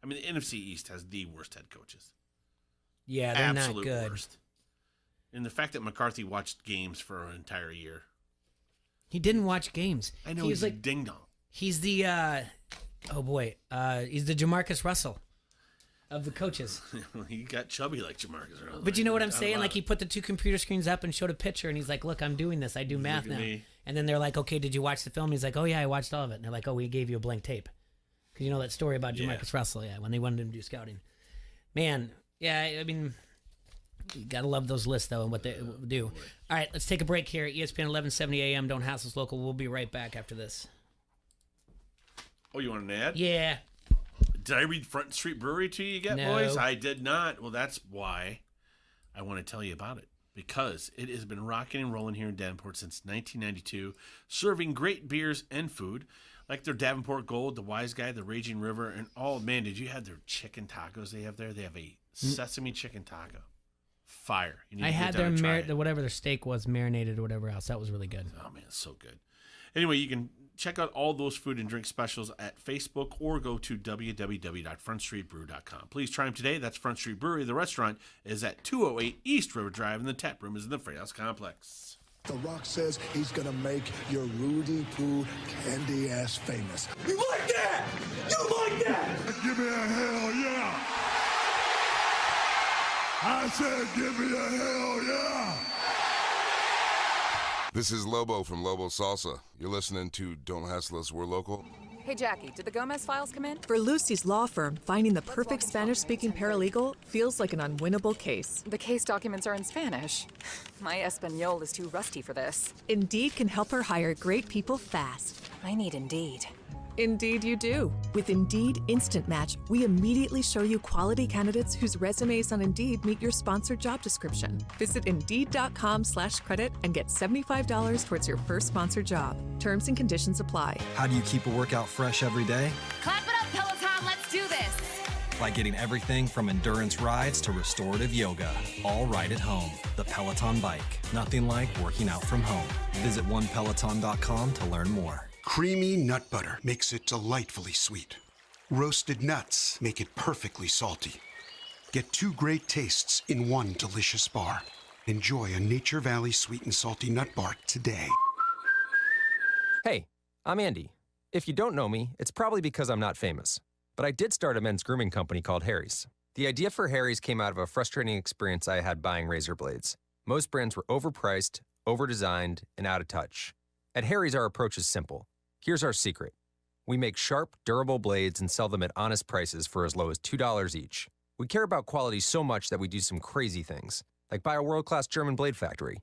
I mean, the NFC East has the worst head coaches. Yeah, they're Absolute not good. worst. And the fact that McCarthy watched games for an entire year. He didn't watch games. I know he he's was a like ding-dong. he's the he's the Jamarcus Russell of the coaches. He got chubby like Jamarcus Russell. But you know what I'm Not saying? about Like he put the two computer screens up and showed a picture, and he's like, "Look, I'm doing this. I do math Look at now." me. And then they're like, "Okay, did you watch the film?" He's like, "Oh yeah, I watched all of it." And they're like, "Oh, we gave you a blank tape." Because you know that story about Jamarcus Russell, when they wanted him to do scouting. Man, yeah, I mean, you gotta love those lists though and what they do. All right, let's take a break here. ESPN 1170 AM. Don't hassle us local. We'll be right back after this. Oh, you want an ad? Yeah. Did I read Front Street Brewery to you yet, No. boys? I did not. Well, that's why I want to tell you about it. Because it has been rocking and rolling here in Davenport since 1992, serving great beers and food, like their Davenport Gold, the Wise Guy, the Raging River, and man, did you have their chicken tacos they have there? They have a sesame chicken taco. Fire. You need I to had get down and try it. whatever their steak was, marinated or whatever else. That was really good. Oh, man, it's so good. Anyway, you can check out all those food and drink specials at Facebook or go to www.frontstreetbrew.com. Please try them today. That's Front Street Brewery. The restaurant is at 208 East River Drive, and the tap room is in the Freight House Complex. The Rock says he's gonna make your Rudy Poo candy ass famous. You like that? You like that? Give me a hell yeah! I said give me a hell yeah! This is Lobo from Lobo Salsa. You're listening to Don't Hassle Us, We're Local. Hey, Jackie, did the Gomez files come in? For Lucy's law firm, finding the perfect Spanish-speaking paralegal feels like an unwinnable case. The case documents are in Spanish. My Espanol is too rusty for this. Indeed can help her hire great people fast. I need Indeed. Indeed you do. With Indeed Instant Match, we immediately show you quality candidates whose resumes on Indeed meet your sponsored job description. Visit Indeed.com/credit and get $75 towards your first sponsored job. Terms and conditions apply. How do you keep a workout fresh every day? Clap it up, Peloton, let's do this! By getting everything from endurance rides to restorative yoga, all right at home. The Peloton Bike. Nothing like working out from home. Visit onepeloton.com to learn more. Creamy nut butter makes it delightfully sweet. Roasted nuts make it perfectly salty. Get two great tastes in one delicious bar. Enjoy a Nature Valley sweet and salty nut bar today. Hey, I'm Andy. If you don't know me, it's probably because I'm not famous. But I did start a men's grooming company called Harry's. The idea for Harry's came out of a frustrating experience I had buying razor blades. Most brands were overpriced, overdesigned, and out of touch. At Harry's, our approach is simple. Here's our secret. We make sharp, durable blades and sell them at honest prices for as low as $2 each. We care about quality so much that we do some crazy things, like buy a world-class German blade factory.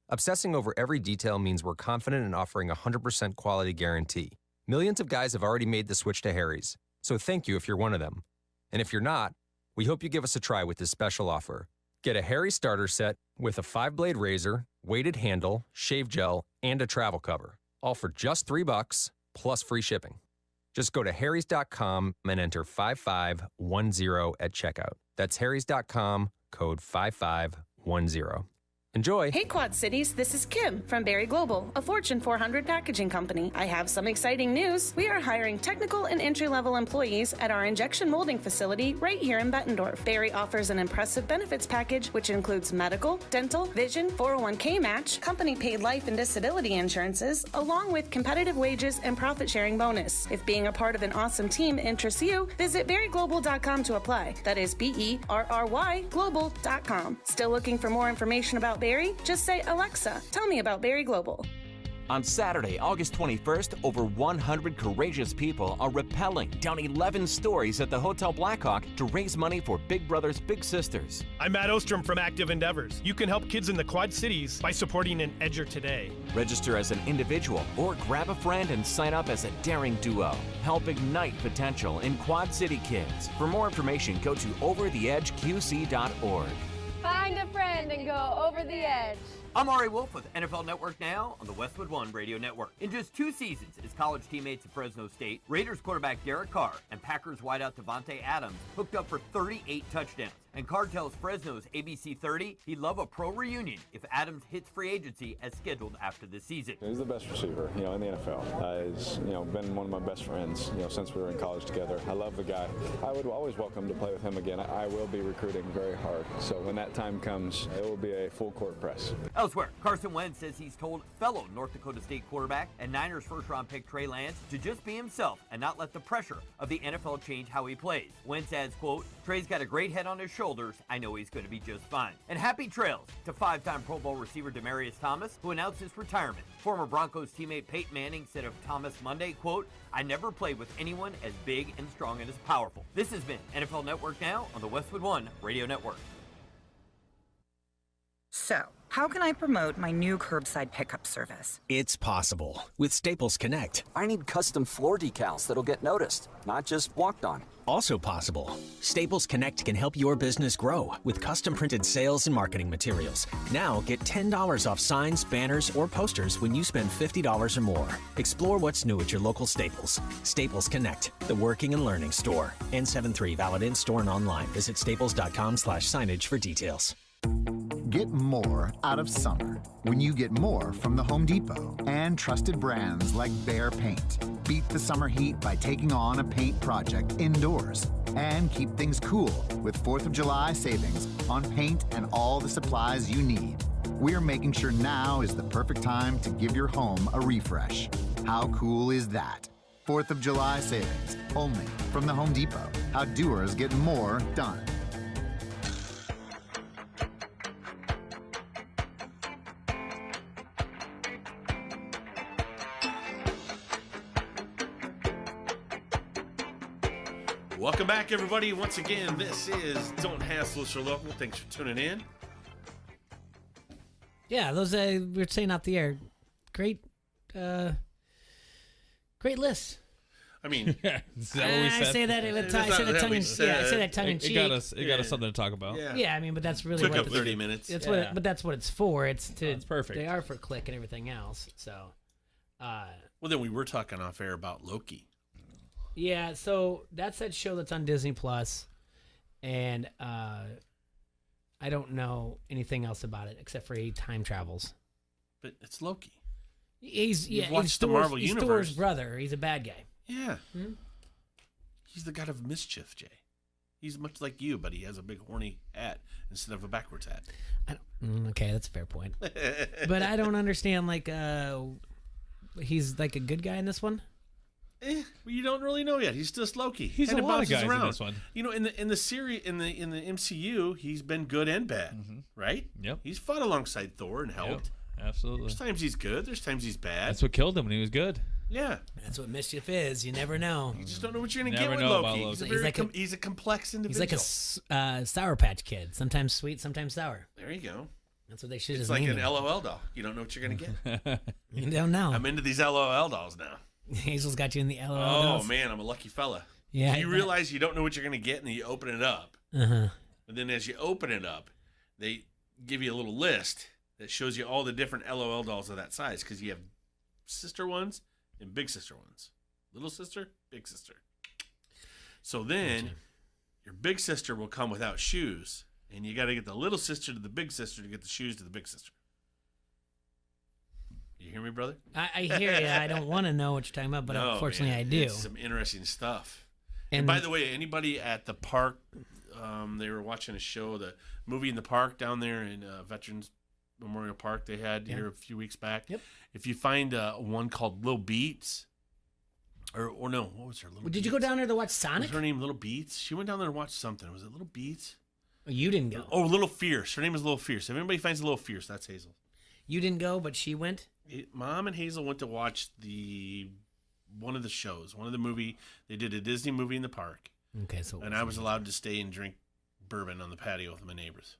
Obsessing over every detail means we're confident in offering a 100% quality guarantee. Millions of guys have already made the switch to Harry's, so thank you if you're one of them. And if you're not, we hope you give us a try with this special offer. Get a Harry starter set with a 5-blade razor, weighted handle, shave gel, and a travel cover. All for just $3 plus free shipping. Just go to harrys.com and enter 5510 at checkout. That's harrys.com, code 5510. Enjoy. Hey Quad Cities, this is Kim from Berry Global, a Fortune 400 packaging company. I have some exciting news. We are hiring technical and entry-level employees at our injection molding facility right here in Bettendorf. Berry offers an impressive benefits package, which includes medical, dental, vision, 401k match, company-paid life and disability insurances, along with competitive wages and profit-sharing bonus. If being a part of an awesome team interests you, visit berryglobal.com to apply. That is BERRY global.com. Still looking for more information about Berry? Just say, Alexa, tell me about Berry Global. On Saturday, August 21st, over 100 courageous people are rappelling down 11 stories at the Hotel Blackhawk to raise money for Big Brothers Big Sisters. I'm Matt Ostrom from Active Endeavors. You can help kids in the Quad Cities by supporting an Edger today. Register as an individual or grab a friend and sign up as a daring duo. Help ignite potential in Quad City kids. For more information, go to overtheedgeqc.org. Find a friend and go over the edge. I'm Ari Wolf with NFL Network Now on the Westwood One Radio Network. In just 2 seasons, his college teammates at Fresno State, Raiders quarterback Derek Carr, and Packers wideout Devontae Adams hooked up for 38 touchdowns. And Carr tells Fresno's ABC 30 he'd love a pro reunion if Adams hits free agency as scheduled after the season. He's the best receiver, in the NFL. He's, been one of my best friends, since we were in college together. I love the guy. I would always welcome to play with him again. I will be recruiting very hard. So when that time comes, it will be a full court press. Elsewhere, Carson Wentz says he's told fellow North Dakota State quarterback and Niners first-round pick Trey Lance to just be himself and not let the pressure of the NFL change how he plays. Wentz adds, quote, Trey's got a great head on his shoulders. I know he's going to be just fine. And happy trails to 5-time Pro Bowl receiver Demaryius Thomas, who announced his retirement. Former Broncos teammate Peyton Manning said of Thomas Monday, quote, I never played with anyone as big and strong and as powerful. This has been NFL Network Now on the Westwood One Radio Network. So, how can I promote my new curbside pickup service? It's possible with Staples Connect. I need custom floor decals that'll get noticed, not just walked on. Also possible. Staples Connect can help your business grow with custom printed sales and marketing materials. Now get $10 off signs, banners, or posters when you spend $50 or more. Explore what's new at your local Staples. Staples Connect, the working and learning store. N73 valid in store and online. Visit staples.com/signage for details. Get more out of summer when you get more from the Home Depot and trusted brands like Behr Paint. Beat the summer heat by taking on a paint project indoors and keep things cool with 4th of July savings on paint and all the supplies you need. We're making sure now is the perfect time to give your home a refresh. How cool is that? 4th of July savings only from the Home Depot. How doers get more done. Welcome back, everybody. Once again, this is Don't Hassle Us Your Local. Thanks for tuning in. Yeah, those we were saying off the air. Great list. I mean, is that what we said? I say that tongue in cheek. It got us something to talk about. Yeah, I mean, but that's really took what up 30 minutes. That's but that's what it's for. It's perfect. They are for click and everything else. So, well, then we were talking off air about Loki. Yeah, so that's that show that's on Disney Plus, and I don't know anything else about it except for he time travels. But it's Loki. He's watched the Marvel Universe. He's Thor's brother. He's a bad guy. Yeah. He's the god of mischief, Jay. He's much like you, but he has a big horny hat instead of a backwards hat. Okay, that's a fair point. But I don't understand, he's like a good guy in this one? Well, you don't really know yet. He's just Loki. He's a lot of guys in this one. In the series, in the MCU, he's been good and bad, right? Yep. He's fought alongside Thor and helped. Yep, absolutely. There's times he's good. There's times he's bad. That's what killed him when he was good. Yeah. That's what mischief is. You never know. You just don't know what you're going to get with Loki. He's a complex individual. He's like a Sour Patch Kid. Sometimes sweet, sometimes sour. There you go. That's what they should have It's named like an him. LOL doll. You don't know what you're going to get. You don't know. I'm into these LOL dolls now. Hazel's got you in the LOL Oh, dolls. man, I'm a lucky fella. Yeah. You realize you don't know what you're going to get, and then you open it up. Uh-huh. And then as you open it up, they give you a little list that shows you all the different LOL dolls of that size because you have sister ones and big sister ones. Little sister, big sister. So then your big sister will come without shoes, and you got to get the little sister to the big sister to get the shoes to the big sister. You hear me, brother? I hear you. I don't want to know what you're talking about, but No, unfortunately man, I do. It's some interesting stuff. And And by the way, anybody at the park, they were watching a show, the movie in the park down there in Veterans Memorial Park they had here a few weeks back. Yep. If you find one called Little Beats, or no, what was her? Little Did you go down there to watch Sonic? Was her name Little Beats? She went down there to watch something. Was it Little Beats? Oh, you didn't go. Oh, Little Fierce. Her name is Little Fierce. If anybody finds Little Fierce, that's Hazel. You didn't go, but she went? Mom and Hazel went to watch one of the shows, one of the movie. They did a Disney movie in the park. Okay, so and I was allowed to stay and drink bourbon on the patio with my neighbors.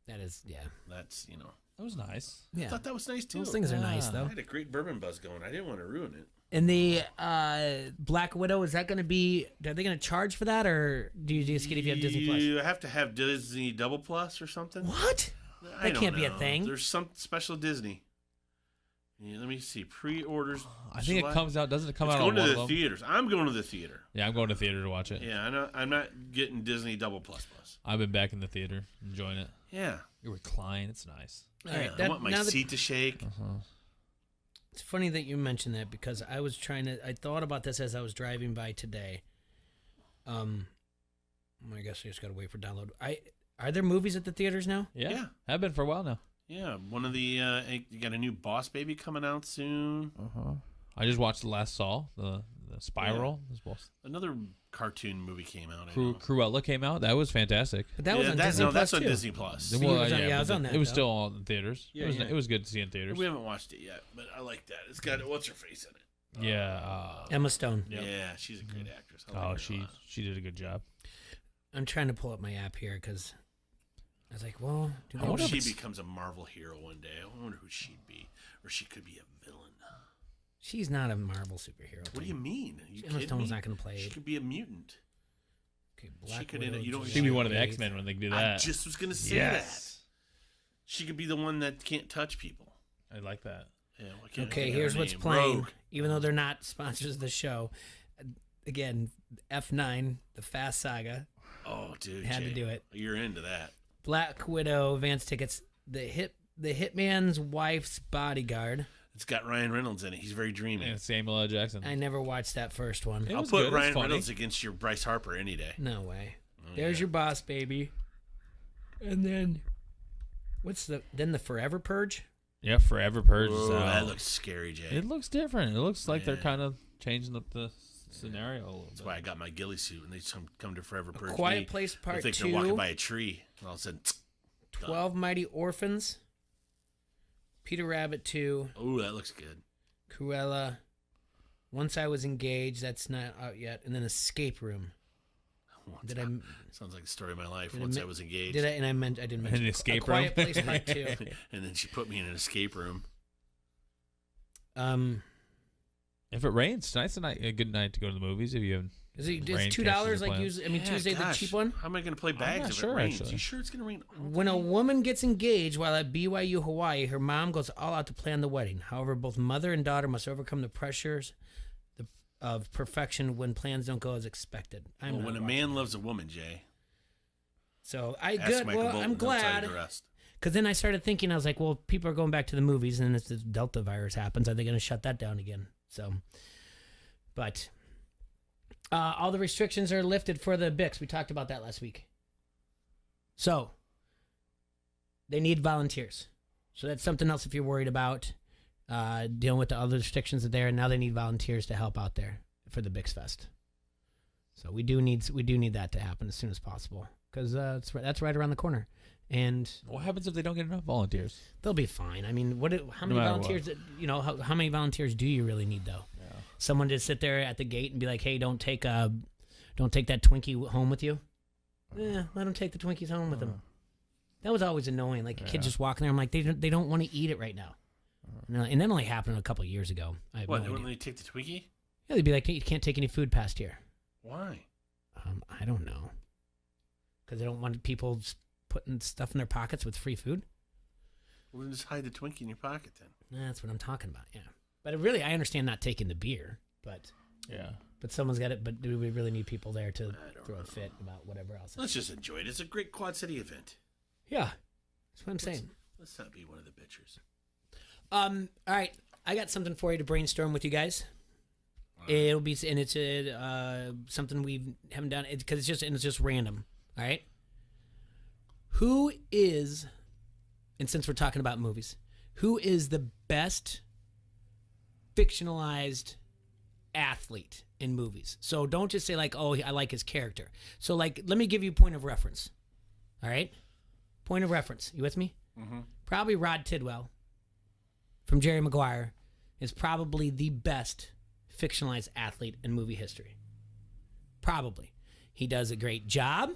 That is, yeah. That's, That was nice. Yeah. I thought that was nice too. Those things are nice, though. I had a great bourbon buzz going. I didn't want to ruin it. And the Black Widow, is that going to be? Are they going to charge for that, or do you just get if you have Disney Plus? You have to have Disney Double Plus or something. What? I That don't can't be a know. thing. There's some special Disney. Yeah, let me see. Pre-orders. I think it comes out. Doesn't it come out going on to one the of them? theaters. I'm going to the theater. Yeah, I'm going to theater to watch it. Yeah, I'm not getting Disney Double Plus. I've been back in the theater, enjoying it. Yeah. You recline. It's nice. All right, I want my seat to shake. It's funny that you mentioned that because I thought about this as I was driving by today. I guess I just got to wait for download. Are there movies at the theaters now? Yeah. Have been for a while now. Yeah, one of the you got a new Boss Baby coming out soon. I just watched the last Saw, the Spiral. Another cartoon movie came out. I know. Cruella came out. That was fantastic. But that was on Disney Plus that's too. on Disney Plus. Well, I was on that. It was though. still on in theaters. Yeah, it was good to see in theaters. We haven't watched it yet, but I like that. It's got what's her face in it. Yeah, Emma Stone. Yeah, she's a great actress. I like Oh, her a lot. she did a good job. I'm trying to pull up my app here because I was like, well, I hope she becomes a Marvel hero one day. I wonder who she'd be, or she could be a villain. She's not a Marvel superhero. What do you mean? Are you Emma kidding Stone's me? not going to play She it. could be a mutant. Okay, She could end it. You don't. She'd be one of the X-Men when they do that. I just was going to say that. She could be the one that can't touch people. I like that. Yeah. Why can't I Okay, think of here's her what's name? playing. Rogue. Even though they're not sponsors of the show, again, F9, the Fast Saga. Oh, dude, had to Jay, do it. You're into that. Black Widow advance tickets. The Hitman's Wife's Bodyguard. It's got Ryan Reynolds in it. He's very dreamy. And Samuel L. Jackson. I never watched that first one. I'll put Ryan Reynolds against your Bryce Harper any day. No way. There's your Boss Baby. And then then the Forever Purge? Yeah, Forever Purge is Whoa, out. that looks scary, Jay. It looks different. It looks like they're kind of changing up the scenario a little That's bit. why I got my ghillie suit when they come to Forever Purge. Quiet me. Place Part I think 2. they're walking by a tree, and all of a sudden, 12 Mighty Orphans. Peter Rabbit 2. Oh, that looks good. Cruella. Once I Was Engaged. That's not out yet. And then Escape Room. Sounds like the story of my life. Did I Once men- I was engaged. Did I? And I didn't mention An escape A Quiet room? Place Part 2. And then she put me in an escape room. If it rains, tonight's a good night to go to the movies. If you have Is it rain $2 catches like plans. usually? I mean, Yeah, Tuesday's the gosh. cheap one. How am I going to play I'm bags not if sure, it rains? actually. You sure it's going to rain? When a woman gets engaged while at BYU Hawaii, her mom goes all out to plan the wedding. However, both mother and daughter must overcome the pressures of perfection when plans don't go as expected. Well, when a man loves a woman, Jay. So Ask good. Michael Well, Bolton, I'm he'll tell you glad. the rest. Because then I started thinking, I was like, well, people are going back to the movies, and then if the Delta virus happens, are they going to shut that down again? So, but all the restrictions are lifted for the Bix. We talked about that last week. So they need volunteers. So that's something else if you're worried about dealing with the other restrictions that are there, and now they need volunteers to help out there for the Bix Fest. So we do need that to happen as soon as possible because that's right around the corner. And what happens if they don't get enough volunteers? They'll be fine. I mean, how many matter volunteers? How many volunteers do you really need though? Yeah. Someone to sit there at the gate and be like, "Hey, don't take that Twinkie home with you." Yeah, let them take the Twinkies home with them. That was always annoying. Like a kid just walking there. I'm like, they don't want to eat it right now. And that only happened a couple of years ago. I have What? no They idea. wouldn't let you take the Twinkie? Yeah, they'd be like, hey, you can't take any food past here. Why? I don't know. Because they don't want people putting stuff in their pockets with free food. Well, then just hide the Twinkie in your pocket then. That's what I'm talking about, yeah. But really, I understand not taking the beer, but someone's got it. But do we really need people there to throw a fit about whatever else? Let's just enjoy it. It's a great Quad City event. Yeah, that's what I'm saying. Let's not be one of the bitchers. All right, I got something for you to brainstorm with you guys. It'll be, and it's something we haven't done because it's just random. All right, who is, and since we're talking about movies, who is the best fictionalized athlete in movies? So don't just say like, oh, I like his character. So like, let me give you a point of reference. All right, point of reference. You with me? Mm-hmm. Probably Rod Tidwell from Jerry Maguire is probably the best fictionalized athlete in movie history. Probably. He does a great job,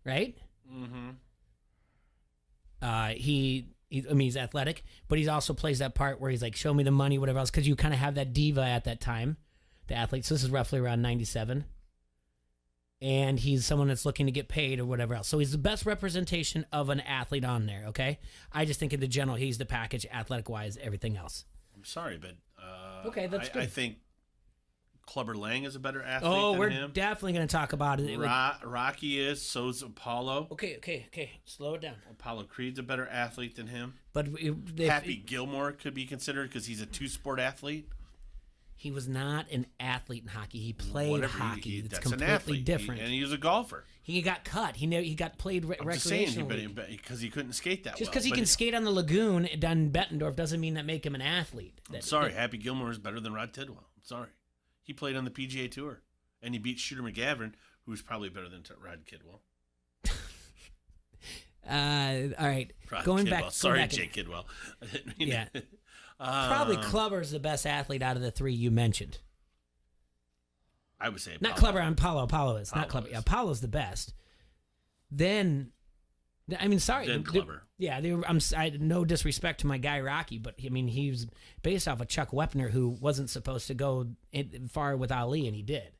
right? Mm-hmm. He's athletic, but he also plays that part where he's like, show me the money, whatever else, because you kind of have that diva at that time, the athlete. So this is roughly around 97. And he's someone that's looking to get paid or whatever else. So he's the best representation of an athlete on there, okay? I just think in the general, he's the package, athletic-wise, everything else. I'm sorry, but okay, that's good. I think Clubber Lang is a better athlete than we're him. definitely going to talk about it. Rocky is, so's Apollo. Okay. Slow it down. Apollo Creed's a better athlete than him. But Happy Gilmore could be considered because he's a two-sport athlete. He was not an athlete in hockey. He played hockey. It's that's completely an athlete. different. And he was a golfer. He got cut. He got played recreationally. Just saying, because he couldn't skate that well. Just because he can skate on the lagoon down Bettendorf doesn't mean that make him an athlete. I'm sorry, Happy Gilmore is better than Rod Tidwell. I'm sorry. He played on the PGA Tour, and he beat Shooter McGavin, who's probably better than Rod Kidwell. All right. Rod Going Kidwell. back. Sorry, Jake Kidwell. Yeah. Probably Clubber's the best athlete out of the three you mentioned. I would say Apollo. Not Clubber. Apollo is. Not Clubber. Yeah, Apollo's the best. Then, I mean, sorry. Then Clubber. I no disrespect to my guy Rocky, but I mean, he was based off of Chuck Wepner, who wasn't supposed to go far with Ali, and he did.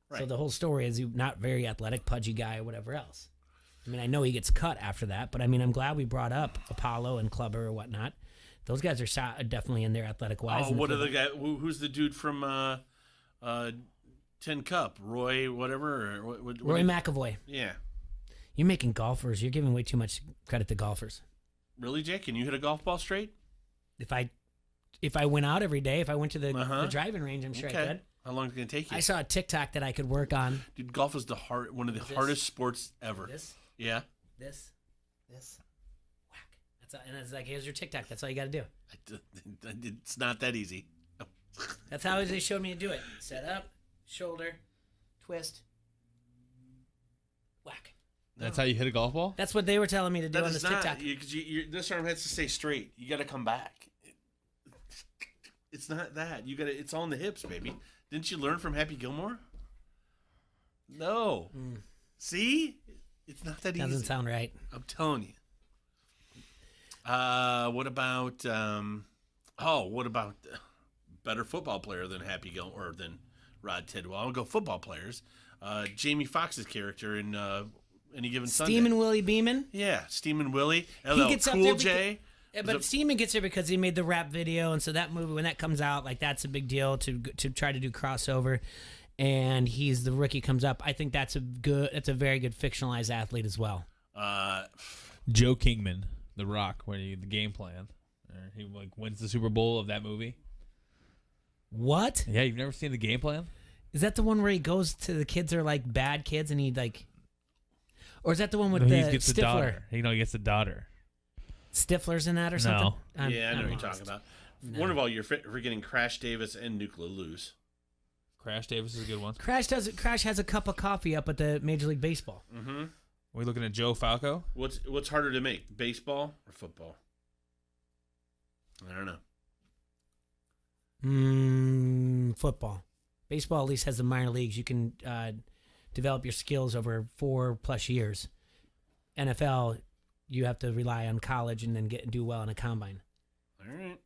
Right. So the whole story is he's not very athletic, pudgy guy, or whatever else. I mean, I know he gets cut after that, but I mean, I'm glad we brought up Apollo and Clubber or whatnot. Those guys are definitely in there athletic wise. Oh, what are the guy? Who's the dude from Tin Cup? Roy, whatever. Roy McAvoy. Yeah. You're making golfers. You're giving way too much credit to golfers. Really, Jake? Can you hit a golf ball straight? If I went out every day, if I went to the driving range, I'm sure I could. How long is it going to take you? I saw a TikTok that I could work on. Dude, golf is one of the hardest sports ever. This? Yeah. This. Whack. And it's like, here's your TikTok. That's all you got to do. It's not that easy. That's how they showed me to do it. Set up, shoulder, twist, whack. That's how you hit a golf ball? That's what they were telling me to do on this TikTok. This arm has to stay straight. You got to come back. It's not that. It's all in the hips, baby. Didn't you learn from Happy Gilmore? No. See? It's not that easy. Doesn't sound right. I'm telling you. What about better football player than Happy Gilmore or than Rod Tidwell? I'll go football players. Jamie Foxx's character in Any Given Sunday. Steamin' Willie Beeman? Yeah, Steamin' Willie. He gets Cool up there J. But Steamin gets there because he made the rap video, and so that movie, when that comes out, like that's a big deal to try to do crossover. And he's the rookie comes up. I think that's a very good fictionalized athlete as well. Joe Kingman, The Rock, the game plan. He wins the Super Bowl of that movie. What? Yeah, you've never seen The Game Plan? Is that the one where he goes to the kids that are like bad kids and he like, or is that the one with he the gets Stifler? The daughter. He gets the daughter. Stifler's in that or something? No. Yeah, I know what you're talking about. No. One of all, you're forgetting Crash Davis and Nuclear Luz. Crash Davis is a good one. Crash has a cup of coffee up at the Major League Baseball. Mm-hmm. Are we looking at Joe Falco? What's harder to make, baseball or football? I don't know. Football. Baseball at least has the minor leagues. You can develop your skills over 4+ years. NFL, you have to rely on college and then do well in a combine. All right.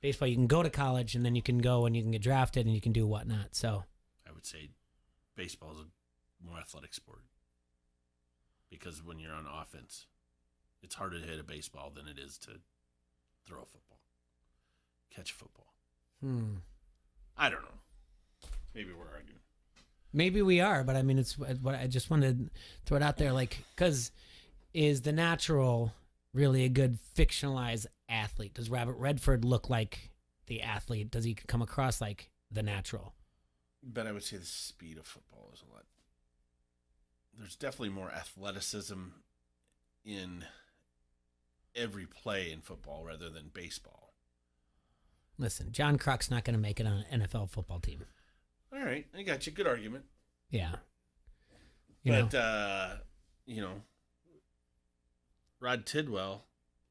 Baseball, you can go to college and then you can go and you can get drafted and you can do whatnot. So I would say baseball is a more athletic sport. because when you're on offense, it's harder to hit a baseball than it is to throw a football, catch a football. I don't know. Maybe we're arguing. Maybe we are, but I mean, it's what I just wanted to throw it out there, like, because is the natural really a good fictionalized athlete? Does Robert Redford look like the athlete? Does he come across like the natural? But I would say the speed of football is a lot. There's definitely more athleticism in every play in football rather than baseball. Listen, John Kruk's not going to make it on an NFL football team. All right, I got you. Good argument. Yeah. Rod Tidwell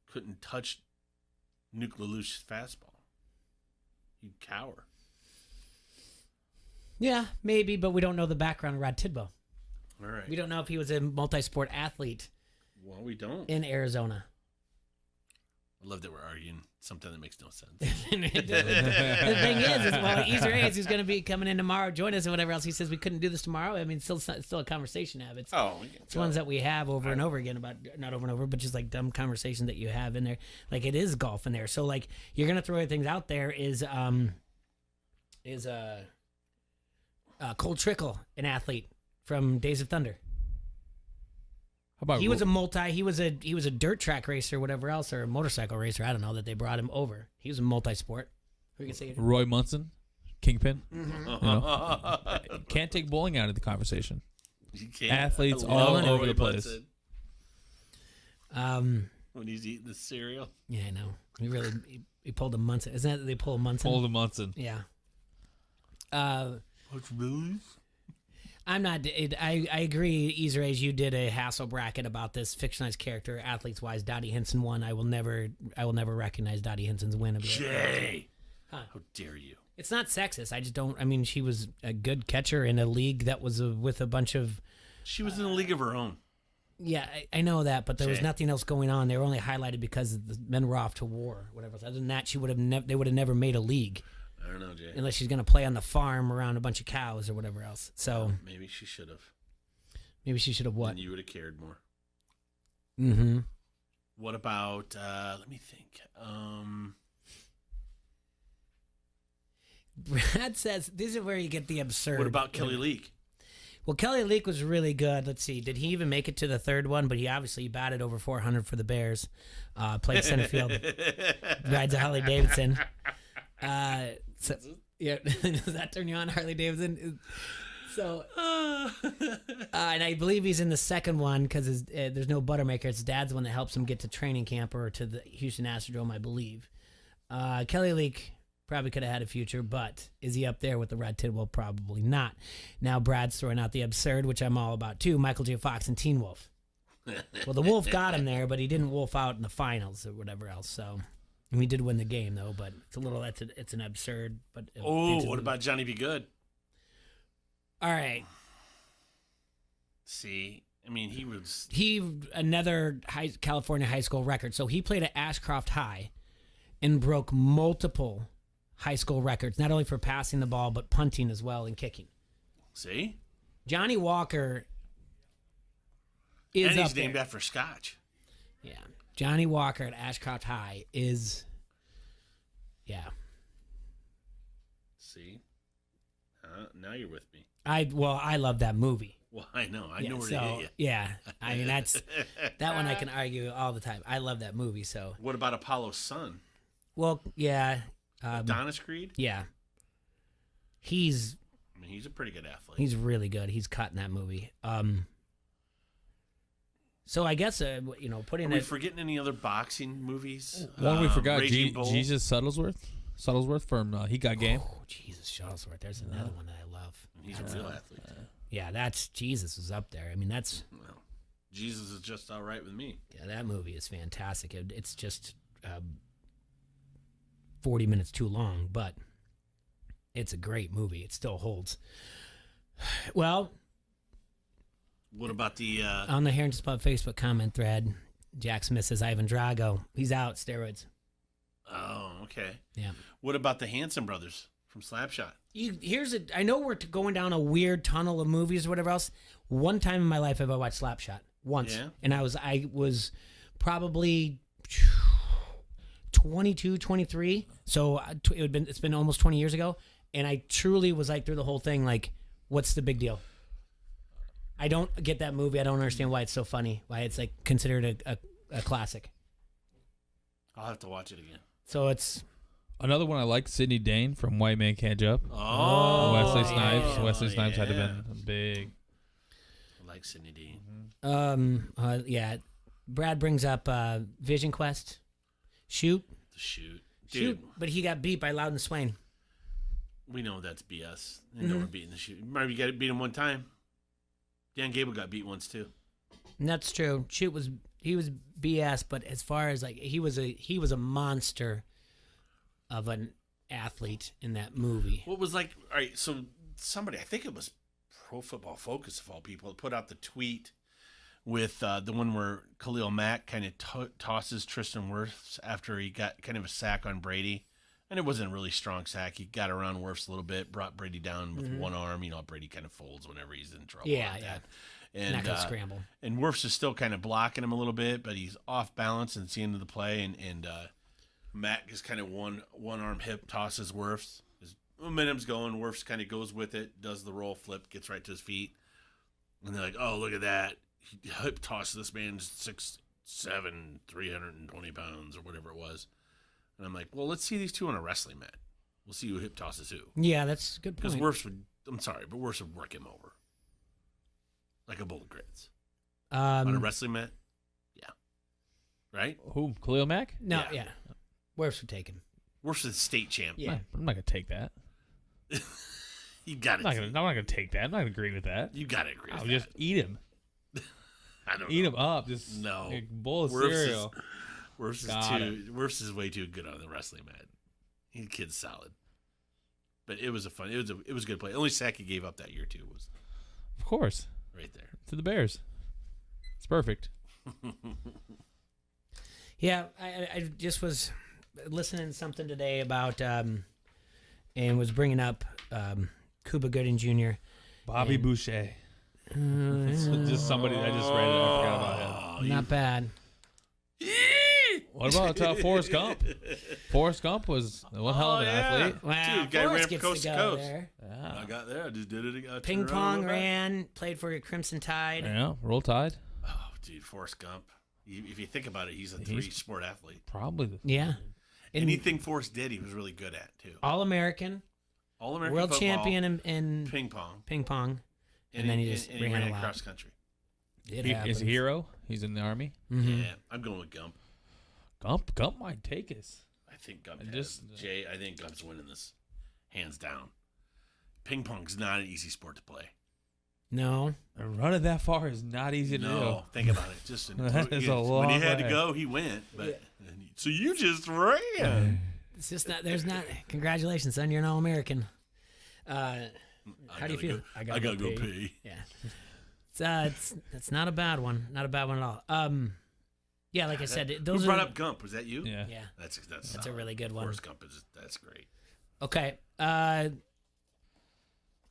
couldn't touch Nuke LaLoosh's fastball. He'd cower. Yeah, maybe, but we don't know the background of Rod Tidwell. All right. We don't know if he was a multi-sport athlete. Well, we don't. In Arizona. I love that we're arguing something that makes no sense. The thing is well, Easter Hayes, who's going to be coming in tomorrow, join us and whatever else. He says we couldn't do this tomorrow. I mean, it's still a conversation to have. It's ones that we have over and over again about, not over and over, but just like dumb conversation that you have in there. Like it is golf in there. So like you're going to throw things out there is Cole Trickle, an athlete from Days of Thunder. He was a dirt track racer, whatever else, or a motorcycle racer. I don't know that they brought him over. He was a multi-sport. Who can say Roy Munson, Kingpin. Mm-hmm. You know? Can't take bowling out of the conversation. You can't. Athletes all over the place. When he's eating the cereal. Yeah, I know. He pulled a Munson. Isn't that they pull a Munson? Pulled a Munson. Yeah. What's Billy's? I'm not. I agree, Israel. You did a hassle bracket about this fictionalized character, athletes wise. Dottie Hinson won. I will never recognize Dottie Hinson's win. Jay, how dare you? It's not sexist. I just don't. I mean, she was a good catcher in a league that was with a bunch of. She was in a league of her own. Yeah, I know that, but there was nothing else going on. They were only highlighted because the men were off to war, whatever. Other than that, they would have never made a league. I don't know, Jay. Unless she's going to play on the farm around a bunch of cows or whatever else. So maybe she should have. Maybe she should have what? And you would have cared more. Mm-hmm. What about? Let me think. Brad says this is where you get the absurd. What about Kelly Leak? Well, Kelly Leak was really good. Let's see. Did he even make it to the third one? But he obviously batted over 400 for the Bears. Played center field. Rides a Harley Davidson. So, yeah, does that turn you on, Harley Davidson? So, and I believe he's in the second one because there's no Buttermaker. His dad's the one that helps him get to training camp or to the Houston Astrodome, I believe. Kelly Leak probably could have had a future, but is he up there with the Rod Tidwell? Probably not. Now Brad's throwing out the absurd, which I'm all about too. Michael J. Fox and Teen Wolf. Well, the Wolf got him there, but he didn't wolf out in the finals or whatever else. So. And we did win the game, though, but it's an absurd. But what about Johnny B. Good? All right. See, I mean, another California high school record. So he played at Ashcroft High and broke multiple high school records, not only for passing the ball, but punting as well and kicking. See? Johnny Walker is and he's up there. named after Scotch. Yeah. Johnny Walker at Ashcroft High is, yeah. See? Now you're with me. I love that movie. Well, I know. I know where to hit you. Yeah. I mean, that one I can argue all the time. I love that movie, so. What about Apollo's son? Well, yeah. Adonis Creed? Yeah. He's a pretty good athlete. He's really good. He's cut in that movie. So I guess putting. Are we forgetting any other boxing movies? One we forgot. Jesus Shuttlesworth from He Got Game. Oh, Jesus Shuttlesworth. There's another one that I love. He's a real athlete. Yeah, that's Jesus is up there. I mean, that's. Well, Jesus is just all right with me. Yeah, that movie is fantastic. It's just 40 minutes too long, but it's a great movie. It still holds. Well. What about the... on the Hair and Spud Facebook comment thread, Jack Smith says Ivan Drago. He's out, steroids. Oh, okay. Yeah. What about the Hanson brothers from Slapshot? I know we're going down a weird tunnel of movies or whatever else. One time in my life have I watched Slapshot. once. Yeah. And I was probably 22, 23. So it's been almost 20 years ago. And I truly was like through the whole thing, like, what's the big deal? I don't get that movie. I don't understand why it's so funny, why it's like considered a classic. I'll have to watch it again. So it's another one I like, Sidney Dane from White Man Can't Jump. Oh, Wesley Snipes. yeah. Wesley Snipes had to Yeah. have been big. I like Sidney Dean. Yeah. Brad brings up Vision Quest. Shoot. The shoot. Shoot. Dude, But he got beat by Loudon Swain. we know that's BS. They know we're beating the shoot. Remember, you got to beat him one time. Dan Gable got beat once too. And that's true. Shoot was BS, but as far as like he was a monster of an athlete in that movie. What was like? All right, so somebody, I think it was Pro Football Focus of all people, put out the tweet with the one where Khalil Mack kind of tosses Tristan Wirfs after he got kind of a sack on Brady. And it wasn't a really strong sack. He got around Wirfs a little bit, brought Brady down with one arm. You know, Brady kind of folds whenever he's in trouble. Yeah, like yeah. that. And Not gonna scramble. And Wirfs is still kind of blocking him a little bit, but he's off balance, and it's the end of the play. And Mack is kind of one arm hip tosses Wirfs. His momentum's going. Wirfs kind of goes with it, does the roll flip, gets right to his feet. And they're like, oh, look at that. He hip tosses this man 6'7", 320 pounds or whatever it was. And I'm like, well, let's see these two on a wrestling mat. We'll see who hip tosses who. Yeah, that's a good point. Because Wirfs would, I'm sorry, but Wirfs would work him over. Like a bowl of grits. On a wrestling mat? Yeah. Right? Who? Khalil Mack? No, yeah. Wirfs would take him. Wirfs is state champ. Yeah. I'm not gonna take that. You got I'm not gonna take that. I'm not gonna agree with that. You got to agree with I'll that. just eat him. I don't Eat know. him up. Just No. a bowl of Wirfs cereal. Wirfs is way too good on the wrestling mat. The kid's solid. But it was a good play. The only sack he gave up that year too was Of course. right there. To the Bears. It's perfect. Yeah, I just was listening to something today about and was bringing up Cuba Gooding Jr. Bobby Boucher. It's just somebody I just read it. I forgot about him. Not bad. What about Forrest Gump? Forrest Gump was one hell of an athlete. Wow, Dude, guy Forrest ran from gets coast to to go coast. there. Yeah. I got there. I just did it again. Ping pong ran, played for Crimson Tide. Yeah, Roll Tide. Oh, dude, Forrest Gump. If you think about it, he's a three-sport athlete. Probably. Yeah. Anything Forrest did, he was really good at, too. All-American. All-American World football, champion in ping pong. Ping pong. And then he just and ran a lot. cross country. It He's happens. a hero. He's in the Army. Mhm. Yeah, I'm going with Gump. Gump might take us. I think Gump I has. just- Jay, I think Gump's winning this, hands down. Ping pong's not an easy sport to play. No. And running that far is not easy to do. No, think about it. Just That is a when long he had to way. go, he went. But so you just ran. It's just not. There's not. Congratulations, son. You're an All-American. How do you feel? I gotta go pee. Yeah. It's not a bad one. Not a bad one at all. Yeah, like I said, those Who brought are. up Gump? Was that you? Yeah. Yeah. That's That's a solid. really good one. Forrest Gump that's great. Okay.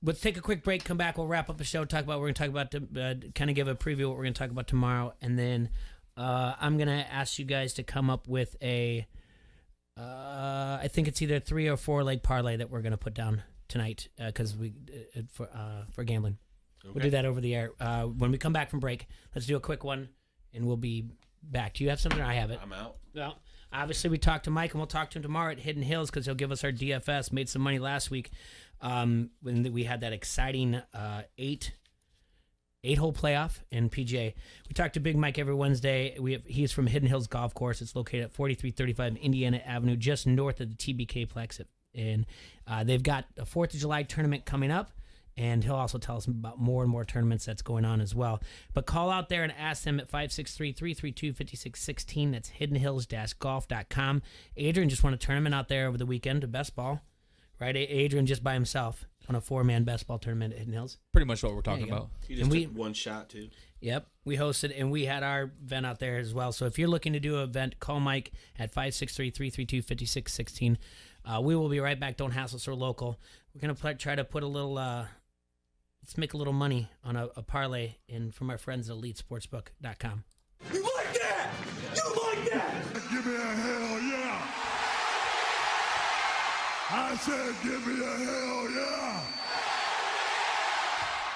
Let's take a quick break. Come back. We'll wrap up the show. Talk about what we're going to talk about. Kind of give a preview of what we're going to talk about tomorrow, and then I'm going to ask you guys to come up with a. I think it's either 3 or 4 leg parlay that we're going to put down tonight because we for gambling. Okay. We'll do that over the air when we come back from break. Let's do a quick one, and we'll be back. Do you have something? I have it. I'm out. Well, obviously we talked to Mike, and we'll talk to him tomorrow at Hidden Hills because he'll give us our DFS. Made some money last week when we had that exciting 8-hole playoff in PGA. We talk to Big Mike every Wednesday. He's from Hidden Hills Golf Course. It's located at 4335 Indiana Avenue, just north of the TBK-plex. And they've got a 4th of July tournament coming up. And he'll also tell us about more and more tournaments that's going on as well. But call out there and ask them at 563-332-5616. That's hiddenhills-golf.com. Adrian just won a tournament out there over the weekend, a best ball. Right? Adrian just by himself on a 4-man best ball tournament at Hidden Hills. Pretty much what we're There talking you go. about. He just took one shot, too. Yep, we hosted, and we had our event out there as well. So if you're looking to do an event, call Mike at 563-332-5616. We will be right back. Don't hassle us. We're local. We're going to try to put a little let's make a little money on a parlay from our friends at EliteSportsbook.com. You like that? You like that? Give me a hell yeah. I said give me a hell yeah.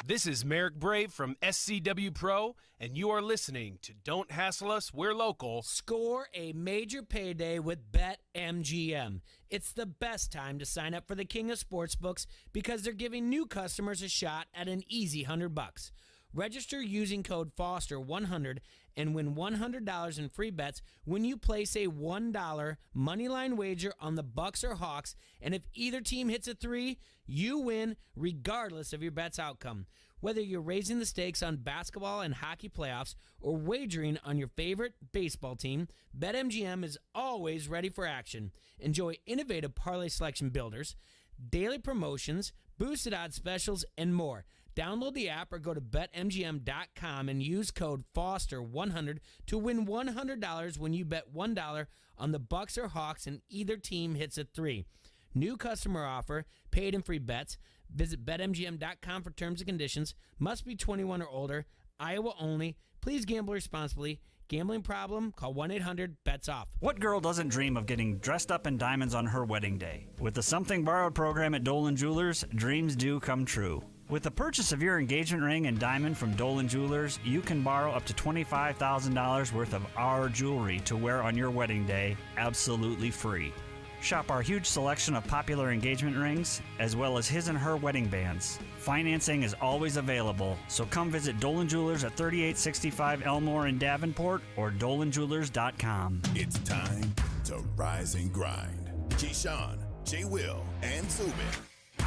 This is Merrick Brave from SCW Pro, and you are listening to Don't Hassle Us, We're Local. Score a major payday with BetMGM. It's the best time to sign up for the king of sportsbooks because they're giving new customers a shot at an easy $100. Register using code Foster100 and win $100 in free bets when you place a $1 moneyline wager on the Bucks or Hawks, and if either team hits a 3, you win regardless of your bet's outcome. Whether you're raising the stakes on basketball and hockey playoffs or wagering on your favorite baseball team, BetMGM is always ready for action. Enjoy innovative parlay selection builders, daily promotions, boosted odds specials, and more. Download the app or go to BetMGM.com and use code Foster100 to win $100 when you bet $1 on the Bucks or Hawks and either team hits a 3. New customer offer, paid and free bets. Visit BetMGM.com for terms and conditions. Must be 21 or older. Iowa only. Please gamble responsibly. Gambling problem? Call 1-800-BETS-OFF. What girl doesn't dream of getting dressed up in diamonds on her wedding day? With the Something Borrowed program at Dolan Jewelers, dreams do come true. With the purchase of your engagement ring and diamond from Dolan Jewelers, you can borrow up to $25,000 worth of our jewelry to wear on your wedding day absolutely free. Shop our huge selection of popular engagement rings, as well as his and her wedding bands. Financing is always available, so come visit Dolan Jewelers at 3865 Elmore in Davenport or dolanjewelers.com. It's time to rise and grind. Keyshawn, J. Will, and Zubin.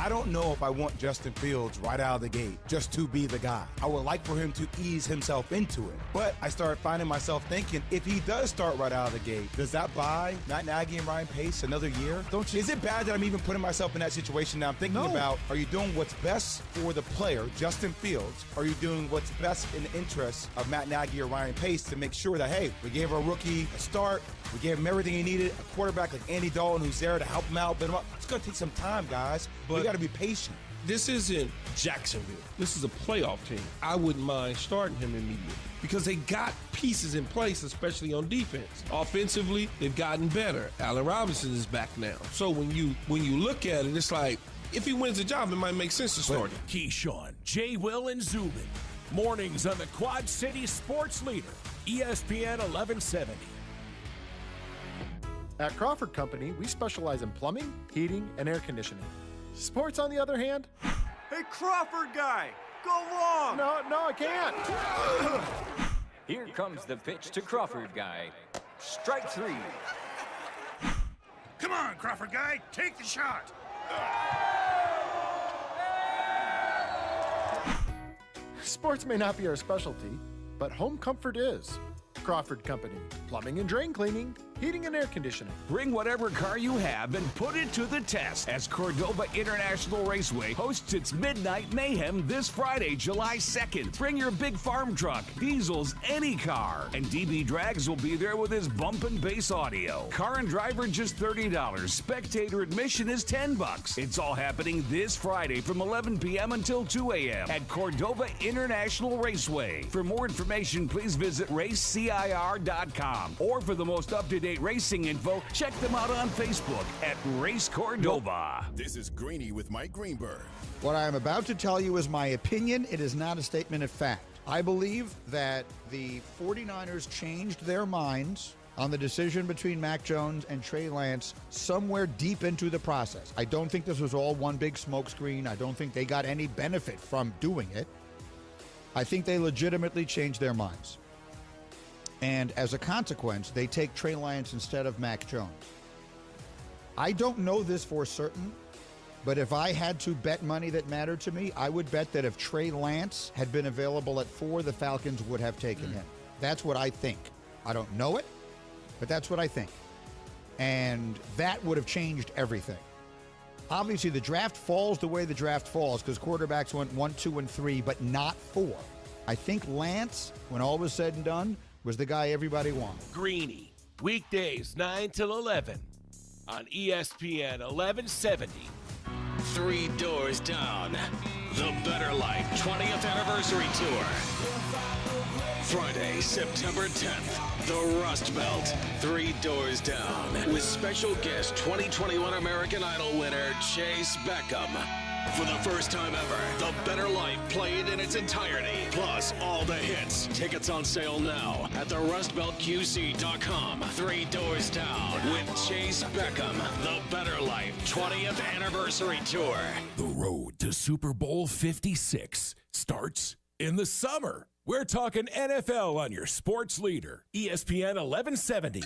I don't know if I want Justin Fields right out of the gate just to be the guy. I would like for him to ease himself into it. But I started finding myself thinking, if he does start right out of the gate, does that buy Matt Nagy and Ryan Pace another year? Is it bad that I'm even putting myself in that situation now? I'm thinking about, are you doing what's best for the player, Justin Fields? Are you doing what's best in the interest of Matt Nagy or Ryan Pace to make sure that, hey, we gave our rookie a start, we gave him everything he needed, a quarterback like Andy Dalton who's there to help him out, build him up. It's going to take some time, guys. But we got to be patient. This isn't Jacksonville. This is a playoff team. I wouldn't mind starting him immediately because they got pieces in place, especially on defense. Offensively, they've gotten better. Allen Robinson is back now. So when you look at it, it's like, if he wins the job, it might make sense to start him. Keyshawn, J. Will, and Zubin. Mornings on the Quad City Sports Leader, ESPN 1170. At Crawford Company, we specialize in plumbing, heating, and air conditioning. Sports, on the other hand... Hey, Crawford guy, go long! No, I can't! Here comes the pitch to Crawford guy. Strike 3. Come on, Crawford guy, take the shot! Sports may not be our specialty, but home comfort is. Crawford Company, plumbing and drain cleaning, heating and air conditioning. Bring whatever car you have and put it to the test as Cordova International Raceway hosts its Midnight Mayhem this Friday, July 2nd. Bring your big farm truck, diesels, any car. And DB Drags will be there with his bump and bass audio. Car and driver just $30. Spectator admission is $10. It's all happening this Friday from 11 p.m. until 2 a.m. at Cordova International Raceway. For more information, please visit racecir.com. Or for the most up-to-date racing info, check them out on Facebook at Race Cordova. This is Greeny with Mike Greenberg. What I am about to tell you is my opinion. It is not a statement of fact. I believe that the 49ers changed their minds on the decision between Mac Jones and Trey Lance somewhere deep into the process. I don't think this was all one big smokescreen. I don't think they got any benefit from doing it. I think they legitimately changed their minds. And as a consequence, they take Trey Lance instead of Mac Jones. I don't know this for certain, but if I had to bet money that mattered to me, I would bet that if Trey Lance had been available at 4, the Falcons would have taken him. That's what I think. I don't know it, but that's what I think. And that would have changed everything. Obviously, the draft falls the way the draft falls because quarterbacks went 1, 2, and 3, but not 4. I think Lance, when all was said and done, was the guy everybody wanted. Greeny, weekdays 9 till 11 on ESPN 1170. 3 doors down. The Better Life 20th Anniversary Tour. Friday, September 10th, the Rust Belt, 3 doors down, with special guest 2021 American Idol winner Chase Beckham. For the first time ever, The Better Life played in its entirety, plus all the hits. Tickets on sale now at therustbeltqc.com. 3 doors down with Chase Beckham. The Better Life 20th Anniversary Tour. The road to Super Bowl 56 starts in the summer. We're talking NFL on your sports leader, ESPN 1170.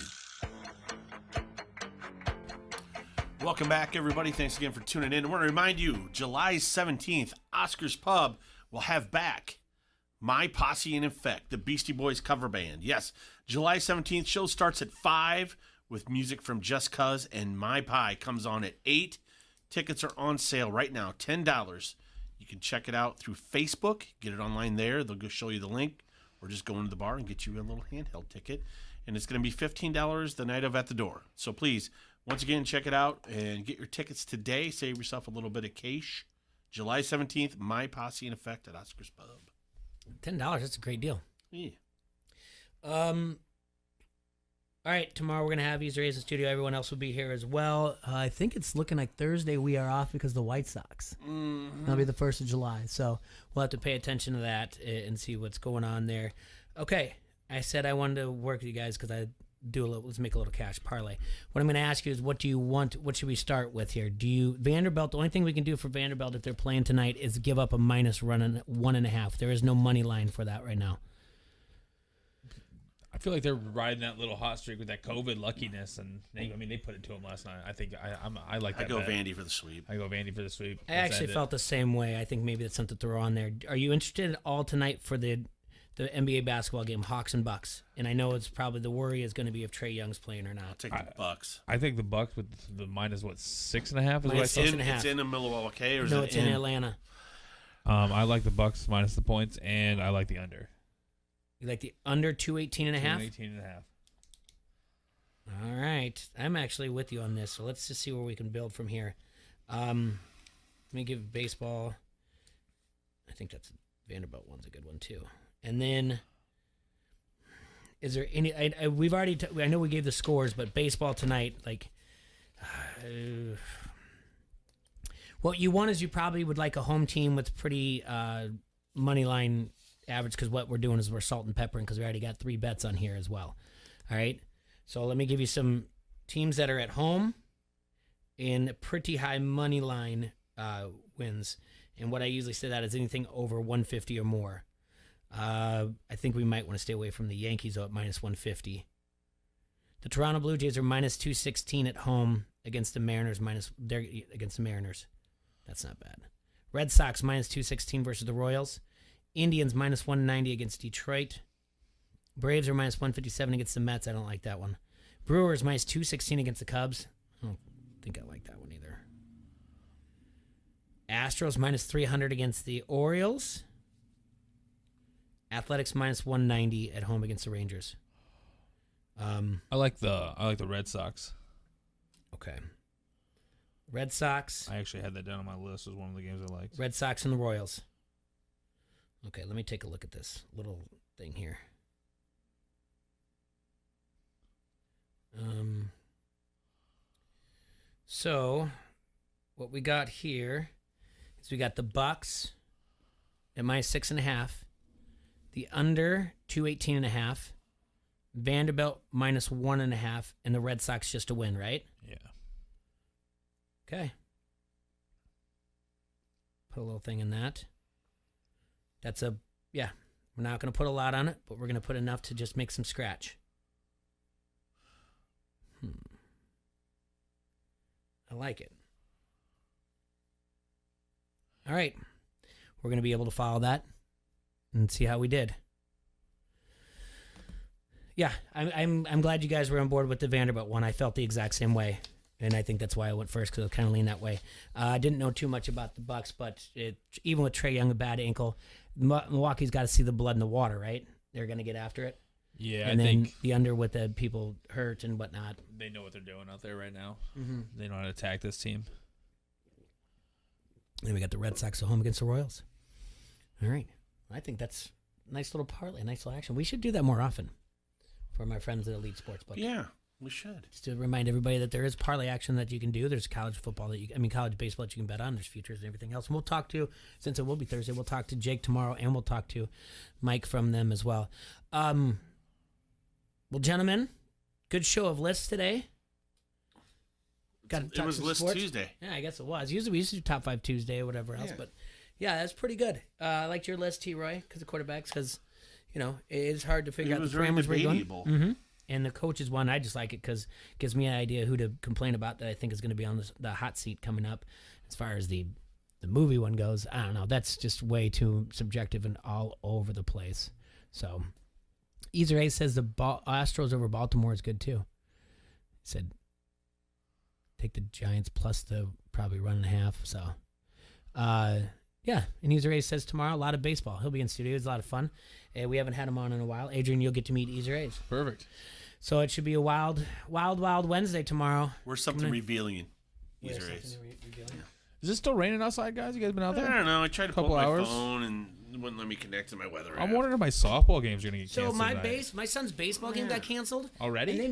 Welcome back, everybody. Thanks again for tuning in. I want to remind you, July 17th, Oscar's Pub will have back My Posse in Effect, the Beastie Boys cover band. Yes, July 17th, show starts at 5 with music from Just Cuz, and My Pie comes on at 8. Tickets are on sale right now, $10. You can check it out through Facebook. Get it online there. They'll go show you the link, or just go into the bar and get you a little handheld ticket. And it's going to be $15 the night of at the door. So please, once again, check it out and get your tickets today. Save yourself a little bit of cash. July 17th, My Posse in Effect at Oscar's Pub. $10, that's a great deal. Yeah. All right, tomorrow we're going to have Easter A's in the studio. Everyone else will be here as well. I think it's looking like Thursday we are off because of the White Sox. Mm-hmm. That'll be the 1st of July. So we'll have to pay attention to that and see what's going on there. Okay, I said I wanted to work with you guys because I do a little. Let's make a little cash parlay. What I'm going to ask you is, what do you want? What should we start with here? Do you Vanderbilt? The only thing we can do for Vanderbilt if they're playing tonight is give up a minus run 1.5. There is no money line for that right now. I feel like they're riding that little hot streak with that COVID luckiness, and they put it to them last night. I think I like that. I go bet. Vandy for the sweep. I go Vandy for the sweep. I actually felt the same way. I think maybe that's something to throw on there. Are you interested at all tonight for the NBA basketball game, Hawks and Bucks? And I know it's probably the worry is going to be if Trae Young's playing or not. I'll take the Bucks. I think the Bucks with the minus 6.5 is what I It's in Milwaukee, or is no, it it's in Atlanta. I like the Bucks minus the points, and I like the under. You like the under 218.5? 218.5. All right. I'm actually with you on this, so let's just see where we can build from here. Let me give baseball. I think that's Vanderbilt one's a good one, too. And then, is there any? We've already. I know we gave the scores, but baseball tonight, like, what you want is you probably would like a home team with pretty money line average, because what we're doing is we're salt and peppering because we already got 3 bets on here as well. All right, so let me give you some teams that are at home in pretty high money line wins, and what I usually say that is anything over 150 or more. I think we might want to stay away from the Yankees though at minus 150. The Toronto Blue Jays are minus 216 at home against the Mariners. They're against the Mariners. That's not bad. Red Sox minus 216 versus the Royals. Indians minus 190 against Detroit. Braves are minus 157 against the Mets. I don't like that one. Brewers minus 216 against the Cubs. I don't think I like that one either. Astros minus 300 against the Orioles. Athletics minus 190 at home against the Rangers. I like the Red Sox. Okay. Red Sox. I actually had that down on my list as one of the games I liked. Red Sox and the Royals. Okay, let me take a look at this little thing here. So, what we got here is we got the Bucks at minus 6.5, the under 218.5, Vanderbilt minus 1.5, and the Red Sox just to win, right? Yeah. Okay. Put a little thing in that. We're not going to put a lot on it, but we're going to put enough to just make some scratch. I like it. All right. We're going to be able to follow that and see how we did. Yeah, I'm glad you guys were on board with the Vanderbilt one. I felt the exact same way, and I think that's why I went first, because I kind of leaned that way. I didn't know too much about the Bucks, but even with Trae Young, a bad ankle, Milwaukee's got to see the blood in the water, right? They're going to get after it. Yeah, and I then think the under with the people hurt and whatnot. They know what they're doing out there right now. Mm-hmm. They know how to attack this team. then we got the Red Sox at home against the Royals. All right. I think that's a nice little parlay, a nice little action. We should do that more often for my friends at Elite Sportsbook. Yeah, we should. Just to remind everybody that there is parlay action that you can do. There's college football college baseball that you can bet on. There's futures and everything else. And we'll talk to, since it will be Thursday, we'll talk to Jake tomorrow, and we'll talk to Mike from them as well. Well, gentlemen, good show of lists today. It was List Tuesday. Yeah, I guess it was. Usually we used to do Top 5 Tuesday or whatever else, but yeah, that's pretty good. I liked your list, T-Roy, because of quarterbacks, because, it is hard to figure out the parameters where you're going. Mm-hmm. And the coaches one, I just like it because it gives me an idea who to complain about that I think is going to be on the hot seat coming up. As far as the movie one goes, I don't know. That's just way too subjective and all over the place. So, Easer A says the Astros over Baltimore is good too. He said, take the Giants plus the probably 1.5. So, yeah. And Easer A says tomorrow, a lot of baseball. He'll be in studio. It's a lot of fun. We haven't had him on in a while. Adrian, you'll get to meet Easer A's. Perfect. So it should be a wild Wednesday tomorrow. Where's something revealing in Easer A's? Is it still raining outside, guys? You guys been out there? I don't know. I tried to pull up my phone and it wouldn't let me connect to my weather app. I'm wondering if my softball games are going to get canceled. So my son's baseball game got canceled already. And they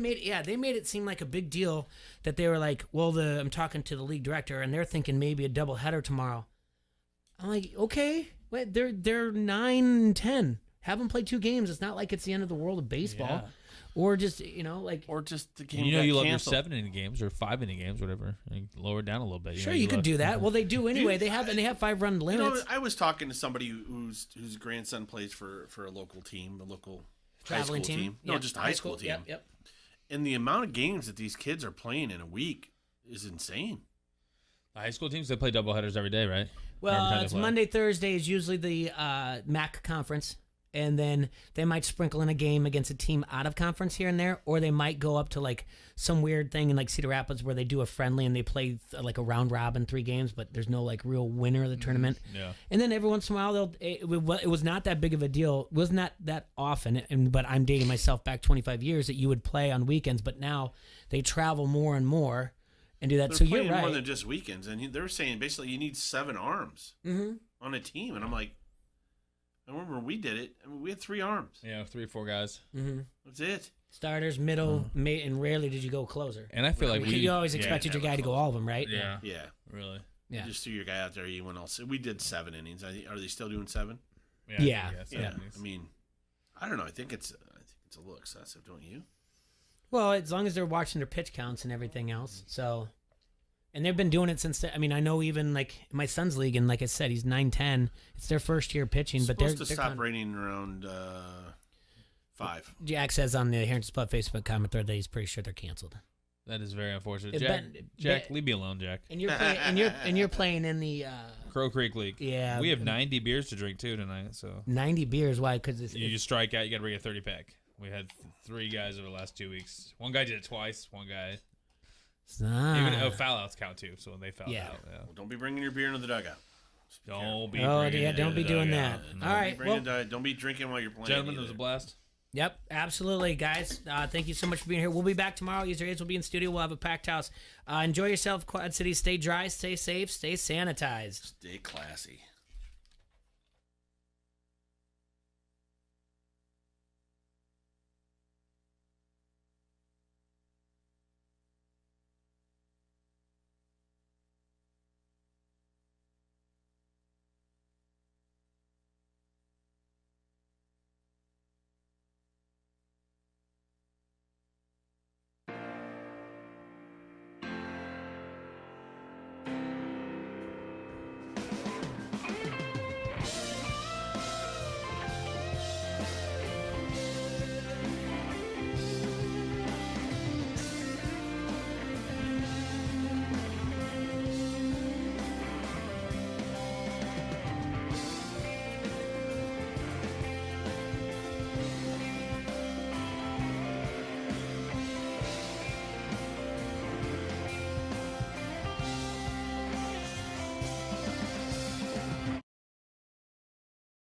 made it seem like a big deal that they were like, well, I'm talking to the league director and they're thinking maybe a doubleheader tomorrow. I'm like, okay, wait, they're 9-10. Have them play 2 games. It's not like it's the end of the world of baseball. Yeah. Or just, or just the game. You love your 7-inning games or 5-inning games, whatever. Lower it down a little bit. Sure, you could do that. Well, they do anyway. They have 5-run limits. I was talking to somebody whose grandson plays for a local team, a local traveling high school team. No, just a high school team. Yep. And the amount of games that these kids are playing in a week is insane. The high school teams, they play doubleheaders every day, right? Well, it's Monday, Thursday is usually the MAC conference. And then they might sprinkle in a game against a team out of conference here and there, or they might go up to like some weird thing in like Cedar Rapids where they do a friendly and they play like a round robin 3 games, but there's no like real winner of the tournament. Yeah. And then every once in a while, it was not that big of a deal. It was not that often, but I'm dating myself back 25 years that you would play on weekends, but now they travel more and more and do that. They're so playing you're right. more than just weekends, and they're saying basically you need 7 arms on a team, and I'm like, I remember when we did it. I mean, we had 3 arms. Yeah, 3 or 4 guys. Mm-hmm. That's it. Starters, middle, mate, and rarely did you go closer. And I feel like you always expected your guy to go all of them, right? Yeah. Really. Yeah. You just threw your guy out there. You went all. We did 7 innings. Are they still doing 7? Yeah. I mean, I don't know. I think it's a little excessive, don't you? Well, as long as they're watching their pitch counts and everything else. So. And they've been doing it since. I mean, I know even like my son's league, and like I said, he's 9-10. It's their first year pitching, but they're supposed to stop raining around 5. Jack says on the Harrington Spot Facebook comment thread that he's pretty sure they're canceled. That is very unfortunate. Jack, leave me alone, Jack. And you're playing in the Crow Creek League. Yeah, we have 90 beers to drink too tonight. So 90 beers? Why? Because you just strike out. You got to bring a 30-pack. We had 3 guys over the last 2 weeks. One guy did it twice. One guy. Even foul outs count too, so they foul out. Yeah. Well, don't be bringing your beer into the dugout. Don't be doing that. No. All right, don't be drinking while you're playing. Gentlemen, it was a blast. Yep, absolutely, guys. Thank you so much for being here. We'll be back tomorrow. Easer A's will be in studio. We'll have a packed house. Enjoy yourself, Quad City. Stay dry, stay safe, stay sanitized. Stay classy.